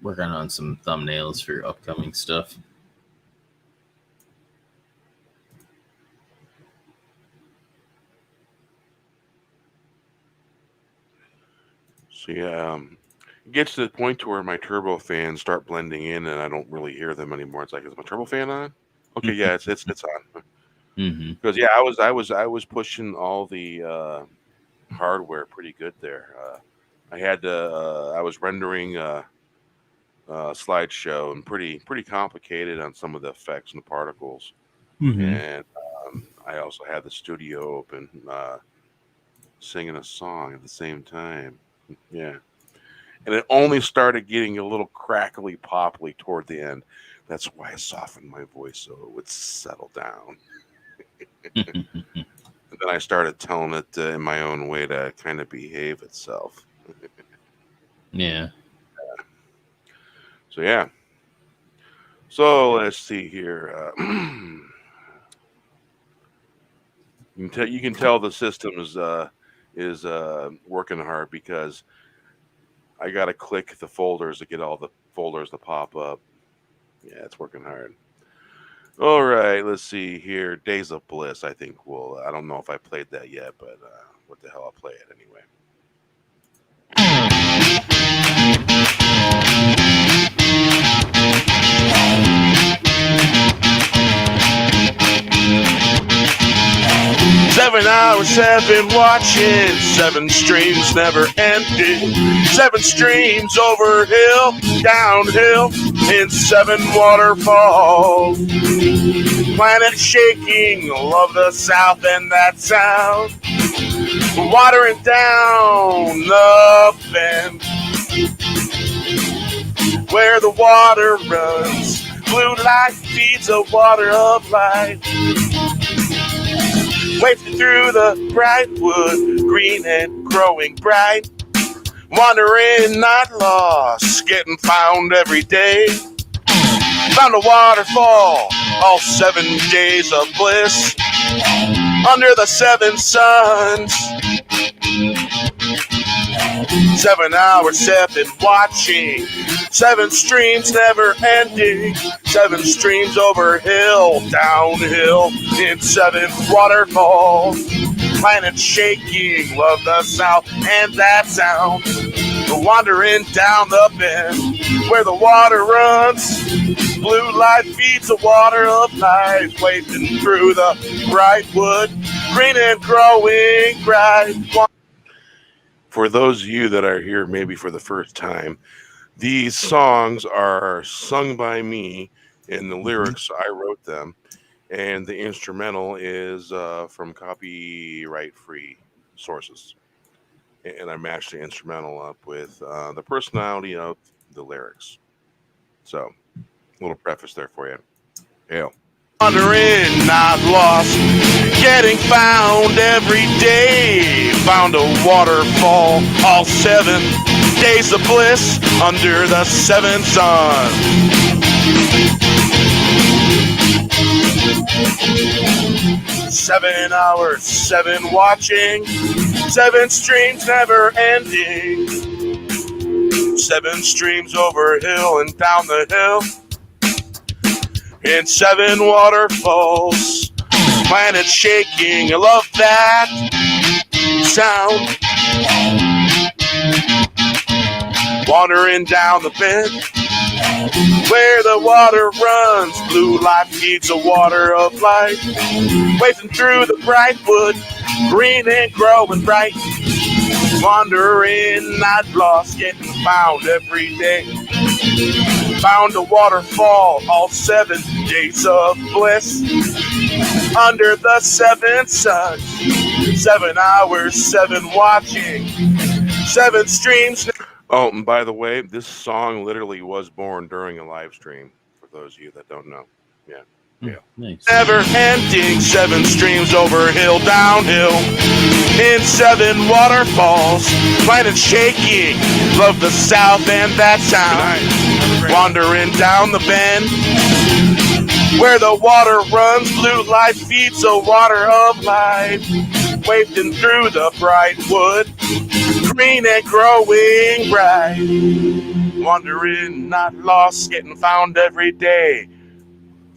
[SPEAKER 2] Working on some thumbnails for upcoming stuff.
[SPEAKER 3] So yeah, it gets to the point to where my turbo fans start blending in, and I don't really hear them anymore. It's like, is my turbo fan on? Okay, yeah, it's on.
[SPEAKER 2] Mm-hmm.
[SPEAKER 3] Because yeah, I was pushing all the hardware pretty good there. I had to I was rendering a slideshow and pretty complicated on some of the effects and the particles, and I also had the studio open, singing a song at the same time. Yeah. And it only started getting a little crackly popply toward the end. That's why I softened my voice so it would settle down. And then I started telling it in my own way to kind of behave itself.
[SPEAKER 2] Yeah.
[SPEAKER 3] So yeah. So let's see here. You can tell the system is working hard because I got to click the folders to get all the folders to pop up. Yeah, it's working hard. All right, let's see here. Days of Bliss, I think I don't know if I played that yet, but what the hell, I'll play it anyway. 7 hours, 7 watching, 7 streams never ending, 7 streams over hill, downhill, in 7 waterfalls. Planet shaking, love the south and that sound. Watering down the bend, where the water runs, blue light feeds the water of life. Wafting through the bright wood, green and growing bright. Wandering, not lost, getting found every day. Found a waterfall, all 7 days of bliss. Under the 7 suns. 7 hours, 7 watching, 7 streams never ending, 7 streams over hill, downhill, in 7 waterfalls. Planet shaking, love the south and that sound. Wandering down the bend, where the water runs, blue light feeds the water of life, wafting through the bright wood, green and growing bright. For those of you that are here maybe for the first time, these songs are sung by me, and the lyrics, I wrote them, and the instrumental is from copyright-free sources. And I matched the instrumental up with the personality of the lyrics. So, a little preface there for you. Hail. Wandering, not lost, getting found every day. Found a waterfall, all 7 days of bliss under the 7 sun. Seven hours, 7 watching, 7 streams never ending, 7 streams over hill and down the hill. In 7 waterfalls, planet shaking, I love that sound. Wandering down the bend, where the water runs, blue light feeds the water of life. Wafting through the bright wood, green and growing bright. Wandering, not lost, getting found every day. Found a waterfall, all 7 days of bliss. Under the 7 suns, 7 hours, 7 watching, 7 streams. Oh, and by the way, this song literally was born during a live stream, for those of you that don't know. Yeah.
[SPEAKER 1] Yeah.
[SPEAKER 2] Nice.
[SPEAKER 3] Never-ending 7 streams over hill, downhill, in 7 waterfalls, planet shaking, love the south and that town, wandering down the bend, where the water runs, blue light feeds the water of life, wafting through the bright wood, green and growing bright, wandering, not lost, getting found every day.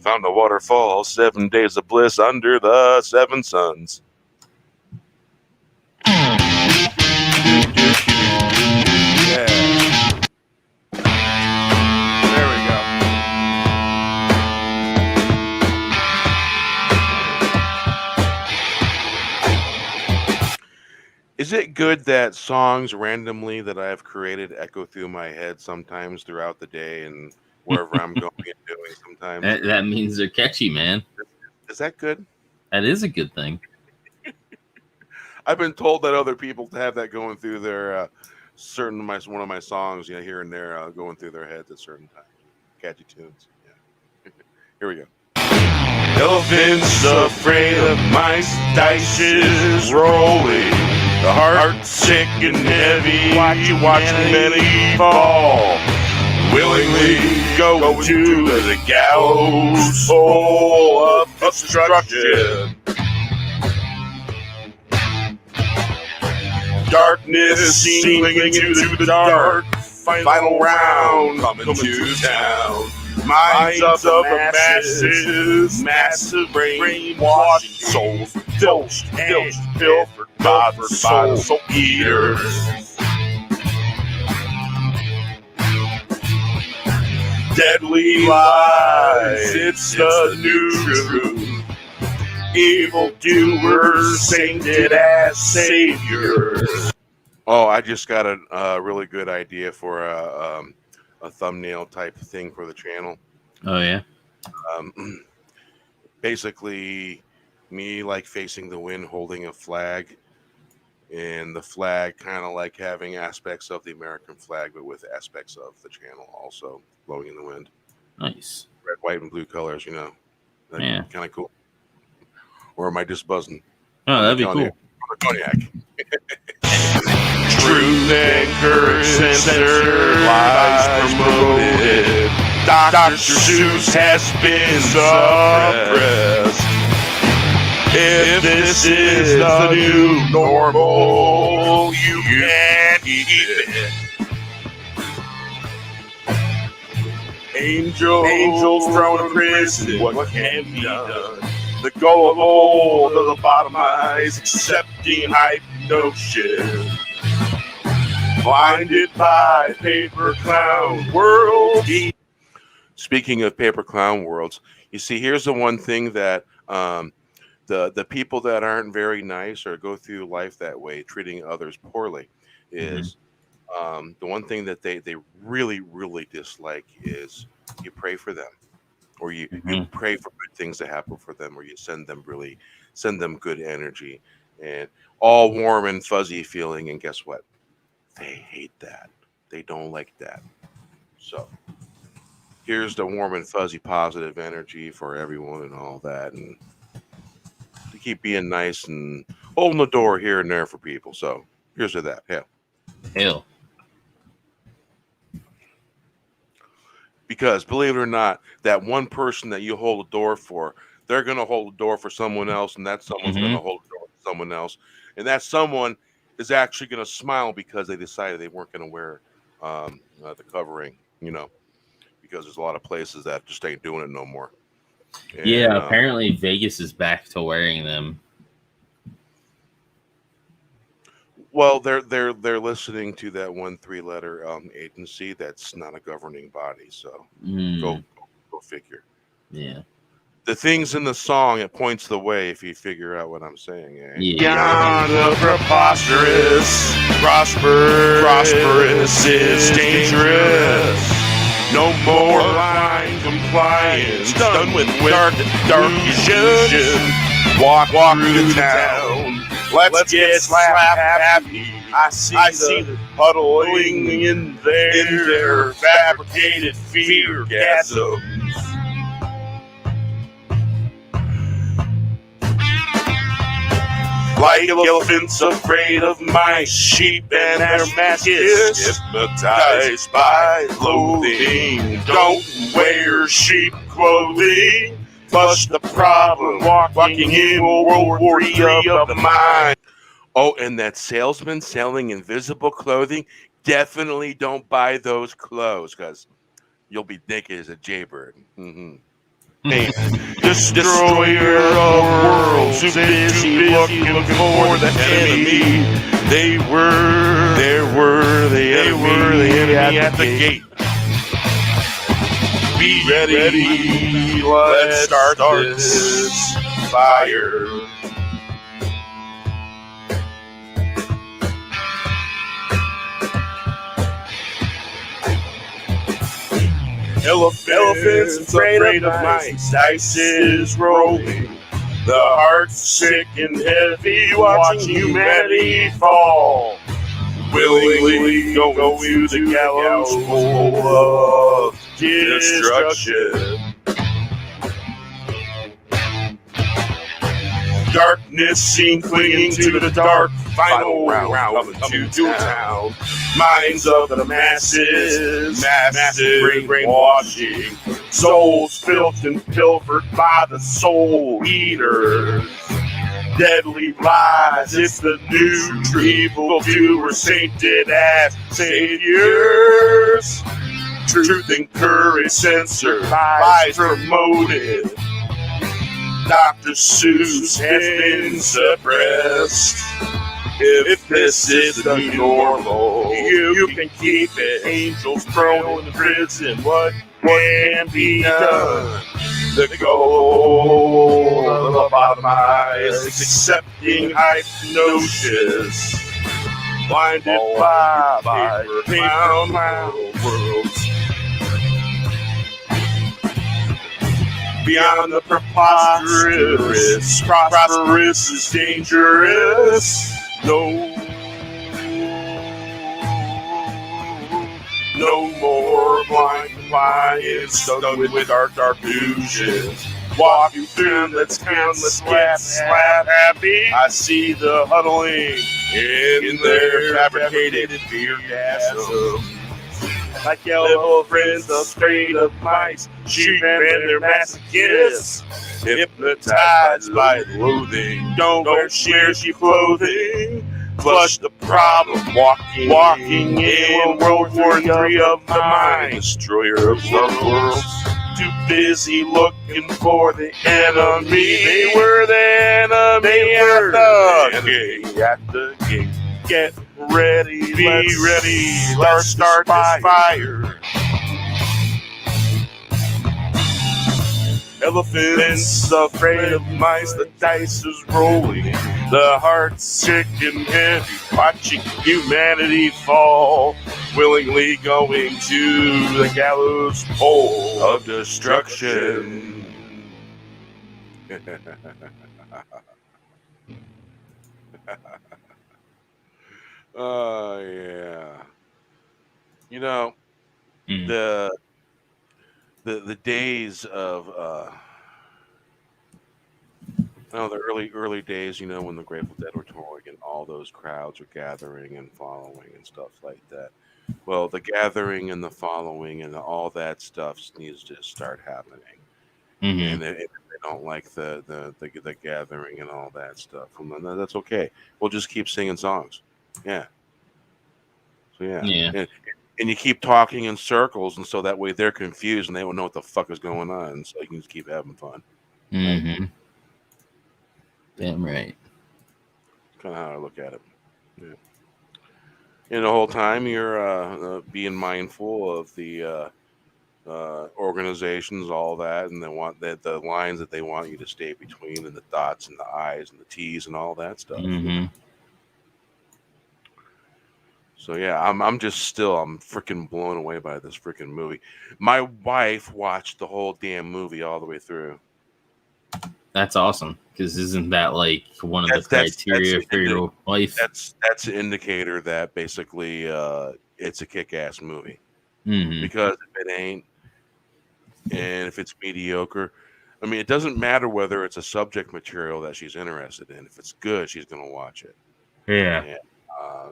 [SPEAKER 3] Found a waterfall, 7 days of bliss under the 7 suns.
[SPEAKER 1] Yeah. There we go. Is it good that songs randomly that I have created echo through my head sometimes throughout the day and wherever I'm going and doing sometimes?
[SPEAKER 2] That means they're catchy, man.
[SPEAKER 1] Is that good?
[SPEAKER 2] That is a good thing.
[SPEAKER 1] I've been told that other people have that going through their one of my songs, here and there, going through their heads at certain times. Catchy tunes. Yeah. Here we go. Elephants afraid of mice, dice is rolling. The heart sick and heavy, watching many fall. Willingly go to the gallows full of destruction. Darkness seeming into the dark. Final round coming to town. Minds of the massive brainwashed souls, filched, pilfered by the soul eaters. Deadly lies, it's the new truth. Evil doers sainted as saviors. Oh, I just got a really good idea for a thumbnail type thing for the channel.
[SPEAKER 2] Oh yeah.
[SPEAKER 1] Basically, me like facing the wind, holding a flag, and the flag kind of like having aspects of the American flag, but with aspects of the channel also blowing in the wind.
[SPEAKER 2] Nice.
[SPEAKER 1] Red, white, and blue colors. That's
[SPEAKER 2] Yeah.
[SPEAKER 1] kind of cool. Or am I just buzzing?
[SPEAKER 2] Oh, that'd be cool.
[SPEAKER 1] Cognac. Truth and courage censored, lies promoted. Dr. Seuss has been suppressed. If this is the new normal, you can't keep it. Angels thrown in prison, what can be done? The gullible to the bottomized, accepting hypnosis. Blinded by paper clown world. Speaking of paper clown worlds, you see, here's the one thing that the people that aren't very nice or go through life that way, treating others poorly, is the one thing that they really, really dislike is you pray for them. Or you pray for good things to happen for them, or you send them good energy and all warm and fuzzy feeling. And guess what? They hate that. They don't like that. So here's the warm and fuzzy positive energy for everyone and all that. And to keep being nice and holding the door here and there for people. So here's to that. Yeah.
[SPEAKER 2] Hell.
[SPEAKER 1] Because believe it or not, that one person that you hold a door for, they're going to hold a door for someone else, and that someone's going to hold a door for someone else. And that someone is actually going to smile because they decided they weren't going to wear the covering, because there's a lot of places that just ain't doing it no more. And,
[SPEAKER 2] yeah, apparently Vegas is back to wearing them.
[SPEAKER 1] Well, they're listening to that 1 3-letter agency that's not a governing body. So go figure.
[SPEAKER 2] Yeah.
[SPEAKER 1] The things in the song, it points the way if you figure out what I'm saying. Eh?
[SPEAKER 2] Yeah.
[SPEAKER 3] Beyond the preposterous, prosperous is dangerous. No more blind compliance, done with dark illusion. Walk through the town. Let's get slap happy. I see the huddling in their fabricated fear gasms. Like elephants afraid of mice, sheep and their masses, hypnotized by loathing. Don't wear sheep clothing. Plus the problem, walking in World War III of the mind. Oh, and that salesman selling invisible clothing, definitely don't buy those clothes, because you'll be naked as a jaybird. Hey, destroyer of worlds, too busy looking for the enemy. They were the enemy at the gate. Be ready, let's start this fire. Elephants afraid of mice, dice is rolling. The heart's sick and heavy, watching humanity fall. Willingly go to the gallows full of destruction. Darkness seen clinging to the dark. Final round coming to town. Minds of the masses, massive brainwashing. Souls filched and pilfered by the soul eaters. Deadly lies, it's the new evil doers, sainted as saviors. Truth and courage censored, lies promoted. Dr. Seuss has been suppressed. If this is the new normal, you can keep it. Angels thrown in prison, what can be done? The goal of the bottom eye is accepting hypnosis. Blinded by paper worlds. Beyond the preposterous, prosperous is dangerous. No more blind compliance, stuck with dark illusions. Walking through, let's count, let's get slap happy. I see the huddling in their fabricated fear gasm. Like yellow friends afraid of mice, sheep and their masochists, hypnotized by loathing. Don't wear sheep clothing. Flush the problem, walking in World War III of the mind. Destroyer of worlds, too busy looking for the enemy. They were the enemy at the gate. Get ready, be ready, let's start this fire. Elephants afraid of mice, the dice is rolling. The heart's sick and heavy, watching humanity fall. Willingly going to the gallows pole of destruction. Oh, yeah. You know, the days of the early days, when the Grateful Dead were touring and all those crowds were gathering and following and stuff like that. Well, the gathering and the following and all that stuff needs to start happening. And if they don't like the gathering and all that stuff, well, no, that's okay. We'll just keep singing songs. Yeah. So yeah. And you keep talking in circles, and so that way they're confused and they don't know what the fuck is going on. So you can just keep having fun.
[SPEAKER 2] Damn right.
[SPEAKER 3] Kind of how I look at it. Yeah. And the whole time you're being mindful of the organizations, all that, and they want the lines that they want you to stay between, and the dots and the I's and the T's and all that stuff. So yeah, I'm freaking blown away by this freaking movie. My wife watched the whole damn movie all the way through.
[SPEAKER 2] That's awesome, because isn't that like one of the criteria for your wife?
[SPEAKER 3] That's an indicator that basically it's a kick-ass movie. Because if it ain't, and if it's mediocre, I mean, it doesn't matter whether it's a subject material that she's interested in. If it's good, she's going to watch it.
[SPEAKER 2] Yeah.
[SPEAKER 3] And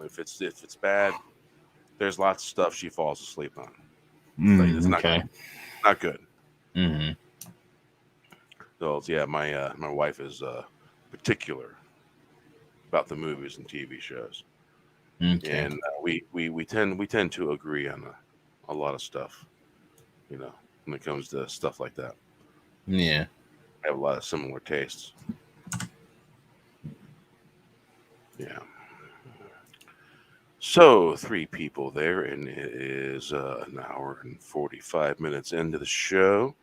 [SPEAKER 3] if it's bad, there's lots of stuff she falls asleep on. Like, it's
[SPEAKER 2] Okay.
[SPEAKER 3] not good.
[SPEAKER 2] Mm-hmm.
[SPEAKER 3] So yeah, my wife is particular about the movies and TV shows,
[SPEAKER 2] Okay.
[SPEAKER 3] and we tend to agree on a lot of stuff. You know, when it comes to stuff like that,
[SPEAKER 2] Yeah.
[SPEAKER 3] I have a lot of similar tastes. Yeah. So 3 people there, and it is an hour and 45 minutes into the show.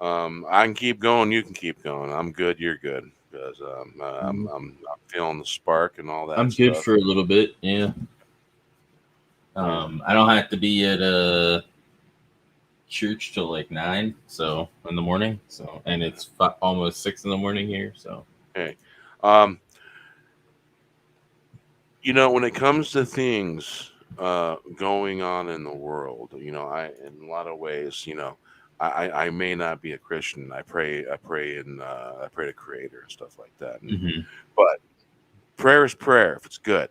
[SPEAKER 3] I can keep going. You can keep going. I'm good. You're good because I'm feeling the spark and all that
[SPEAKER 2] I'm good
[SPEAKER 3] stuff.
[SPEAKER 2] for a little bit. Yeah. I don't have to be at a church till like 9, so in the morning. So, and it's almost 6 in the morning here. So,
[SPEAKER 3] Hey, when it comes to things going on in the world, I in a lot of ways, I may not be a Christian. I pray to Creator and stuff like that. But prayer is prayer if it's good.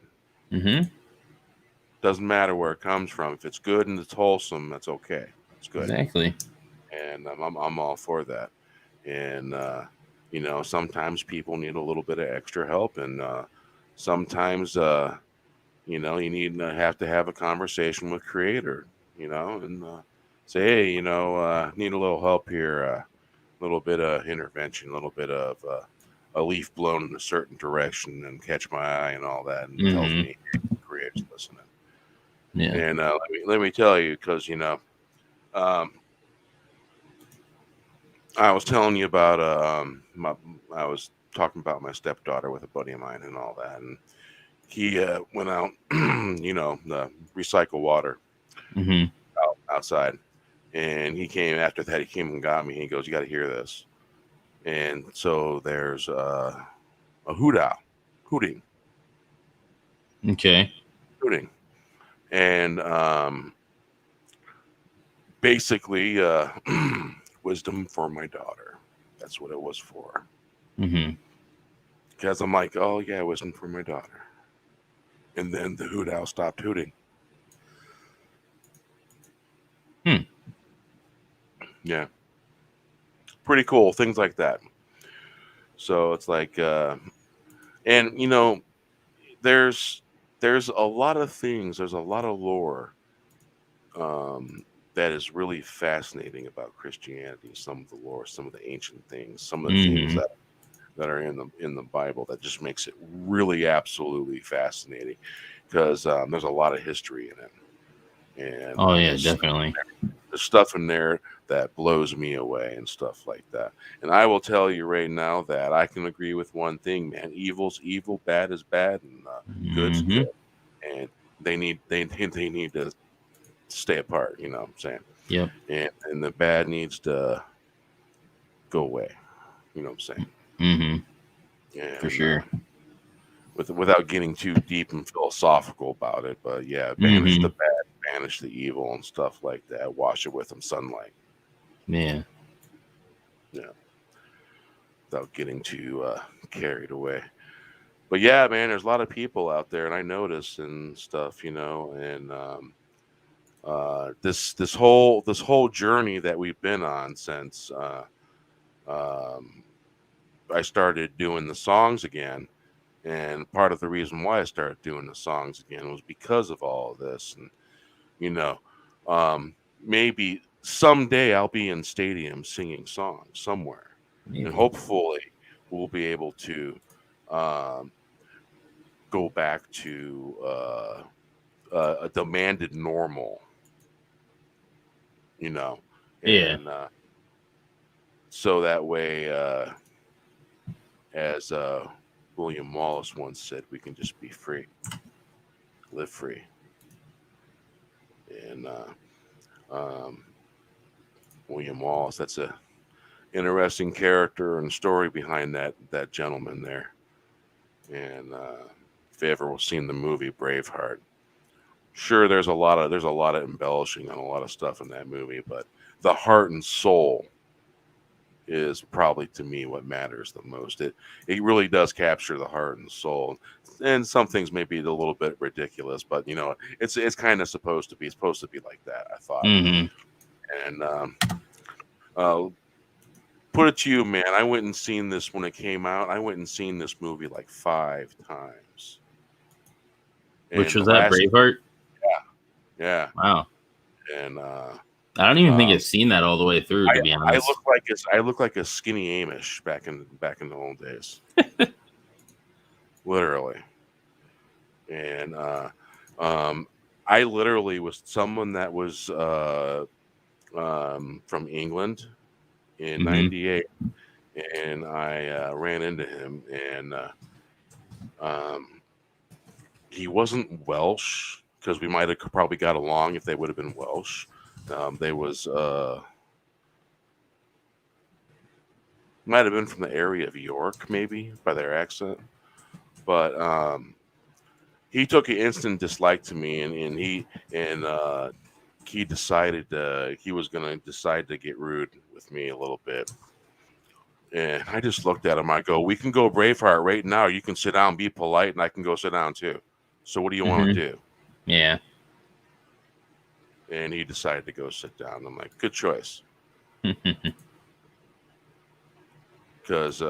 [SPEAKER 3] Doesn't matter where it comes from. If it's good and it's wholesome, that's okay. It's good.
[SPEAKER 2] Exactly.
[SPEAKER 3] And I'm all for that. And sometimes people need a little bit of extra help, and sometimes you have to have a conversation with Creator, and say, hey, need a little help here, a little bit of intervention, a little bit of a leaf blown in a certain direction, and catch my eye and all that, and tells me Creator's listening.
[SPEAKER 2] Yeah.
[SPEAKER 3] And let me tell you, because I was telling you about I was talking about my stepdaughter with a buddy of mine and all that, and he went out, the recycle water outside, and he came after that. He came and got me. He goes, "You got to hear this." And so there's a hooting,
[SPEAKER 2] Okay.
[SPEAKER 3] and basically wisdom for my daughter. That's what it was for. Because I'm like, oh yeah, wisdom for my daughter. And then the hoot owl stopped hooting. Yeah. Pretty cool. Things like that. So it's like, and there's a lot of things. There's a lot of lore that is really fascinating about Christianity. Some of the lore, some of the ancient things, some of the things that are in the Bible that just makes it really absolutely fascinating, because there's a lot of history in it. And
[SPEAKER 2] oh yeah, definitely.
[SPEAKER 3] There's stuff in there that blows me away and stuff like that. And I will tell you right now that I can agree with one thing, man. Evil's evil, bad is bad, and good's good. And they need to stay apart. You know what I'm saying?
[SPEAKER 2] Yep.
[SPEAKER 3] And the bad needs to go away. You know what I'm saying? And,
[SPEAKER 2] for sure.
[SPEAKER 3] Without getting too deep and philosophical about it, but yeah, banish the bad, banish the evil, and stuff like that. Wash it with some sunlight.
[SPEAKER 2] Yeah.
[SPEAKER 3] Without getting too carried away. But yeah, man, there's a lot of people out there, and I notice and stuff, and this whole journey that we've been on since I started doing the songs again. And part of the reason why I started doing the songs again was because of all of this. And, maybe someday I'll be in stadiums singing songs somewhere.
[SPEAKER 2] Maybe.
[SPEAKER 3] And hopefully we'll be able to go back to a demanded normal, And so that way, as William Wallace once said, we can just be free, live free. And William Wallace, that's a interesting character and story behind that gentleman there. And if you ever seen the movie Braveheart, sure, there's a lot of embellishing on a lot of stuff in that movie, but the heart and soul is probably to me what matters the most. It really does capture the heart and soul. And some things may be a little bit ridiculous, but you know, it's kind of supposed to be like that, I thought.
[SPEAKER 2] Mm-hmm.
[SPEAKER 3] And put it to you, man, I went and seen this when it came out. I went and seen this movie like 5 times.
[SPEAKER 2] Which was that, Braveheart?
[SPEAKER 3] Yeah.
[SPEAKER 2] Wow.
[SPEAKER 3] And
[SPEAKER 2] I don't even think I've seen that all the way through, to be honest.
[SPEAKER 3] I look like a skinny Amish back in the old days. Literally. And I literally was someone that was from England in '98, and I ran into him, and he wasn't Welsh, because we might have probably got along if they would have been Welsh. They was might have been from the area of York, maybe, by their accent. But he took an instant dislike to me, and he decided he was going to decide to get rude with me a little bit. And I just looked at him. I go, "We can go Braveheart right now. You can sit down, be polite, and I can go sit down too. So what do you want to do?"
[SPEAKER 2] Yeah.
[SPEAKER 3] And he decided to go sit down. I'm like, "Good choice." Because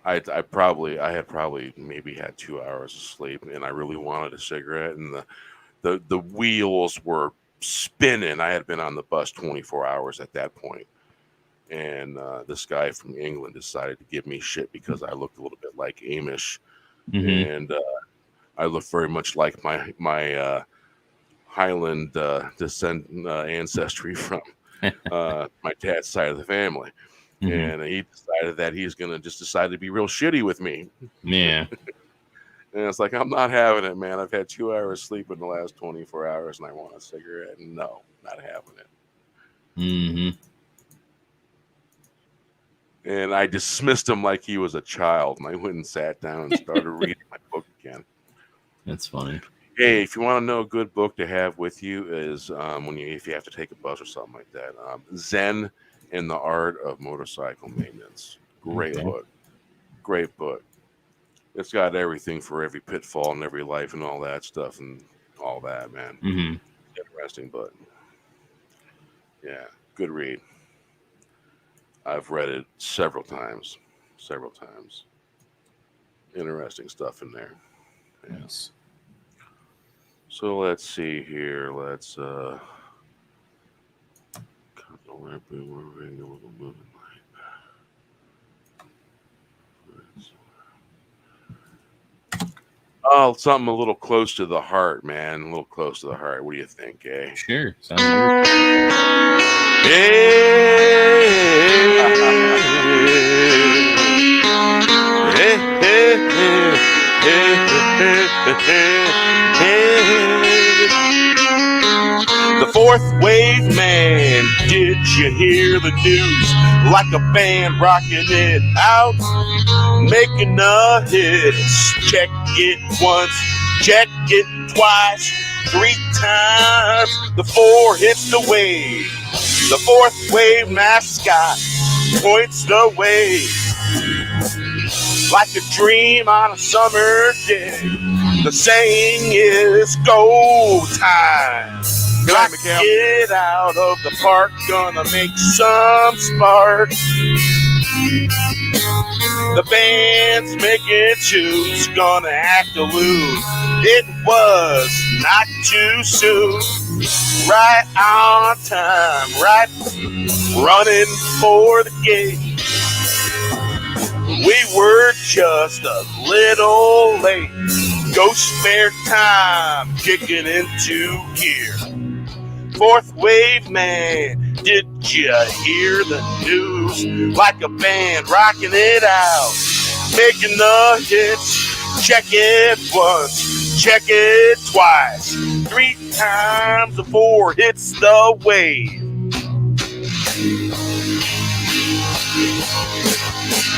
[SPEAKER 3] I had probably maybe had 2 hours of sleep, and I really wanted a cigarette, and the wheels were spinning. I had been on the bus 24 hours at that point. And this guy from England decided to give me shit because I looked a little bit like Amish, and I looked very much like my Highland ancestry from my dad's side of the family. And he decided that he's going to just decide to be real shitty with me.
[SPEAKER 2] Yeah.
[SPEAKER 3] And it's like, I'm not having it, man. I've had 2 hours sleep in the last 24 hours, and I want a cigarette. No, not having it. And I dismissed him like he was a child, and I went and sat down and started reading my book again.
[SPEAKER 2] That's funny.
[SPEAKER 3] Hey, if you want to know a good book to have with you is if you have to take a bus or something like that, Zen and the Art of Motorcycle Maintenance. Great book. Great book. It's got everything for every pitfall in every life and all that stuff and all that, man. Interesting book. Yeah, good read. I've read it several times. Interesting stuff in there.
[SPEAKER 2] Yes.
[SPEAKER 3] So let's see here. Let's oh, something a little close to the heart, man. A little close to the heart. What do you think, eh?
[SPEAKER 2] Sure. Sounds good.
[SPEAKER 3] The fourth wave man, did you hear the news? Like a band rocking it out, making a hit. Check it once, check it twice, 3 times. The 4 hits the wave. The fourth wave mascot points the way. Like a dream on a summer day. The saying is go time. Knock it out of the park, gonna make some spark. The band's making tunes, gonna act a loon. It was not too soon. Right on time, right running for the gate. We were just a little late. Ghost spare time kicking into gear. Fourth wave man, did you hear the news? Like a band rocking it out, making the hits. Check it once, check it twice, 3 times. The 4 hits the wave.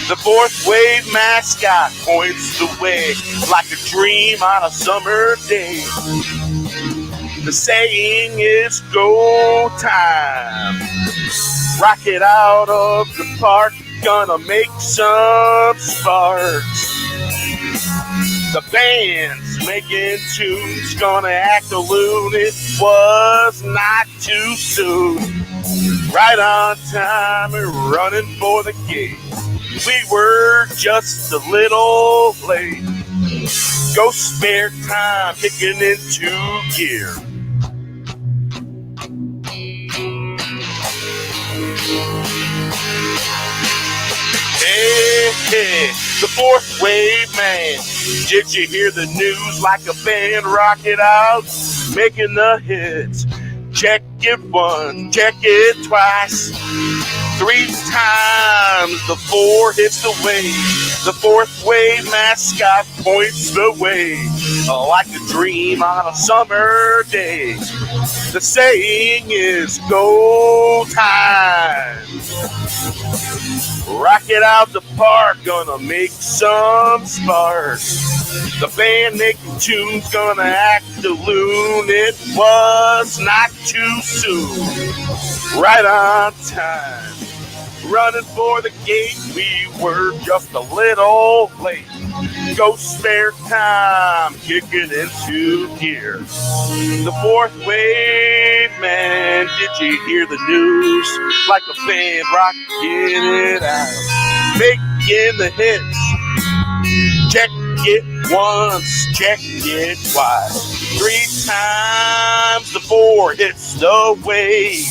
[SPEAKER 3] The fourth wave mascot points the way. Like a dream on a summer day. The saying is go time.
[SPEAKER 1] Rock it out of the park, gonna make some sparks. The band's making tunes, gonna act a loon. It was not too soon. Right on time and running for the gate. We were just a little late. Go spare time kicking into gear. Hey, hey, the fourth wave man. Did you hear the news? Like a band, rock it out, making the hits. Check it once, check it twice, 3 times. The 4 hits the wave. The fourth wave mascot points the way, like a dream on a summer day. The saying is go time. Rock it out the park, gonna make some sparks. The band making tunes, gonna act a loon. It was not too soon. Right on time. Running for the gate, we were just a little late. Go spare time, kicking into gear. The fourth wave man, did you hear the news? Like a band rocking it out, making the hits. Check it once, check it twice, 3 times. The 4 hits the wave.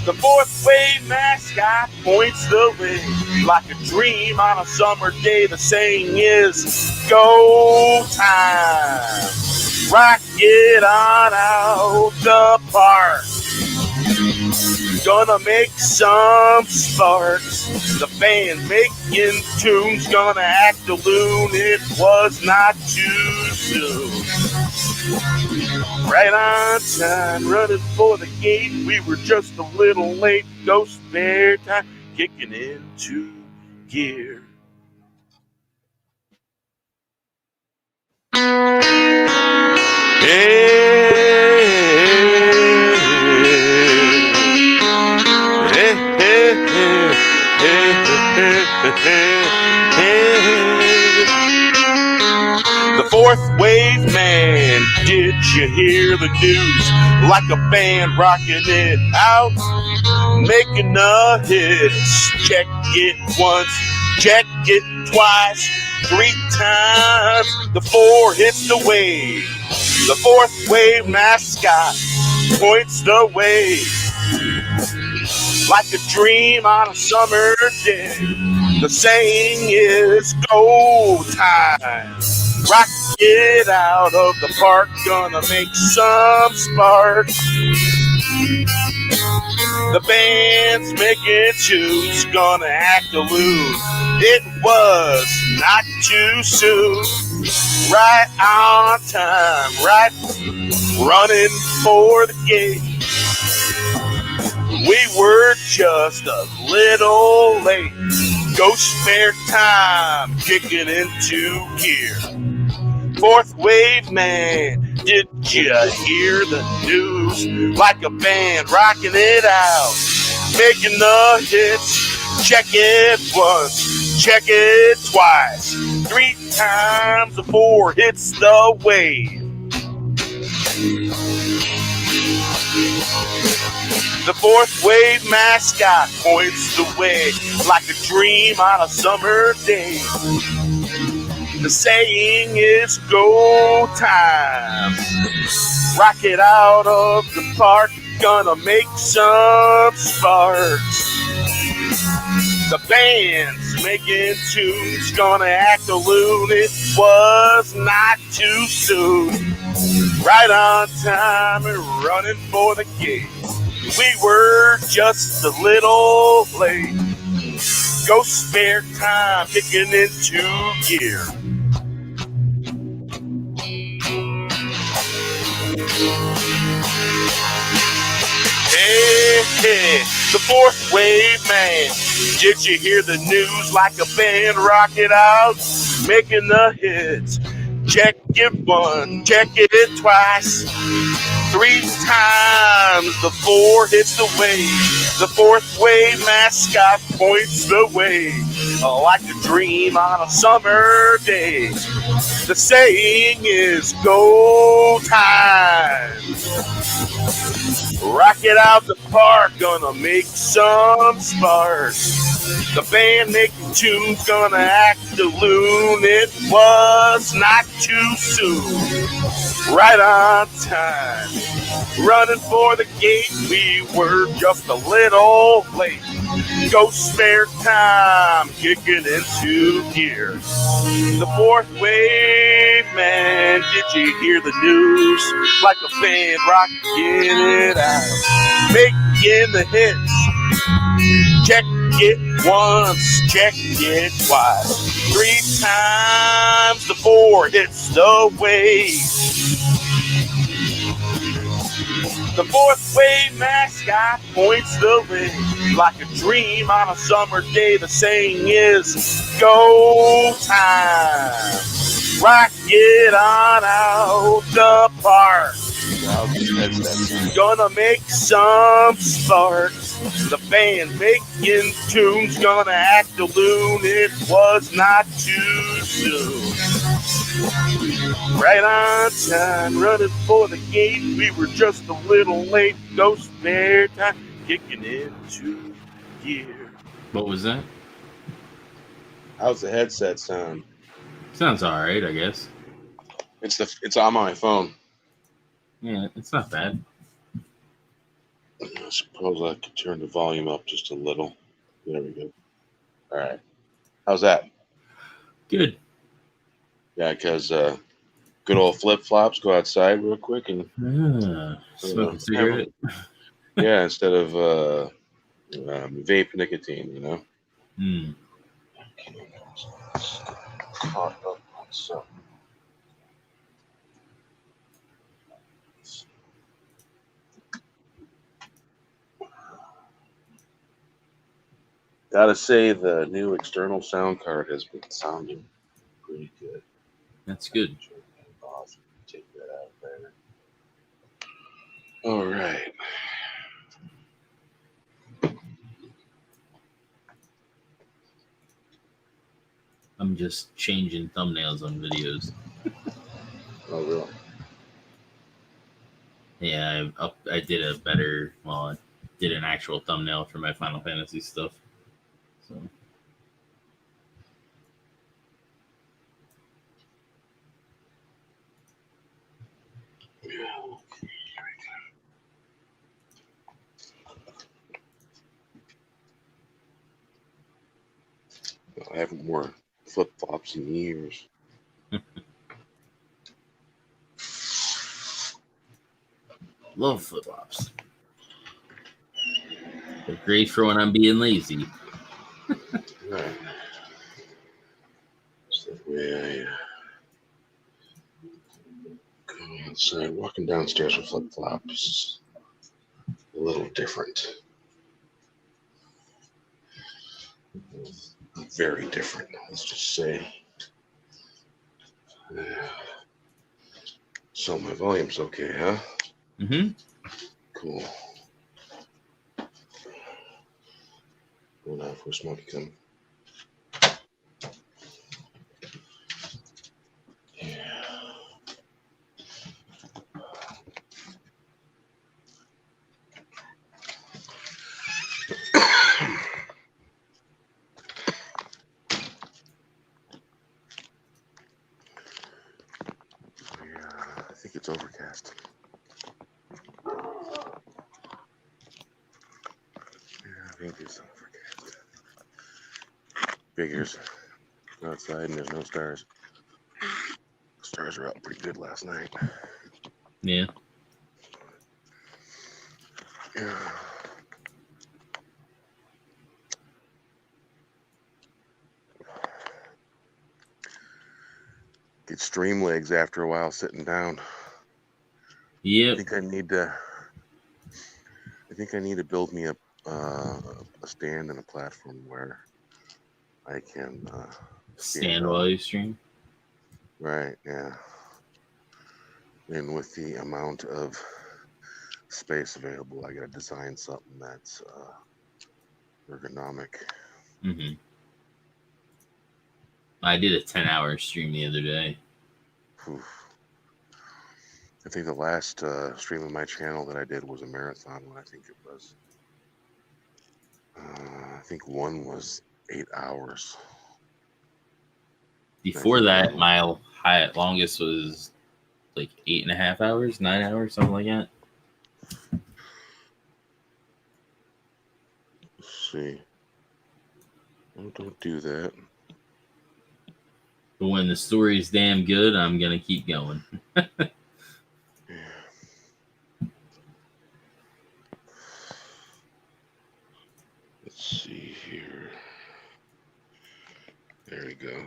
[SPEAKER 1] The fourth wave mascot points the way, like a dream on a summer day. The saying is go time. Rock it on out the park. Gonna make some sparks. The band making tunes, gonna act a loon. It was not too soon. Right on time, running for the gate. We were just a little late. Go spare time, kicking into gear. The fourth wave man, did you hear the news? Like a band rocking it out, making the hits. Check it once, check it twice, 3 times. The 4 hits the wave. The fourth wave mascot points the way, like a dream on a summer day. The saying is go time. Rock it out of the park, gonna make some sparks. The band's making tunes, gonna act a loon. It was not too soon. Right on time, right running for the gate. We were just a little late. Go spare time, kicking into gear. Fourth wave man, did you hear the news? Like a band rocking it out, making the hits. Check it once, check it twice, 3 times. The 4 hits the wave. The fourth wave mascot points the way, like a dream on a summer day. The saying is go time. Rock it out of the park, gonna make some sparks. The band's making tunes, gonna act a loon. It was not too soon. Right on time and running for the gate. We were just a little late. Go spare time, kicking into gear. Hey, hey, the fourth wave man. Did you hear the news? Like a band, rock it out, making the hits. check it once, check it twice. 3 times the 4 hits the wave. The 4th wave mascot points the way. Like a dream on a summer day. The saying is go time. Rock it out the park, gonna make some sparks. The band making tunes, gonna act the loon. It was not too soon. Right on time. Running for the gate, we were just a little late. Go spare time, kicking into gear. The 4th wave, man, did you hear the news? Like a band rocking it out, making the hits. Check it once, check it twice. 3 times the 4 hits the wave. The 4th wave mascot points the way. Like a dream on a summer day, the saying is go time. Rock it on out the park. Gonna make some sparks. The band making tunes, gonna act a loon. It was not too soon. Right on time, running for the gate. We were just a little late. No spare time, kicking into gear.
[SPEAKER 2] What was that?
[SPEAKER 3] How's the headset sound?
[SPEAKER 2] Sounds all right, I guess.
[SPEAKER 3] It's on my phone.
[SPEAKER 2] Yeah, it's not bad.
[SPEAKER 3] I suppose I could turn the volume up just a little. There we go. All right. How's that?
[SPEAKER 2] Good.
[SPEAKER 3] Yeah, because good old flip-flops, go outside real quick and
[SPEAKER 2] Smoke a cigarette.
[SPEAKER 3] yeah, instead of vape nicotine, you know. Caught up on something. Gotta say, the new external sound card has been sounding pretty good.
[SPEAKER 2] That's good.
[SPEAKER 3] Awesome. Take that out there. All right.
[SPEAKER 2] I'm just changing thumbnails on videos.
[SPEAKER 3] Oh, really?
[SPEAKER 2] Yeah, I did a better. Well, I did an actual thumbnail for my Final Fantasy stuff. So.
[SPEAKER 3] I haven't worn flip-flops in years.
[SPEAKER 2] Love flip-flops. They're great for when I'm being lazy.
[SPEAKER 3] Right. It's the way I go outside. Walking downstairs with flip-flops a little different. Very different, let's just say. So my volume's okay, huh?
[SPEAKER 2] Mm-hmm.
[SPEAKER 3] Cool. Going out for a smoky come. Yeah. I think it's overcast. I think it's overcast. Figures. Outside and there's no stars. Stars are out pretty good last night.
[SPEAKER 2] Yeah.
[SPEAKER 3] Yeah. Get stream legs after a while sitting down.
[SPEAKER 2] Yep.
[SPEAKER 3] I think I need to build me a stand and a platform where I can
[SPEAKER 2] Stand while you stream.
[SPEAKER 3] Right, yeah. And with the amount of space available, I gotta design something that's ergonomic.
[SPEAKER 2] Hmm. I did a 10-hour stream the other day.
[SPEAKER 3] Oof. I think the last stream of my channel that I did was a marathon one. I think it was. I think one was 8 hours.
[SPEAKER 2] Before that, my longest was like 8.5 hours, 9 hours, something like that.
[SPEAKER 3] Let's see. Oh, don't do that.
[SPEAKER 2] But when the story's damn good, I'm gonna keep going.
[SPEAKER 3] Yeah. Let's see here. There we go.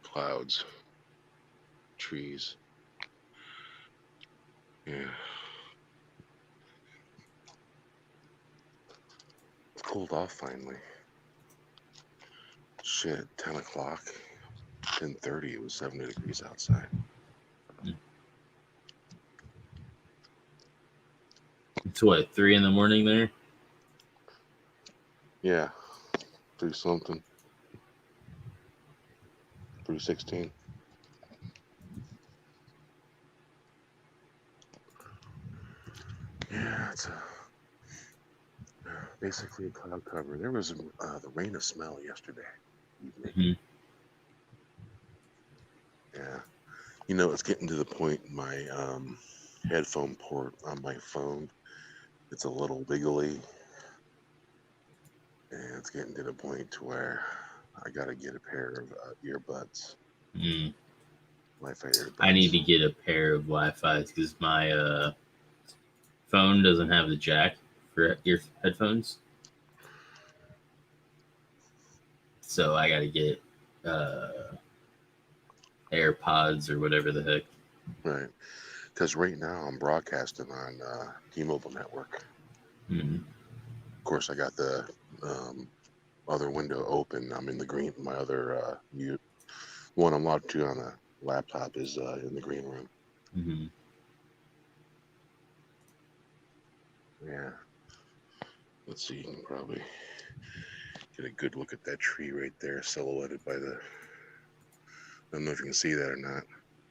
[SPEAKER 3] Clouds. Trees. Yeah. It's cooled off finally. Shit, 10 o'clock. 10:30, it was 70 degrees outside.
[SPEAKER 2] It's what, 3 in the morning there?
[SPEAKER 3] Yeah. 3 something. 3:16. Yeah, it's basically a cloud cover. There was the rain of smell yesterday evening.
[SPEAKER 2] Mm-hmm.
[SPEAKER 3] Yeah. You know, it's getting to the point in my headphone port on my phone. It's a little wiggly. And it's getting to the point to where I got to get a pair of earbuds.
[SPEAKER 2] Mm.
[SPEAKER 3] Wi-Fi earbuds.
[SPEAKER 2] I need to get a pair of Wi-Fi's because my phone doesn't have the jack for ear headphones. So I got to get AirPods or whatever the heck.
[SPEAKER 3] Right. Because right now I'm broadcasting on T-Mobile network.
[SPEAKER 2] Mm-hmm.
[SPEAKER 3] Of course, I got the other window open. I'm in the green. My other one I'm logged to on the laptop is in the green room.
[SPEAKER 2] Mm-hmm.
[SPEAKER 3] Yeah. Let's see. You can probably get a good look at that tree right there, silhouetted by the. I don't know if you can see that or not.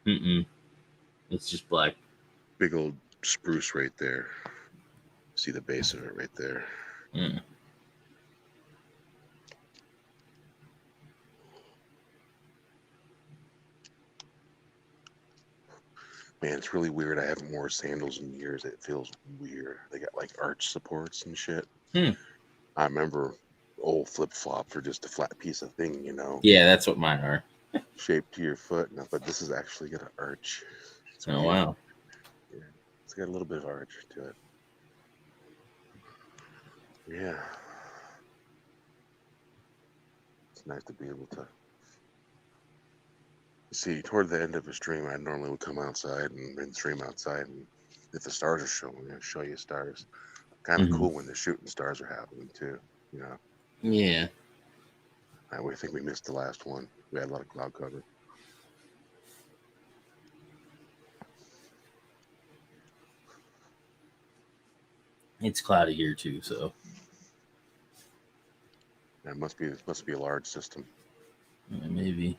[SPEAKER 2] Mm-mm. It's just black.
[SPEAKER 3] Big old spruce right there. See the base of it right there.
[SPEAKER 2] Mm.
[SPEAKER 3] Man, it's really weird. I haven't worn sandals in years. It feels weird. They got like arch supports and shit. I remember old flip flops are just a flat piece of thing, you know.
[SPEAKER 2] Yeah, that's what mine are.
[SPEAKER 3] Shaped to your foot. No, but this is actually got an arch. It's
[SPEAKER 2] Oh,
[SPEAKER 3] weird.
[SPEAKER 2] wow.
[SPEAKER 3] Yeah, it's got a little bit of arch to it. Yeah. It's nice to be able to see toward the end of a stream. I normally would come outside and stream outside, and if the stars are showing, I'll show you stars. Kind of cool when the shooting stars are happening too, you know.
[SPEAKER 2] Yeah.
[SPEAKER 3] I think we missed the last one. We had a lot of cloud cover.
[SPEAKER 2] It's cloudy here too, so
[SPEAKER 3] It must be a large system.
[SPEAKER 2] maybe.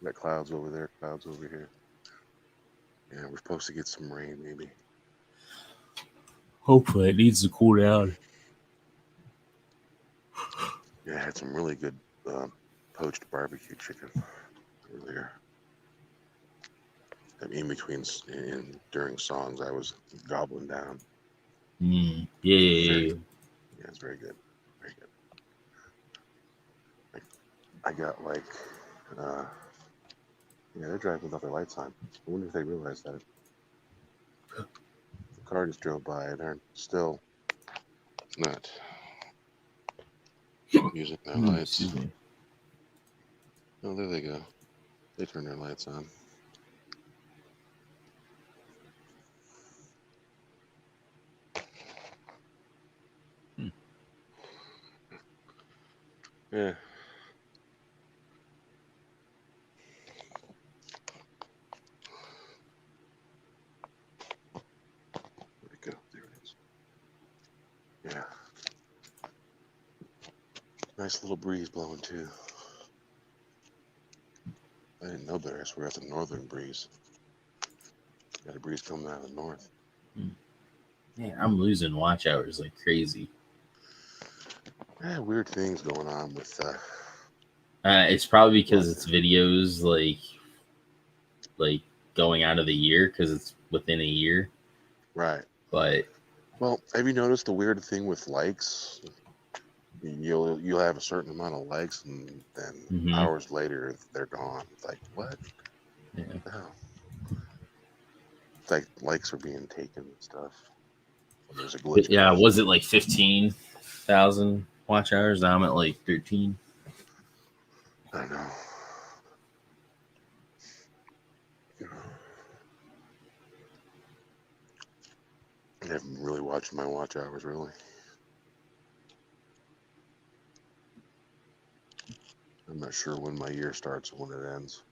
[SPEAKER 3] Got clouds over there, clouds over here. Yeah, we're supposed to get some rain, maybe.
[SPEAKER 2] Hopefully, it needs to cool down.
[SPEAKER 3] Yeah, I had some really good poached barbecue chicken earlier. In between, during songs, I was gobbling down.
[SPEAKER 2] Mm. Yeah.
[SPEAKER 3] Yeah, it's very good. Very good. I got like, yeah, they're driving without their lights on. I wonder if they realize that. The car just drove by and they're still not using their lights.
[SPEAKER 2] Excuse me.
[SPEAKER 3] Oh, there they go. They turn their lights on. Yeah.
[SPEAKER 4] Nice little breeze blowing too. I didn't know better. I swear it's a northern breeze. Got a breeze coming out of the north.
[SPEAKER 2] Man, I'm losing watch hours like crazy.
[SPEAKER 4] Yeah, weird things going on with.
[SPEAKER 2] It's probably because it's videos like going out of the year because it's within a year.
[SPEAKER 4] Right.
[SPEAKER 2] But
[SPEAKER 4] well, have you noticed the weird thing with likes? You'll have a certain amount of likes, and then hours later they're gone. It's like what?
[SPEAKER 2] Yeah.
[SPEAKER 4] What the hell? It's like likes are being taken and stuff. There's a glitch.
[SPEAKER 2] Yeah, was it like 15,000 watch hours? Now I'm at like 13.
[SPEAKER 4] I don't know. I haven't really watched my watch hours, really. I'm not sure when my year starts and when it ends.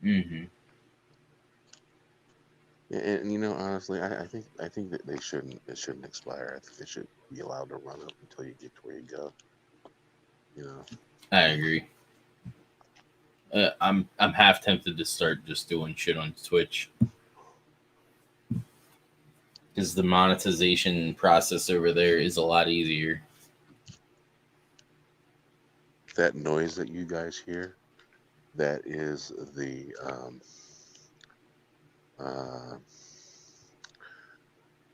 [SPEAKER 2] Mm-hmm.
[SPEAKER 4] And you know, honestly, I think that it shouldn't expire. I think they should be allowed to run up until you get to where you go. You know.
[SPEAKER 2] I agree. I'm half tempted to start just doing shit on Twitch because the monetization process over there is a lot easier.
[SPEAKER 4] That noise that you guys hear, that is the I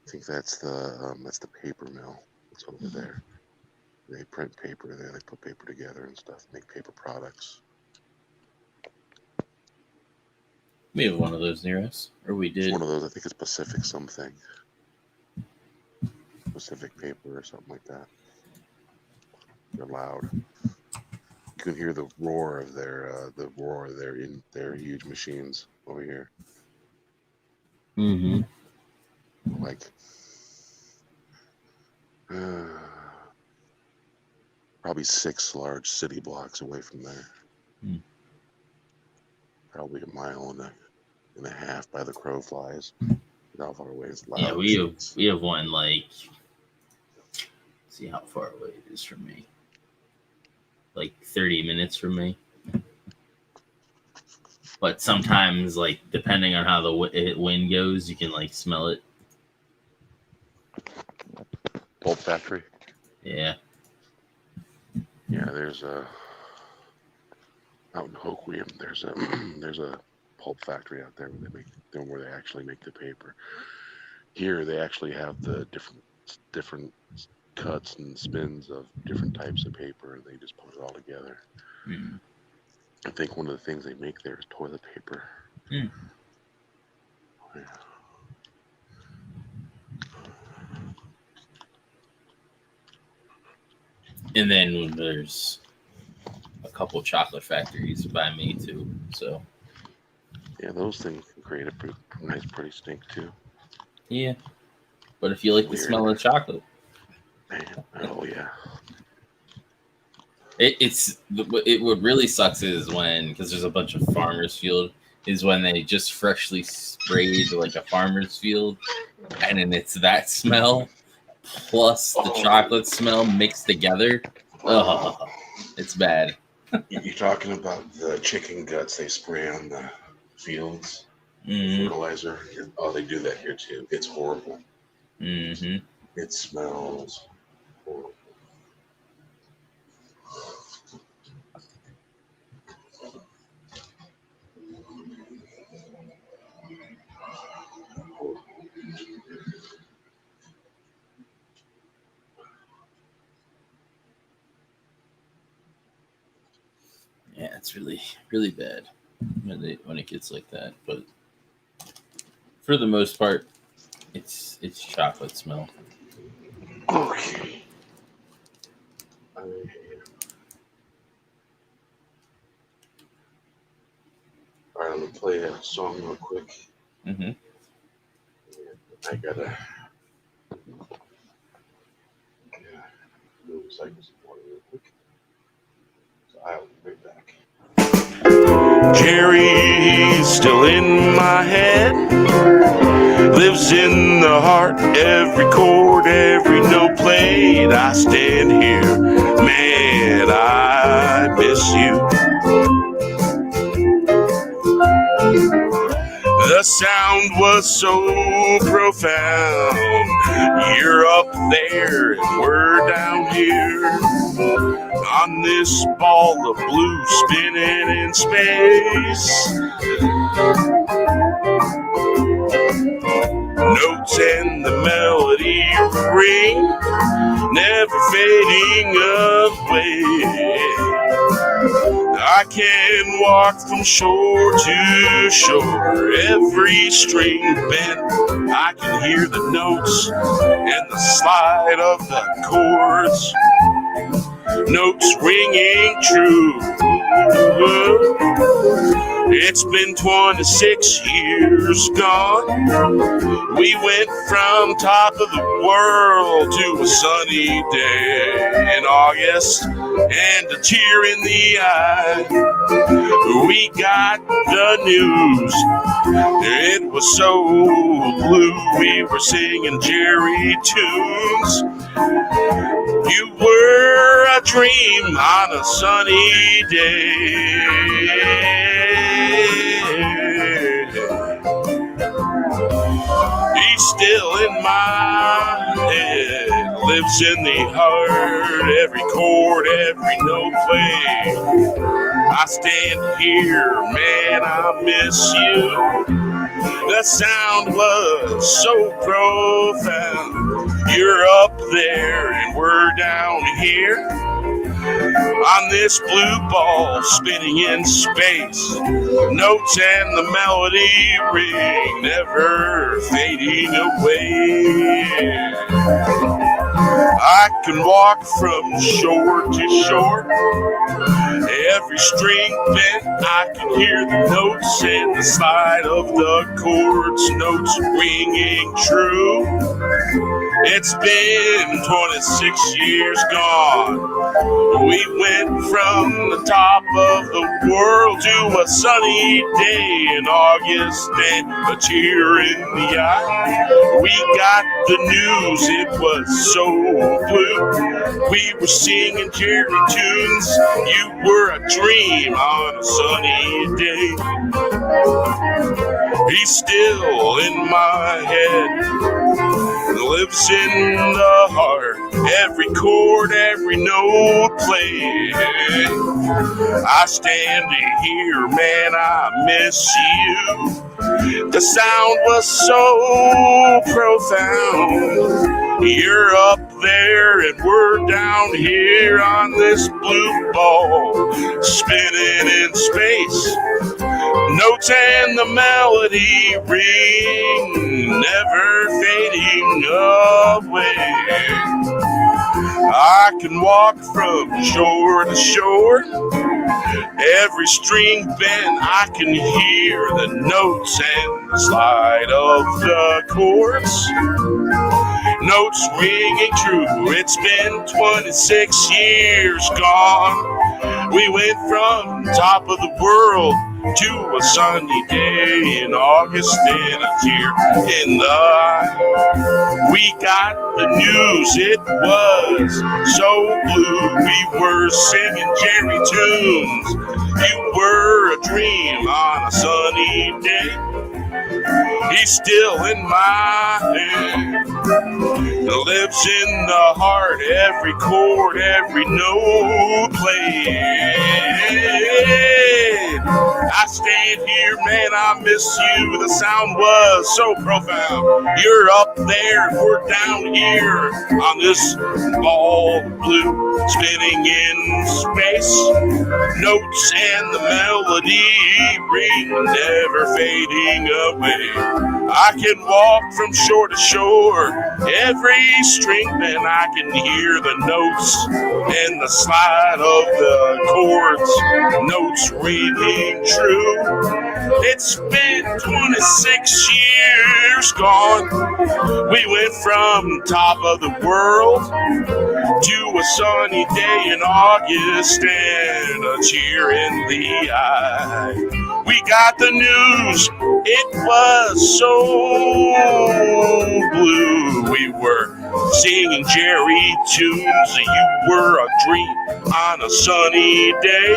[SPEAKER 4] think that's the paper mill. It's over there. They print paper there. They put paper together and stuff. Make paper products.
[SPEAKER 2] We have one of those near us, or we did.
[SPEAKER 4] It's one of those. I think it's Pacific something. Pacific paper or something like that. They're loud. You can hear the roar of their in their huge machines over here.
[SPEAKER 2] Mm-hmm.
[SPEAKER 4] Like probably 6 large city blocks away from there. Probably a mile and a half by the crow flies. How far away is loud?
[SPEAKER 2] Yeah, we have one like. See how far away it is from me. Like 30 minutes from me. But sometimes, like, depending on how the wind goes, you can, like, smell it.
[SPEAKER 4] Pulp factory?
[SPEAKER 2] Yeah.
[SPEAKER 4] Yeah, there's a... Out in Hoquiam, there's a pulp factory out there where they actually make the paper. Here, they actually have the different cuts and spins of different types of paper, and they just put it all together.
[SPEAKER 2] Mm.
[SPEAKER 4] I think one of the things they make there is toilet paper.
[SPEAKER 2] Mm.
[SPEAKER 4] Yeah.
[SPEAKER 2] And then there's a couple chocolate factories by me too. So
[SPEAKER 4] Yeah, those things can create a pretty stink too.
[SPEAKER 2] yeah, but if you like the smell of chocolate,
[SPEAKER 4] man, oh yeah.
[SPEAKER 2] What really sucks is when, because there's a bunch of farmers field, is when they just freshly sprayed like a farmer's field, and then it's that smell plus the chocolate smell mixed together. Oh, it's bad.
[SPEAKER 4] You're talking about the chicken guts they spray on the fields, fertilizer. Oh, they do that here too. It's horrible.
[SPEAKER 2] Mm-hmm.
[SPEAKER 4] It smells horrible.
[SPEAKER 2] Yeah, it's really, really bad when it gets like that. But for the most part, it's chocolate smell.
[SPEAKER 4] Okay. All right, I'm gonna play a song real quick.
[SPEAKER 2] Mm-hmm.
[SPEAKER 4] I gotta move some water real quick. So I'll be right back.
[SPEAKER 3] Jerry's still in my head, lives in the heart, every chord, every note played. I stand here man, I miss you. The sound was so profound. You're up there and we're down here on this ball of blue spinning in space. Notes and the melody ring, never fading away. I can walk from shore to shore, every string bent. I can hear the notes and the slide of the chords. Notes ringing true. It's been 26 years gone. We went from top of the world to a sunny day in August and a tear in the eye. We got the news. It was so blue. We were singing Jerry tunes. You were a dream on a sunny day. He's still in my head, lives in the heart, every chord, every note played. I stand here, man, I miss you. The sound was so profound. You're up there and we're down here on this blue ball spinning in space. Notes and the melody ring, never fading away. I can walk from shore to shore, every string bent. I can hear the notes and the slide of the chords. Notes ringing true. It's been 26 years gone. We went from the top of the world to a sunny day in August and a tear in the eye. We got the news, it was so blue. We were singing Jerry tunes. You were a dream on a sunny day. He's still in my head, lives in the heart, every chord, every note played. I stand here, man, I miss you. The sound was so profound. You're up there and we're down here on this blue ball, spinning in space. Notes and the melody ring, never fading away. I can walk from shore to shore, every string bent. I can hear the notes and the slide of the chords. Notes ringing true. It's been 26 years gone. We went from top of the world to a sunny day in August and a tear in the eye. We got the news, it was so blue. We were singing Jerry tunes. You were a dream on a sunny day. He's still in my head, lives in the heart, every chord, every note played. I stand here, man, I miss you. The sound was so profound. You're up there and we're down here on this ball of blue, spinning in space. Notes and the melody ring, never fading away. I can walk from shore to shore, every string bent. I can hear the notes and the slide of the chords. Notes ringing true. It's been 26 years gone. We went from top of the world to a sunny day in August and a tear in the eye. We got the news, it was so blue. We were singing Jerry tunes. You were a dream on a sunny day.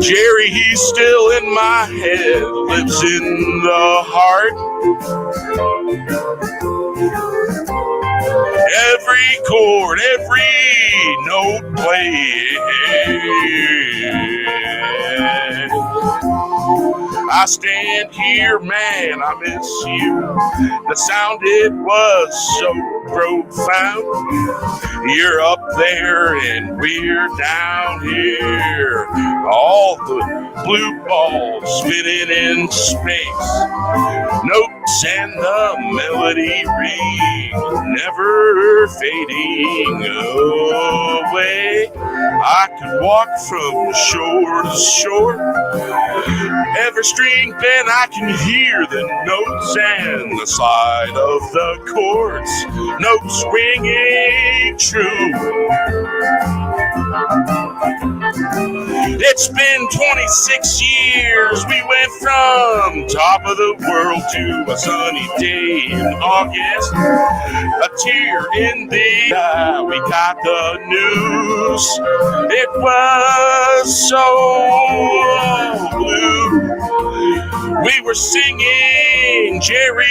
[SPEAKER 3] Jerry, he's still in my head, lives in the heart. Every chord, every note played. I stand here, man, I miss you. The sound, it was so profound. You're up there and we're down here. All the blue balls spinning in space. Notes and the melody ring, never fading away. I could walk from shore to shore. Every string bend, I can hear the notes and the slide of the chords. Notes ringing true. It's been 26 years. We went from top of the world to a sunny day in August. A tear in the eye. We got the news. It was so blue. We were singing Jerry.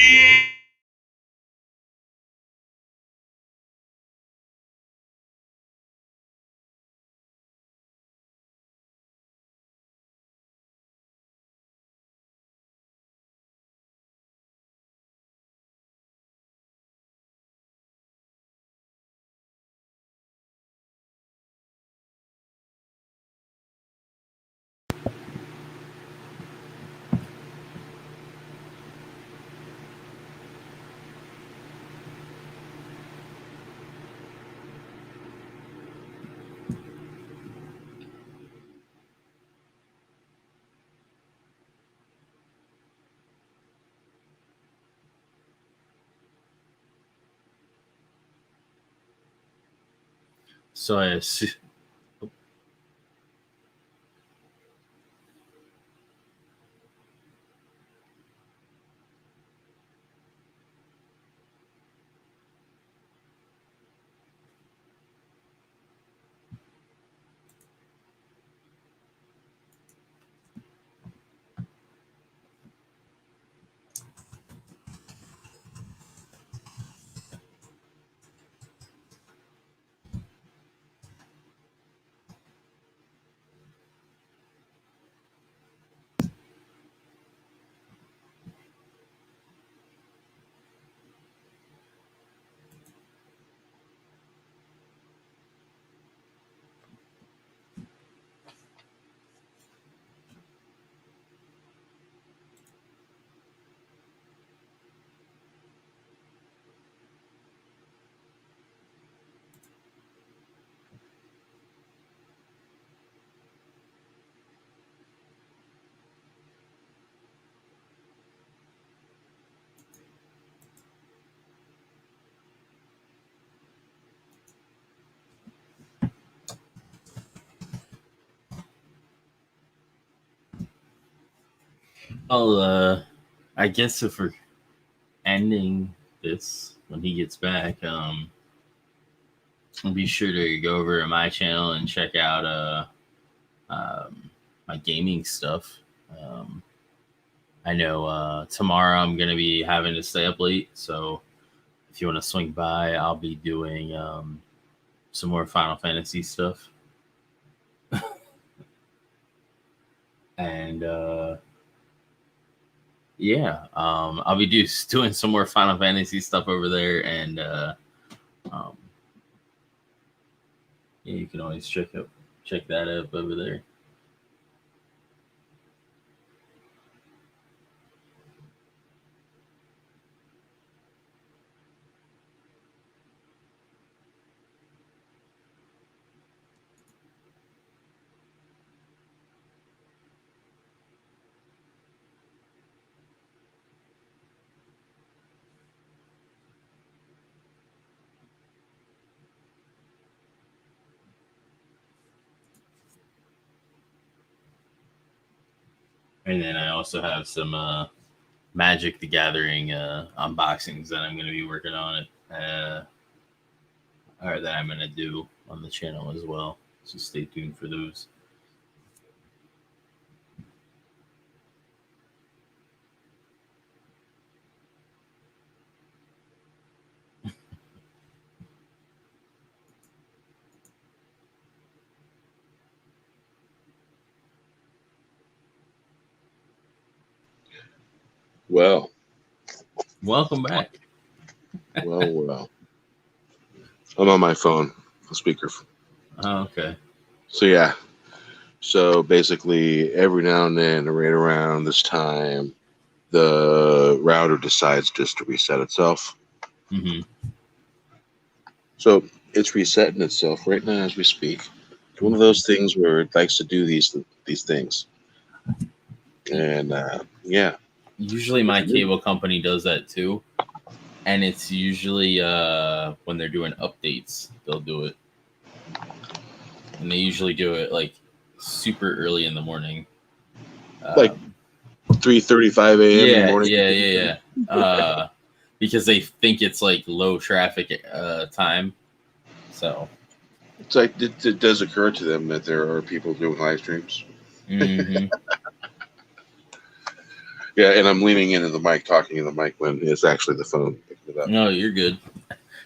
[SPEAKER 2] So I assume. I guess if we're ending this when he gets back, be sure to go over to my channel and check out my gaming stuff. I know tomorrow I'm gonna be having to stay up late, so if you want to swing by, I'll be doing some more Final Fantasy stuff. And yeah, I'll be doing some more Final Fantasy stuff over there, and yeah, you can always check that up over there. And then I also have some Magic the Gathering unboxings that I'm going to be working on it, or that I'm going to do on the channel as well. So stay tuned for those.
[SPEAKER 4] Well,
[SPEAKER 2] Welcome back.
[SPEAKER 4] well. I'm on my phone, the speaker.
[SPEAKER 2] Oh, okay.
[SPEAKER 4] So yeah. So basically, every now and then, right around this time, the router decides just to reset itself.
[SPEAKER 2] Mm-hmm.
[SPEAKER 4] So it's resetting itself right now as we speak. It's one of those things where it likes to do these things. And yeah.
[SPEAKER 2] Usually my cable company does that too. And it's usually when they're doing updates, they'll do it. And they usually do it like super early in the morning.
[SPEAKER 4] Like 3:35 a.m. in the morning.
[SPEAKER 2] Yeah. Because they think it's like low traffic time. So
[SPEAKER 4] It's like it does occur to them that there are people doing live streams.
[SPEAKER 2] mm-hmm.
[SPEAKER 4] Yeah, and I'm leaning into the mic, talking in the mic when it's actually the phone picking it up.
[SPEAKER 2] No, you're good.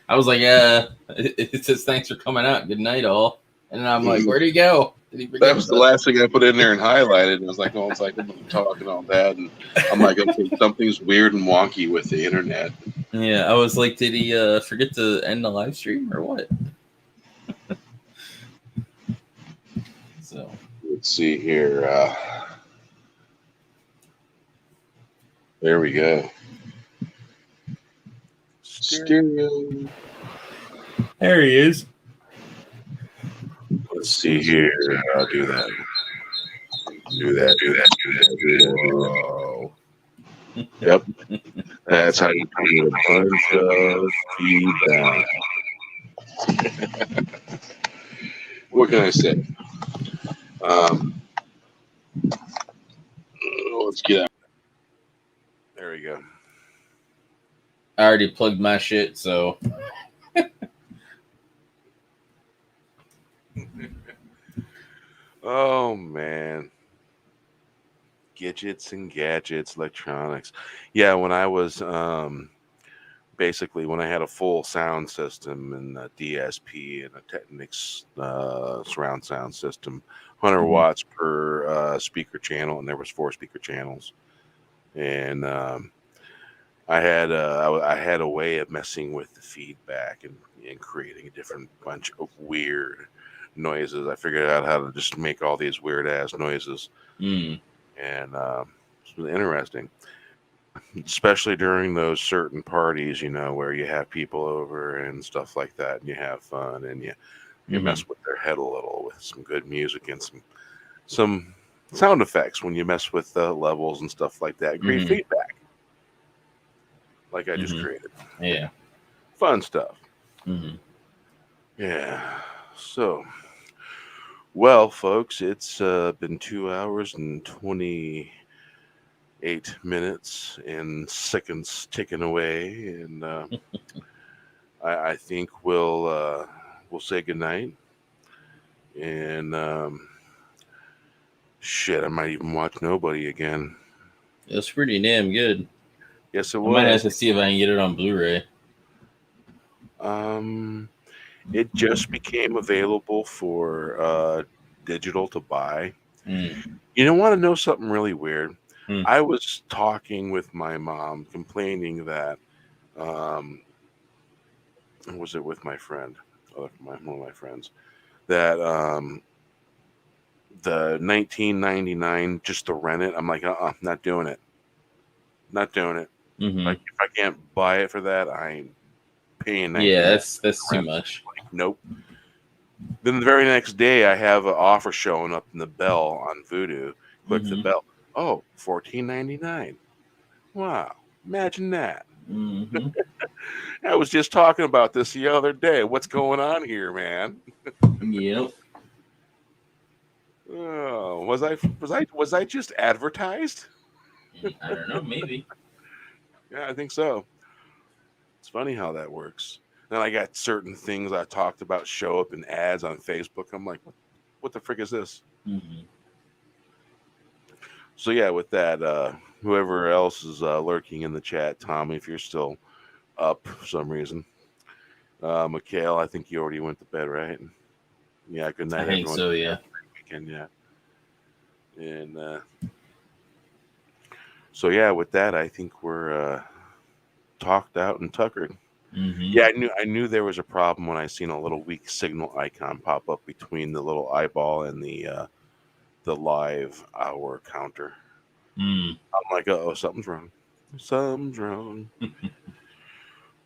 [SPEAKER 2] I was like, it says thanks for coming out. Good night, all. And I'm like, where'd he go? Did he forget
[SPEAKER 4] That was the last thing I put in there and highlighted. And it was like, oh, it's like I'm talking all that, and I'm like, okay, something's weird and wonky with the internet.
[SPEAKER 2] Yeah, I was like, did he forget to end the live stream or what? So
[SPEAKER 4] let's see here. There we go. Stereo.
[SPEAKER 2] there he is.
[SPEAKER 4] Let's see here. I'll do that. Do that.
[SPEAKER 2] Whoa.
[SPEAKER 4] Yep. That's how you create a bunch of feedback. What can I say? Let's get out. There we go.
[SPEAKER 2] I already plugged my shit, so
[SPEAKER 4] Oh man. Gadgets and gadgets, electronics. Yeah, when I was basically when I had a full sound system and a DSP and a Technics surround sound system, 100 watts per speaker channel, and there was 4 speaker channels. And I had a way of messing with the feedback and creating a different bunch of weird noises. I figured out how to just make all these weird ass noises. And it's been interesting, especially during those certain parties, you know, where you have people over and stuff like that, and you have fun and you mess with their head a little with some good music and some sound effects when you mess with the levels and stuff like that. Great feedback, like I just created.
[SPEAKER 2] Yeah,
[SPEAKER 4] fun stuff. Yeah. So, well, folks, it's been 2 hours and 28 minutes and seconds ticking away, and I think we'll say goodnight. And shit, I might even watch Nobody again.
[SPEAKER 2] it's pretty damn good.
[SPEAKER 4] Yes, it
[SPEAKER 2] I
[SPEAKER 4] was.
[SPEAKER 2] might have to see if I can get it on Blu-ray.
[SPEAKER 4] It just became available for digital to buy. You want to know something really weird? I was talking with my mom, complaining that was it with my friend, one of my friends, that the $19.99 just to rent it. I'm like, not doing it. Not doing it. Like, if I can't buy it for that, I ain't paying $19.
[SPEAKER 2] Yeah, that's too much.
[SPEAKER 4] Like, nope. Then the very next day, I have an offer showing up in the bell on Vudu. Click the bell. Oh, $14.99. Wow, imagine that. I was just talking about this the other day. What's going on here, man?
[SPEAKER 2] Yep.
[SPEAKER 4] Oh, was I just advertised?
[SPEAKER 2] I don't know, maybe.
[SPEAKER 3] Yeah, I think so. It's funny how that works. Then I got certain things I talked about show up in ads on Facebook. I'm like, what the frick is this?
[SPEAKER 2] Mm-hmm.
[SPEAKER 3] So yeah, with that, whoever else is lurking in the chat, Tommy, if you're still up for some reason, Mikhail, I think you already went to bed, right? Yeah, good
[SPEAKER 2] I
[SPEAKER 3] night,
[SPEAKER 2] think
[SPEAKER 3] everyone.
[SPEAKER 2] so. Yeah.
[SPEAKER 3] Weekend, yeah. And so yeah, with that, I think we're talked out and tuckered.
[SPEAKER 2] Mm-hmm.
[SPEAKER 3] Yeah, I knew there was a problem when I seen a little weak signal icon pop up between the little eyeball and the live hour counter.
[SPEAKER 2] Mm.
[SPEAKER 3] I'm like, oh, something's wrong. Something's wrong.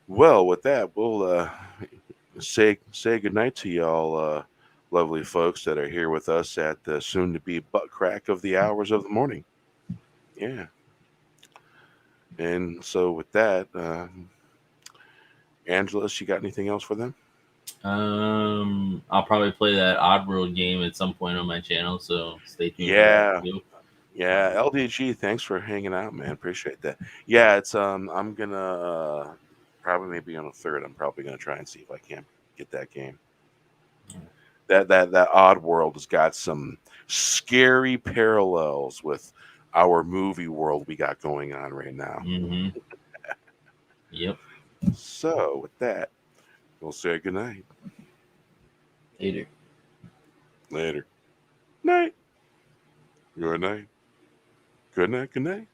[SPEAKER 3] Well, with that, we'll say goodnight to y'all, lovely folks that are here with us at the soon-to-be butt crack of the hours of the morning. Yeah. And so with that, Angela, you got anything else for them?
[SPEAKER 2] I'll probably play that Oddworld game at some point on my channel, so stay tuned for
[SPEAKER 3] Yeah.
[SPEAKER 2] that too.
[SPEAKER 3] Yeah, LDG, thanks for hanging out, man. Appreciate that. Yeah, it's I'm gonna probably maybe on a third. I'm probably gonna try and see if I can't get that game. That Oddworld has got some scary parallels with our movie world we got going on right now.
[SPEAKER 2] Mm-hmm. Yep.
[SPEAKER 3] So with that, we'll say goodnight.
[SPEAKER 2] Later.
[SPEAKER 3] Later. Night. Good night. Good night. Good night.